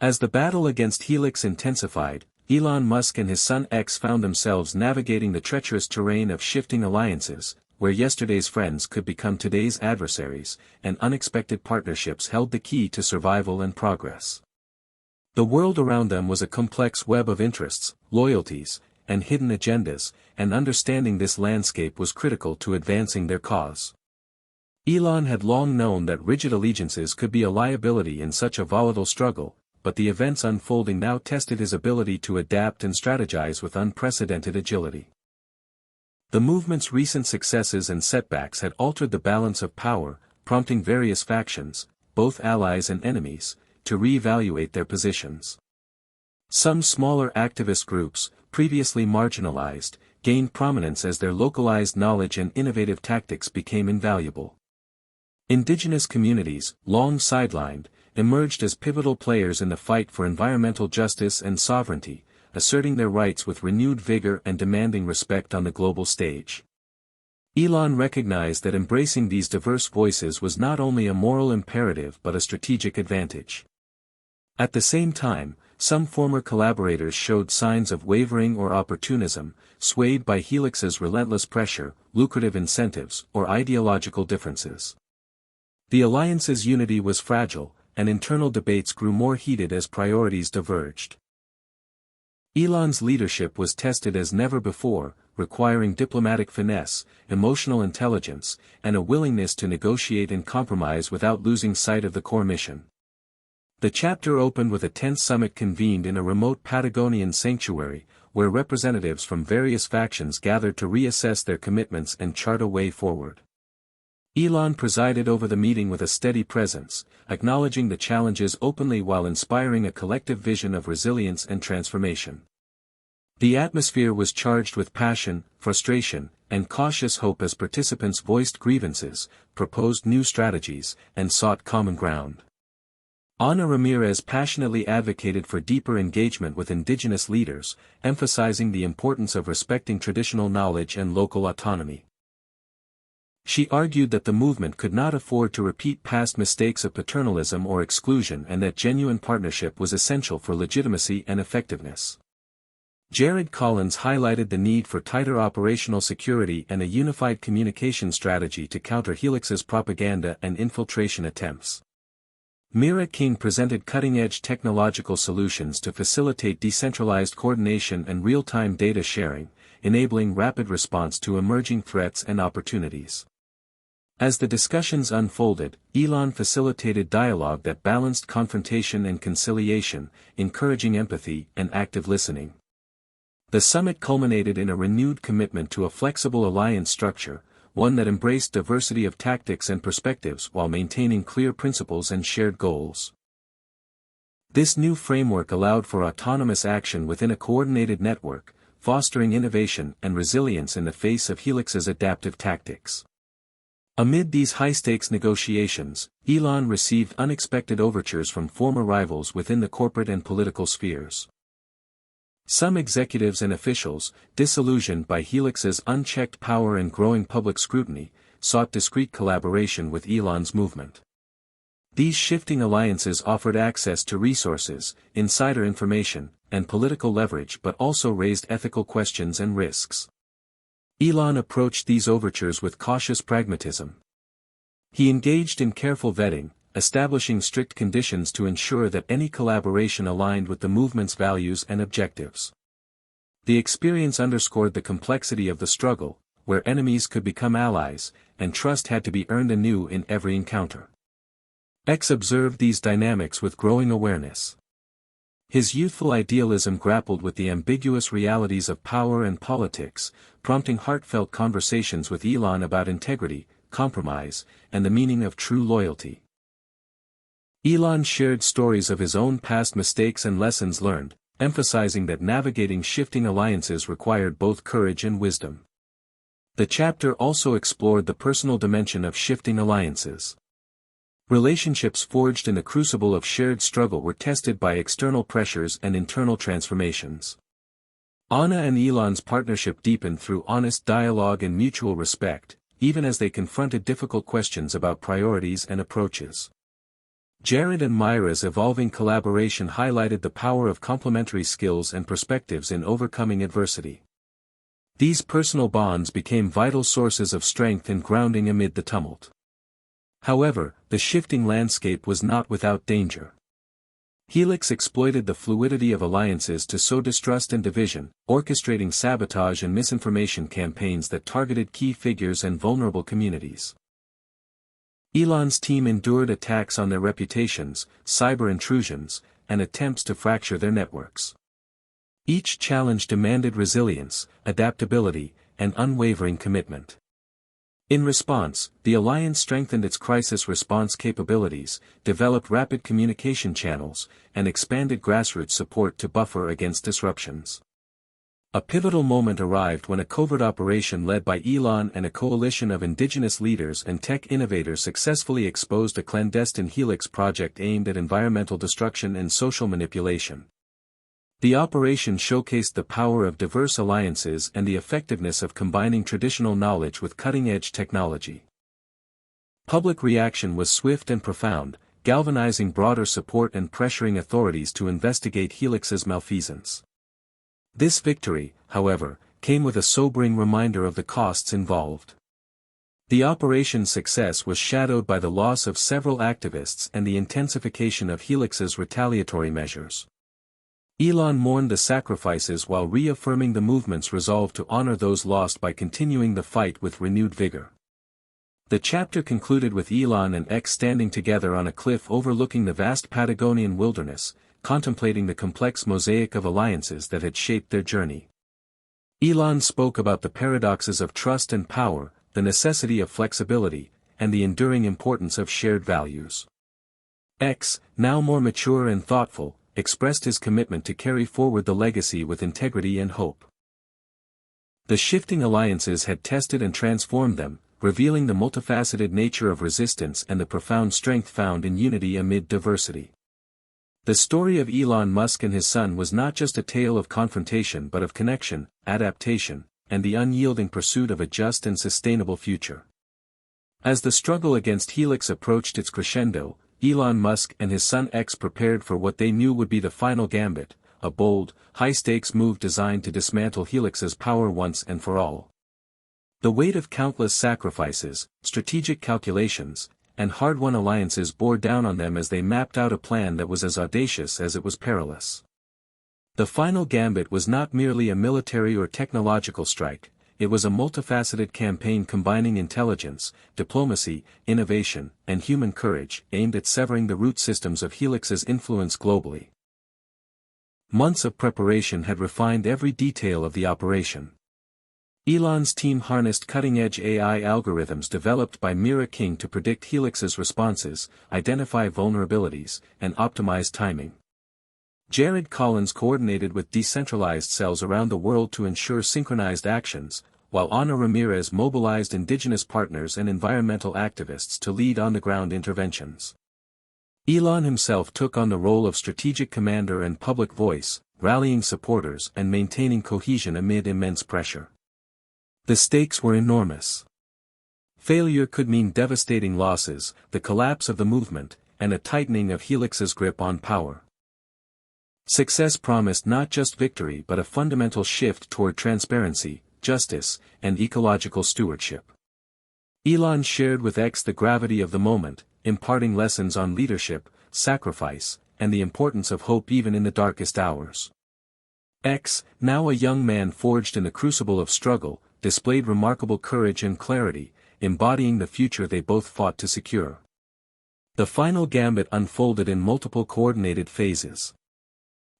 As the battle against Helix intensified, Elon Musk and his son X found themselves navigating the treacherous terrain of shifting alliances, where yesterday's friends could become today's adversaries, and unexpected partnerships held the key to survival and progress. The world around them was a complex web of interests, loyalties, and hidden agendas, and understanding this landscape was critical to advancing their cause. Elon had long known that rigid allegiances could be a liability in such a volatile struggle, but the events unfolding now tested his ability to adapt and strategize with unprecedented agility. The movement's recent successes and setbacks had altered the balance of power, prompting various factions, both allies and enemies, to reevaluate their positions. Some smaller activist groups, previously marginalized, gained prominence as their localized knowledge and innovative tactics became invaluable. Indigenous communities, long sidelined, emerged as pivotal players in the fight for environmental justice and sovereignty, asserting their rights with renewed vigor and demanding respect on the global stage. Elon recognized that embracing these diverse voices was not only a moral imperative but a strategic advantage. At the same time, some former collaborators showed signs of wavering or opportunism, swayed by Helix's relentless pressure, lucrative incentives, or ideological differences. The alliance's unity was fragile, and internal debates grew more heated as priorities diverged. Elon's leadership was tested as never before, requiring diplomatic finesse, emotional intelligence, and a willingness to negotiate and compromise without losing sight of the core mission. The chapter opened with a tense summit convened in a remote Patagonian sanctuary, where representatives from various factions gathered to reassess their commitments and chart a way forward. Elon presided over the meeting with a steady presence, acknowledging the challenges openly while inspiring a collective vision of resilience and transformation. The atmosphere was charged with passion, frustration, and cautious hope as participants voiced grievances, proposed new strategies, and sought common ground. Ana Ramirez passionately advocated for deeper engagement with indigenous leaders, emphasizing the importance of respecting traditional knowledge and local autonomy. She argued that the movement could not afford to repeat past mistakes of paternalism or exclusion and that genuine partnership was essential for legitimacy and effectiveness. Jared Collins highlighted the need for tighter operational security and a unified communication strategy to counter Helix's propaganda and infiltration attempts. Mira King presented cutting-edge technological solutions to facilitate decentralized coordination and real-time data sharing, enabling rapid response to emerging threats and opportunities. As the discussions unfolded, Elon facilitated dialogue that balanced confrontation and conciliation, encouraging empathy and active listening. The summit culminated in a renewed commitment to a flexible alliance structure, one that embraced diversity of tactics and perspectives while maintaining clear principles and shared goals. This new framework allowed for autonomous action within a coordinated network, fostering innovation and resilience in the face of Helix's adaptive tactics. Amid these high-stakes negotiations, Elon received unexpected overtures from former rivals within the corporate and political spheres. Some executives and officials, disillusioned by Helix's unchecked power and growing public scrutiny, sought discreet collaboration with Elon's movement. These shifting alliances offered access to resources, insider information, and political leverage but also raised ethical questions and risks. Elon approached these overtures with cautious pragmatism. He engaged in careful vetting, establishing strict conditions to ensure that any collaboration aligned with the movement's values and objectives. The experience underscored the complexity of the struggle, where enemies could become allies, and trust had to be earned anew in every encounter. X observed these dynamics with growing awareness. His youthful idealism grappled with the ambiguous realities of power and politics, prompting heartfelt conversations with Elon about integrity, compromise, and the meaning of true loyalty. Elon shared stories of his own past mistakes and lessons learned, emphasizing that navigating shifting alliances required both courage and wisdom. The chapter also explored the personal dimension of shifting alliances. Relationships forged in the crucible of shared struggle were tested by external pressures and internal transformations. Anna and Elon's partnership deepened through honest dialogue and mutual respect, even as they confronted difficult questions about priorities and approaches. Jared and Myra's evolving collaboration highlighted the power of complementary skills and perspectives in overcoming adversity. These personal bonds became vital sources of strength and grounding amid the tumult. However, the shifting landscape was not without danger. Helix exploited the fluidity of alliances to sow distrust and division, orchestrating sabotage and misinformation campaigns that targeted key figures and vulnerable communities. Elon's team endured attacks on their reputations, cyber intrusions, and attempts to fracture their networks. Each challenge demanded resilience, adaptability, and unwavering commitment. In response, the alliance strengthened its crisis response capabilities, developed rapid communication channels, and expanded grassroots support to buffer against disruptions. A pivotal moment arrived when a covert operation led by Elon and a coalition of indigenous leaders and tech innovators successfully exposed a clandestine Helix project aimed at environmental destruction and social manipulation. The operation showcased the power of diverse alliances and the effectiveness of combining traditional knowledge with cutting-edge technology. Public reaction was swift and profound, galvanizing broader support and pressuring authorities to investigate Helix's malfeasance. This victory, however, came with a sobering reminder of the costs involved. The operation's success was shadowed by the loss of several activists and the intensification of Helix's retaliatory measures. Elon mourned the sacrifices while reaffirming the movement's resolve to honor those lost by continuing the fight with renewed vigor. The chapter concluded with Elon and X standing together on a cliff overlooking the vast Patagonian wilderness, contemplating the complex mosaic of alliances that had shaped their journey. Elon spoke about the paradoxes of trust and power, the necessity of flexibility, and the enduring importance of shared values. X, now more mature and thoughtful, expressed his commitment to carry forward the legacy with integrity and hope. The shifting alliances had tested and transformed them, revealing the multifaceted nature of resistance and the profound strength found in unity amid diversity. The story of Elon Musk and his son was not just a tale of confrontation but of connection, adaptation, and the unyielding pursuit of a just and sustainable future. As the struggle against Helix approached its crescendo, Elon Musk and his son X prepared for what they knew would be the final gambit, a bold, high-stakes move designed to dismantle Helix's power once and for all. The weight of countless sacrifices, strategic calculations, and hard-won alliances bore down on them as they mapped out a plan that was as audacious as it was perilous. The final gambit was not merely a military or technological strike, it was a multifaceted campaign combining intelligence, diplomacy, innovation, and human courage, aimed at severing the root systems of Helix's influence globally. Months of preparation had refined every detail of the operation. Elon's team harnessed cutting-edge AI algorithms developed by Mira King to predict Helix's responses, identify vulnerabilities, and optimize timing. Jared Collins coordinated with decentralized cells around the world to ensure synchronized actions, while Ana Ramirez mobilized indigenous partners and environmental activists to lead on-the-ground interventions. Elon himself took on the role of strategic commander and public voice, rallying supporters and maintaining cohesion amid immense pressure. The stakes were enormous. Failure could mean devastating losses, the collapse of the movement, and a tightening of Helix's grip on power. Success promised not just victory but a fundamental shift toward transparency, justice, and ecological stewardship. Elon shared with X the gravity of the moment, imparting lessons on leadership, sacrifice, and the importance of hope even in the darkest hours. X, now a young man forged in the crucible of struggle, displayed remarkable courage and clarity, embodying the future they both fought to secure. The final gambit unfolded in multiple coordinated phases.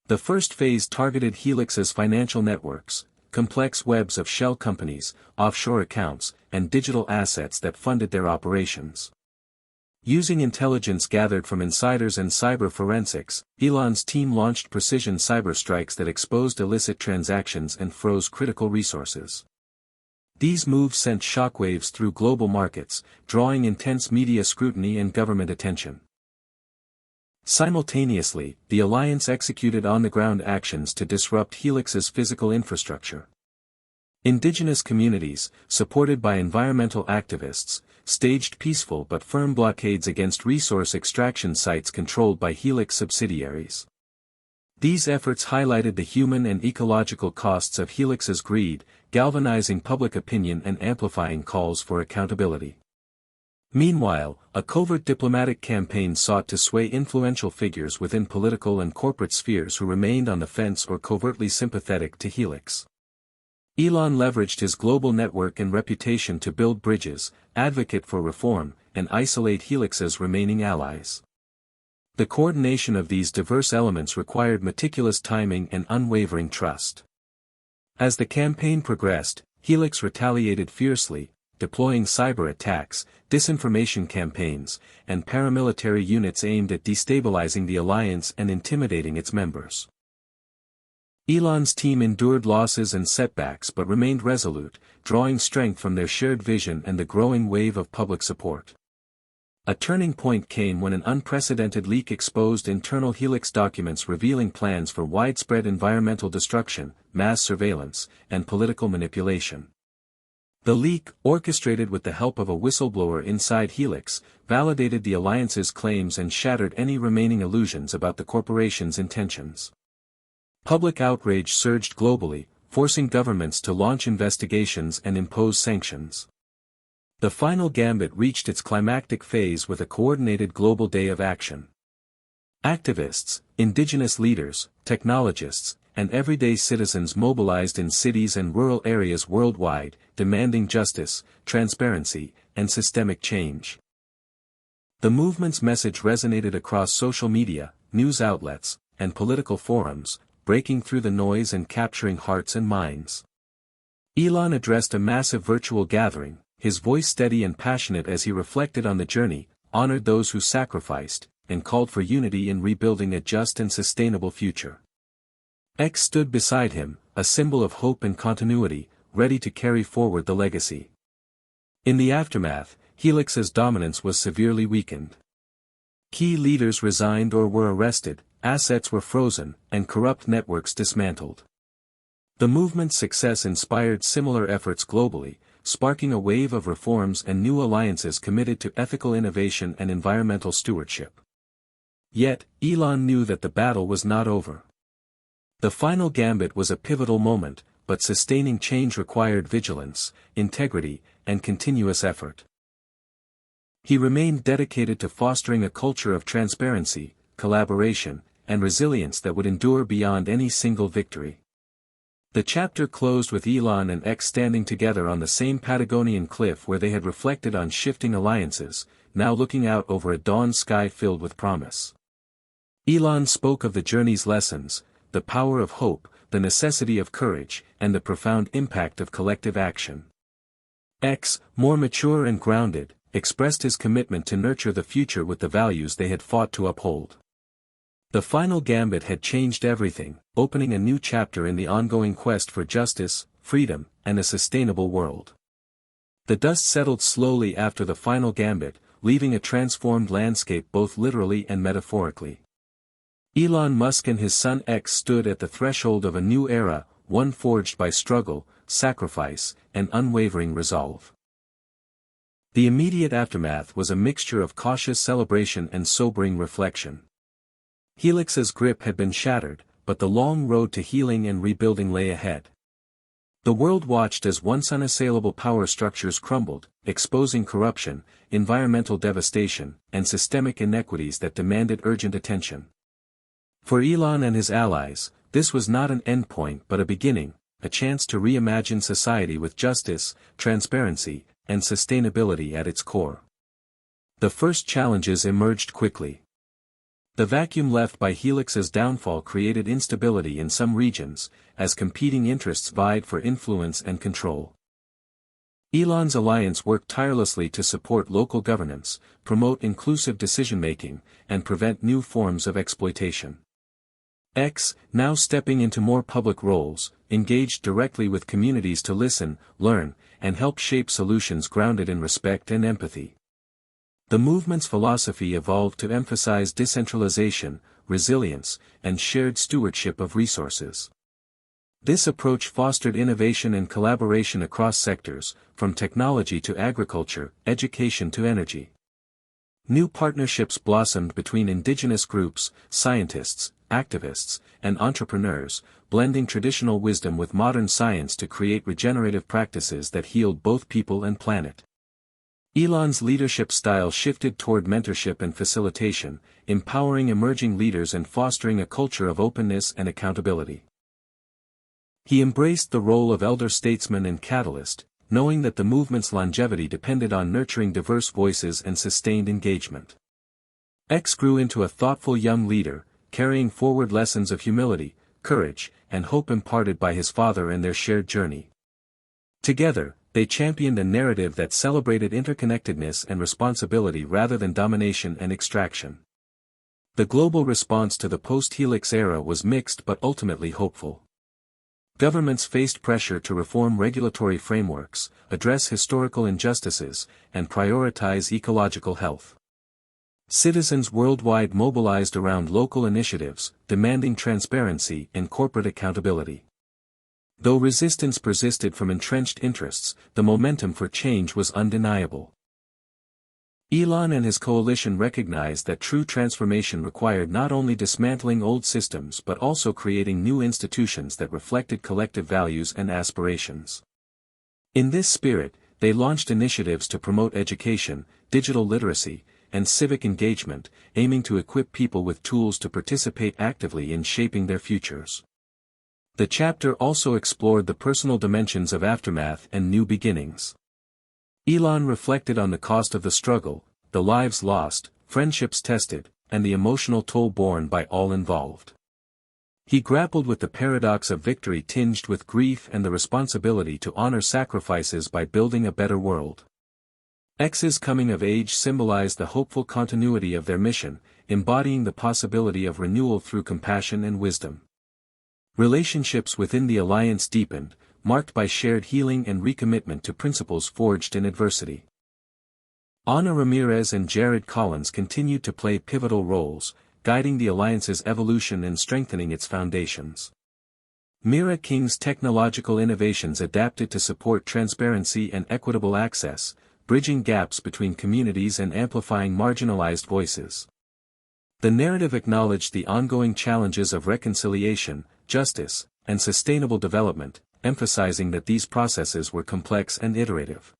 The first phase targeted Helix's financial networks, complex webs of shell companies, offshore accounts, and digital assets that funded their operations. Using intelligence gathered from insiders and cyber forensics, Elon's team launched precision cyber strikes that exposed illicit transactions and froze critical resources. These moves sent shockwaves through global markets, drawing intense media scrutiny and government attention. Simultaneously, the alliance executed on-the-ground actions to disrupt Helix's physical infrastructure. Indigenous communities, supported by environmental activists, staged peaceful but firm blockades against resource extraction sites controlled by Helix subsidiaries. These efforts highlighted the human and ecological costs of Helix's greed, galvanizing public opinion and amplifying calls for accountability. Meanwhile, a covert diplomatic campaign sought to sway influential figures within political and corporate spheres who remained on the fence or covertly sympathetic to Helix. Elon leveraged his global network and reputation to build bridges, advocate for reform, and isolate Helix's remaining allies. The coordination of these diverse elements required meticulous timing and unwavering trust. As the campaign progressed, Helix retaliated fiercely, deploying cyber attacks, disinformation campaigns, and paramilitary units aimed at destabilizing the alliance and intimidating its members. Elon's team endured losses and setbacks but remained resolute, drawing strength from their shared vision and the growing wave of public support. A turning point came when an unprecedented leak exposed internal Helix documents revealing plans for widespread environmental destruction, mass surveillance, and political manipulation. The leak, orchestrated with the help of a whistleblower inside Helix, validated the alliance's claims and shattered any remaining illusions about the corporation's intentions. Public outrage surged globally, forcing governments to launch investigations and impose sanctions. The final gambit reached its climactic phase with a coordinated global day of action. Activists, indigenous leaders, technologists, and everyday citizens mobilized in cities and rural areas worldwide, demanding justice, transparency, and systemic change. The movement's message resonated across social media, news outlets, and political forums, breaking through the noise and capturing hearts and minds. Elon addressed a massive virtual gathering, his voice steady and passionate as he reflected on the journey, honored those who sacrificed, and called for unity in rebuilding a just and sustainable future. X stood beside him, a symbol of hope and continuity, ready to carry forward the legacy. In the aftermath, Helix's dominance was severely weakened. Key leaders resigned or were arrested, assets were frozen, and corrupt networks dismantled. The movement's success inspired similar efforts globally, sparking a wave of reforms and new alliances committed to ethical innovation and environmental stewardship. Yet, Elon knew that the battle was not over. The final gambit was a pivotal moment, but sustaining change required vigilance, integrity, and continuous effort. He remained dedicated to fostering a culture of transparency, collaboration, and resilience that would endure beyond any single victory. The chapter closed with Elon and X standing together on the same Patagonian cliff where they had reflected on shifting alliances, now looking out over a dawn sky filled with promise. Elon spoke of the journey's lessons, the power of hope, the necessity of courage, and the profound impact of collective action. X, more mature and grounded, expressed his commitment to nurture the future with the values they had fought to uphold. The final gambit had changed everything, opening a new chapter in the ongoing quest for justice, freedom, and a sustainable world. The dust settled slowly after the final gambit, leaving a transformed landscape both literally and metaphorically. Elon Musk and his son X stood at the threshold of a new era, one forged by struggle, sacrifice, and unwavering resolve. The immediate aftermath was a mixture of cautious celebration and sobering reflection. Helix's grip had been shattered, but the long road to healing and rebuilding lay ahead. The world watched as once unassailable power structures crumbled, exposing corruption, environmental devastation, and systemic inequities that demanded urgent attention. For Elon and his allies, this was not an endpoint but a beginning, a chance to reimagine society with justice, transparency, and sustainability at its core. The first challenges emerged quickly. The vacuum left by Helix's downfall created instability in some regions, as competing interests vied for influence and control. Elon's alliance worked tirelessly to support local governance, promote inclusive decision-making, and prevent new forms of exploitation. X, now stepping into more public roles, engaged directly with communities to listen, learn, and help shape solutions grounded in respect and empathy. The movement's philosophy evolved to emphasize decentralization, resilience, and shared stewardship of resources. This approach fostered innovation and collaboration across sectors, from technology to agriculture, education to energy. New partnerships blossomed between indigenous groups, scientists, activists, and entrepreneurs, blending traditional wisdom with modern science to create regenerative practices that healed both people and planet. Elon's leadership style shifted toward mentorship and facilitation, empowering emerging leaders and fostering a culture of openness and accountability. He embraced the role of elder statesman and catalyst, knowing that the movement's longevity depended on nurturing diverse voices and sustained engagement. X grew into a thoughtful young leader, carrying forward lessons of humility, courage, and hope imparted by his father and their shared journey. Together, they championed a narrative that celebrated interconnectedness and responsibility rather than domination and extraction. The global response to the post-Helix era was mixed but ultimately hopeful. Governments faced pressure to reform regulatory frameworks, address historical injustices, and prioritize ecological health. Citizens worldwide mobilized around local initiatives, demanding transparency and corporate accountability. Though resistance persisted from entrenched interests, the momentum for change was undeniable. Elon and his coalition recognized that true transformation required not only dismantling old systems but also creating new institutions that reflected collective values and aspirations. In this spirit, they launched initiatives to promote education, digital literacy, and civic engagement, aiming to equip people with tools to participate actively in shaping their futures. The chapter also explored the personal dimensions of aftermath and new beginnings. Elon reflected on the cost of the struggle, the lives lost, friendships tested, and the emotional toll borne by all involved. He grappled with the paradox of victory tinged with grief and the responsibility to honor sacrifices by building a better world. X's coming of age symbolized the hopeful continuity of their mission, embodying the possibility of renewal through compassion and wisdom. Relationships within the alliance deepened, marked by shared healing and recommitment to principles forged in adversity. Ana Ramirez and Jared Collins continued to play pivotal roles, guiding the alliance's evolution and strengthening its foundations. Mira King's technological innovations adapted to support transparency and equitable access, bridging gaps between communities and amplifying marginalized voices. The narrative acknowledged the ongoing challenges of reconciliation, justice, and sustainable development, emphasizing that these processes were complex and iterative.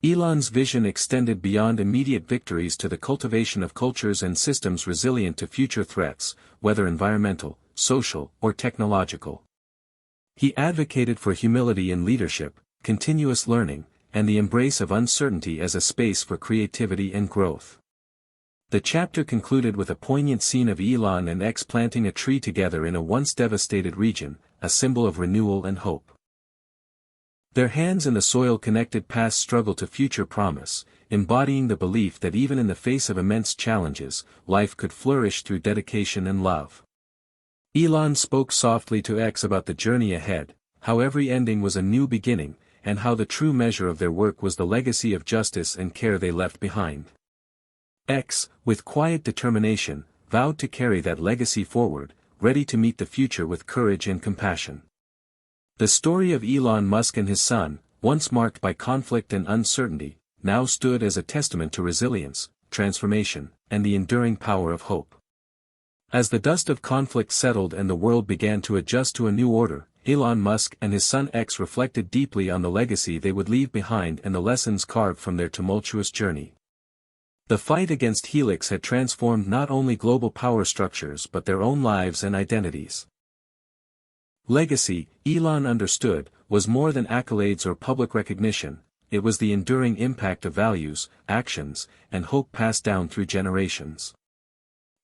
Elon's vision extended beyond immediate victories to the cultivation of cultures and systems resilient to future threats, whether environmental, social, or technological. He advocated for humility in leadership, continuous learning, and the embrace of uncertainty as a space for creativity and growth. The chapter concluded with a poignant scene of Elon and X planting a tree together in a once devastated region, a symbol of renewal and hope. Their hands in the soil connected past struggle to future promise, embodying the belief that even in the face of immense challenges, life could flourish through dedication and love. Elon spoke softly to X about the journey ahead, how every ending was a new beginning, and how the true measure of their work was the legacy of justice and care they left behind. X, with quiet determination, vowed to carry that legacy forward, ready to meet the future with courage and compassion. The story of Elon Musk and his son, once marked by conflict and uncertainty, now stood as a testament to resilience, transformation, and the enduring power of hope. As the dust of conflict settled and the world began to adjust to a new order, Elon Musk and his son X reflected deeply on the legacy they would leave behind and the lessons carved from their tumultuous journey. The fight against Helix had transformed not only global power structures but their own lives and identities. Legacy, Elon understood, was more than accolades or public recognition, it was the enduring impact of values, actions, and hope passed down through generations.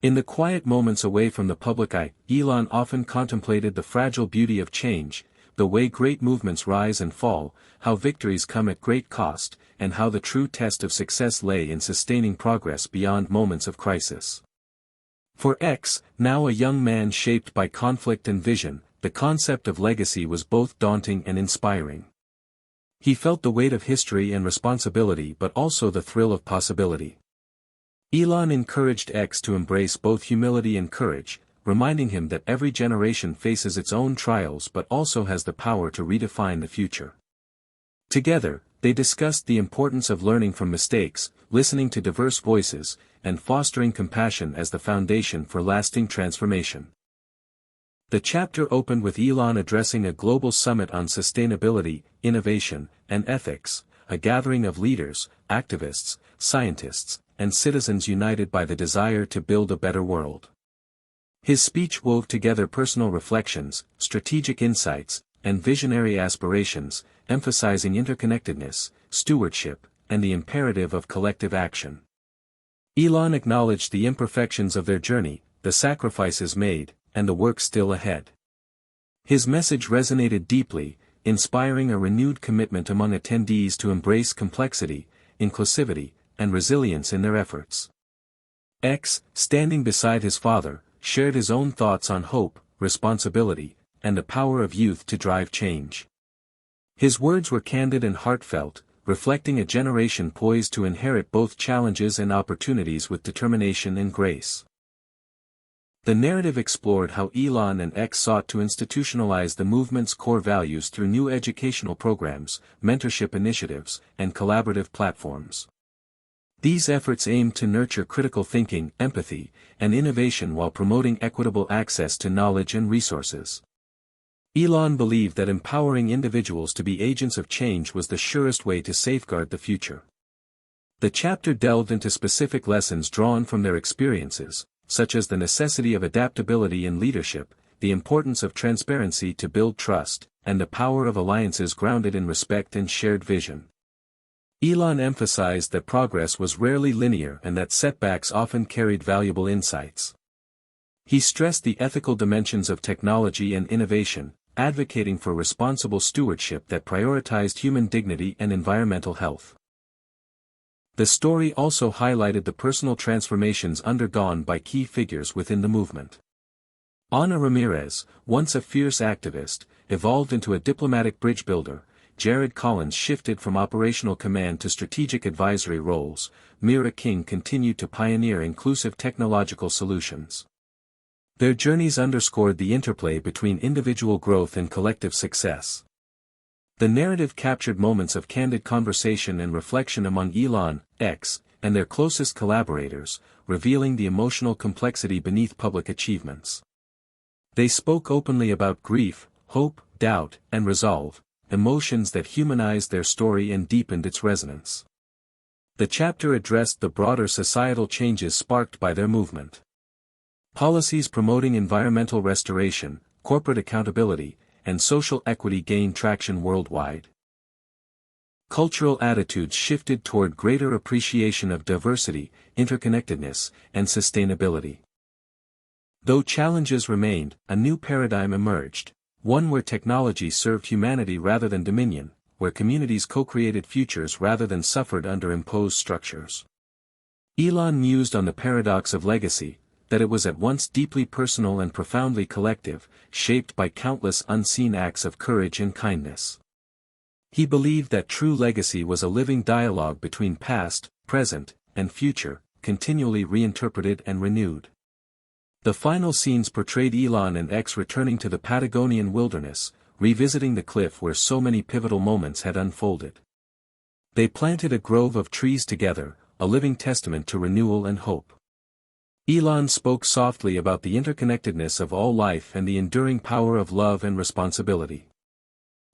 In the quiet moments away from the public eye, Elon often contemplated the fragile beauty of change, the way great movements rise and fall, how victories come at great cost, and how the true test of success lay in sustaining progress beyond moments of crisis. For X, now a young man shaped by conflict and vision, the concept of legacy was both daunting and inspiring. He felt the weight of history and responsibility but also the thrill of possibility. Elon encouraged X to embrace both humility and courage, reminding him that every generation faces its own trials but also has the power to redefine the future. Together, they discussed the importance of learning from mistakes, listening to diverse voices, and fostering compassion as the foundation for lasting transformation. The chapter opened with Elon addressing a global summit on sustainability, innovation, and ethics, a gathering of leaders, activists, scientists, and citizens united by the desire to build a better world. His speech wove together personal reflections, strategic insights, and visionary aspirations, emphasizing interconnectedness, stewardship, and the imperative of collective action. Elon acknowledged the imperfections of their journey, the sacrifices made, and the work still ahead. His message resonated deeply, inspiring a renewed commitment among attendees to embrace complexity, inclusivity, and resilience in their efforts. X, standing beside his father, shared his own thoughts on hope, responsibility, and the power of youth to drive change. His words were candid and heartfelt, reflecting a generation poised to inherit both challenges and opportunities with determination and grace. The narrative explored how Elon and X sought to institutionalize the movement's core values through new educational programs, mentorship initiatives, and collaborative platforms. These efforts aimed to nurture critical thinking, empathy, and innovation while promoting equitable access to knowledge and resources. Elon believed that empowering individuals to be agents of change was the surest way to safeguard the future. The chapter delved into specific lessons drawn from their experiences, such as the necessity of adaptability in leadership, the importance of transparency to build trust, and the power of alliances grounded in respect and shared vision. Elon emphasized that progress was rarely linear and that setbacks often carried valuable insights. He stressed the ethical dimensions of technology and innovation, advocating for responsible stewardship that prioritized human dignity and environmental health. The story also highlighted the personal transformations undergone by key figures within the movement. Ana Ramirez, once a fierce activist, evolved into a diplomatic bridge builder. Jared Collins shifted from operational command to strategic advisory roles. Mira King continued to pioneer inclusive technological solutions. Their journeys underscored the interplay between individual growth and collective success. The narrative captured moments of candid conversation and reflection among Elon, X, and their closest collaborators, revealing the emotional complexity beneath public achievements. They spoke openly about grief, hope, doubt, and resolve, emotions that humanized their story and deepened its resonance. The chapter addressed the broader societal changes sparked by their movement. Policies promoting environmental restoration, corporate accountability, and social equity gained traction worldwide. Cultural attitudes shifted toward greater appreciation of diversity, interconnectedness, and sustainability. Though challenges remained, a new paradigm emerged, one where technology served humanity rather than dominion, where communities co-created futures rather than suffered under imposed structures. Elon mused on the paradox of legacy, that it was at once deeply personal and profoundly collective, shaped by countless unseen acts of courage and kindness. He believed that true legacy was a living dialogue between past, present, and future, continually reinterpreted and renewed. The final scenes portrayed Elon and X returning to the Patagonian wilderness, revisiting the cliff where so many pivotal moments had unfolded. They planted a grove of trees together, a living testament to renewal and hope. Elon spoke softly about the interconnectedness of all life and the enduring power of love and responsibility.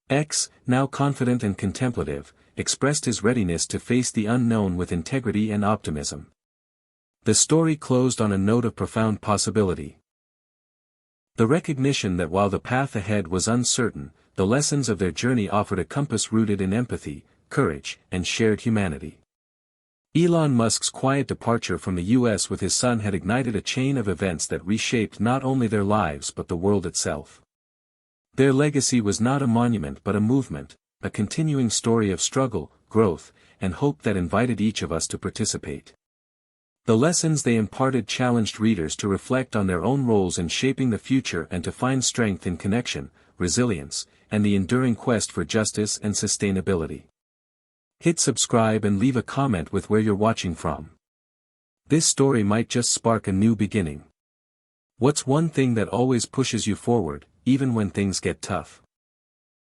X, now confident and contemplative, expressed his readiness to face the unknown with integrity and optimism. The story closed on a note of profound possibility. The recognition that while the path ahead was uncertain, the lessons of their journey offered a compass rooted in empathy, courage, and shared humanity. Elon Musk's quiet departure from the US with his son had ignited a chain of events that reshaped not only their lives but the world itself. Their legacy was not a monument but a movement, a continuing story of struggle, growth, and hope that invited each of us to participate. The lessons they imparted challenged readers to reflect on their own roles in shaping the future and to find strength in connection, resilience, and the enduring quest for justice and sustainability. Hit subscribe and leave a comment with where you're watching from. This story might just spark a new beginning. What's one thing that always pushes you forward, even when things get tough?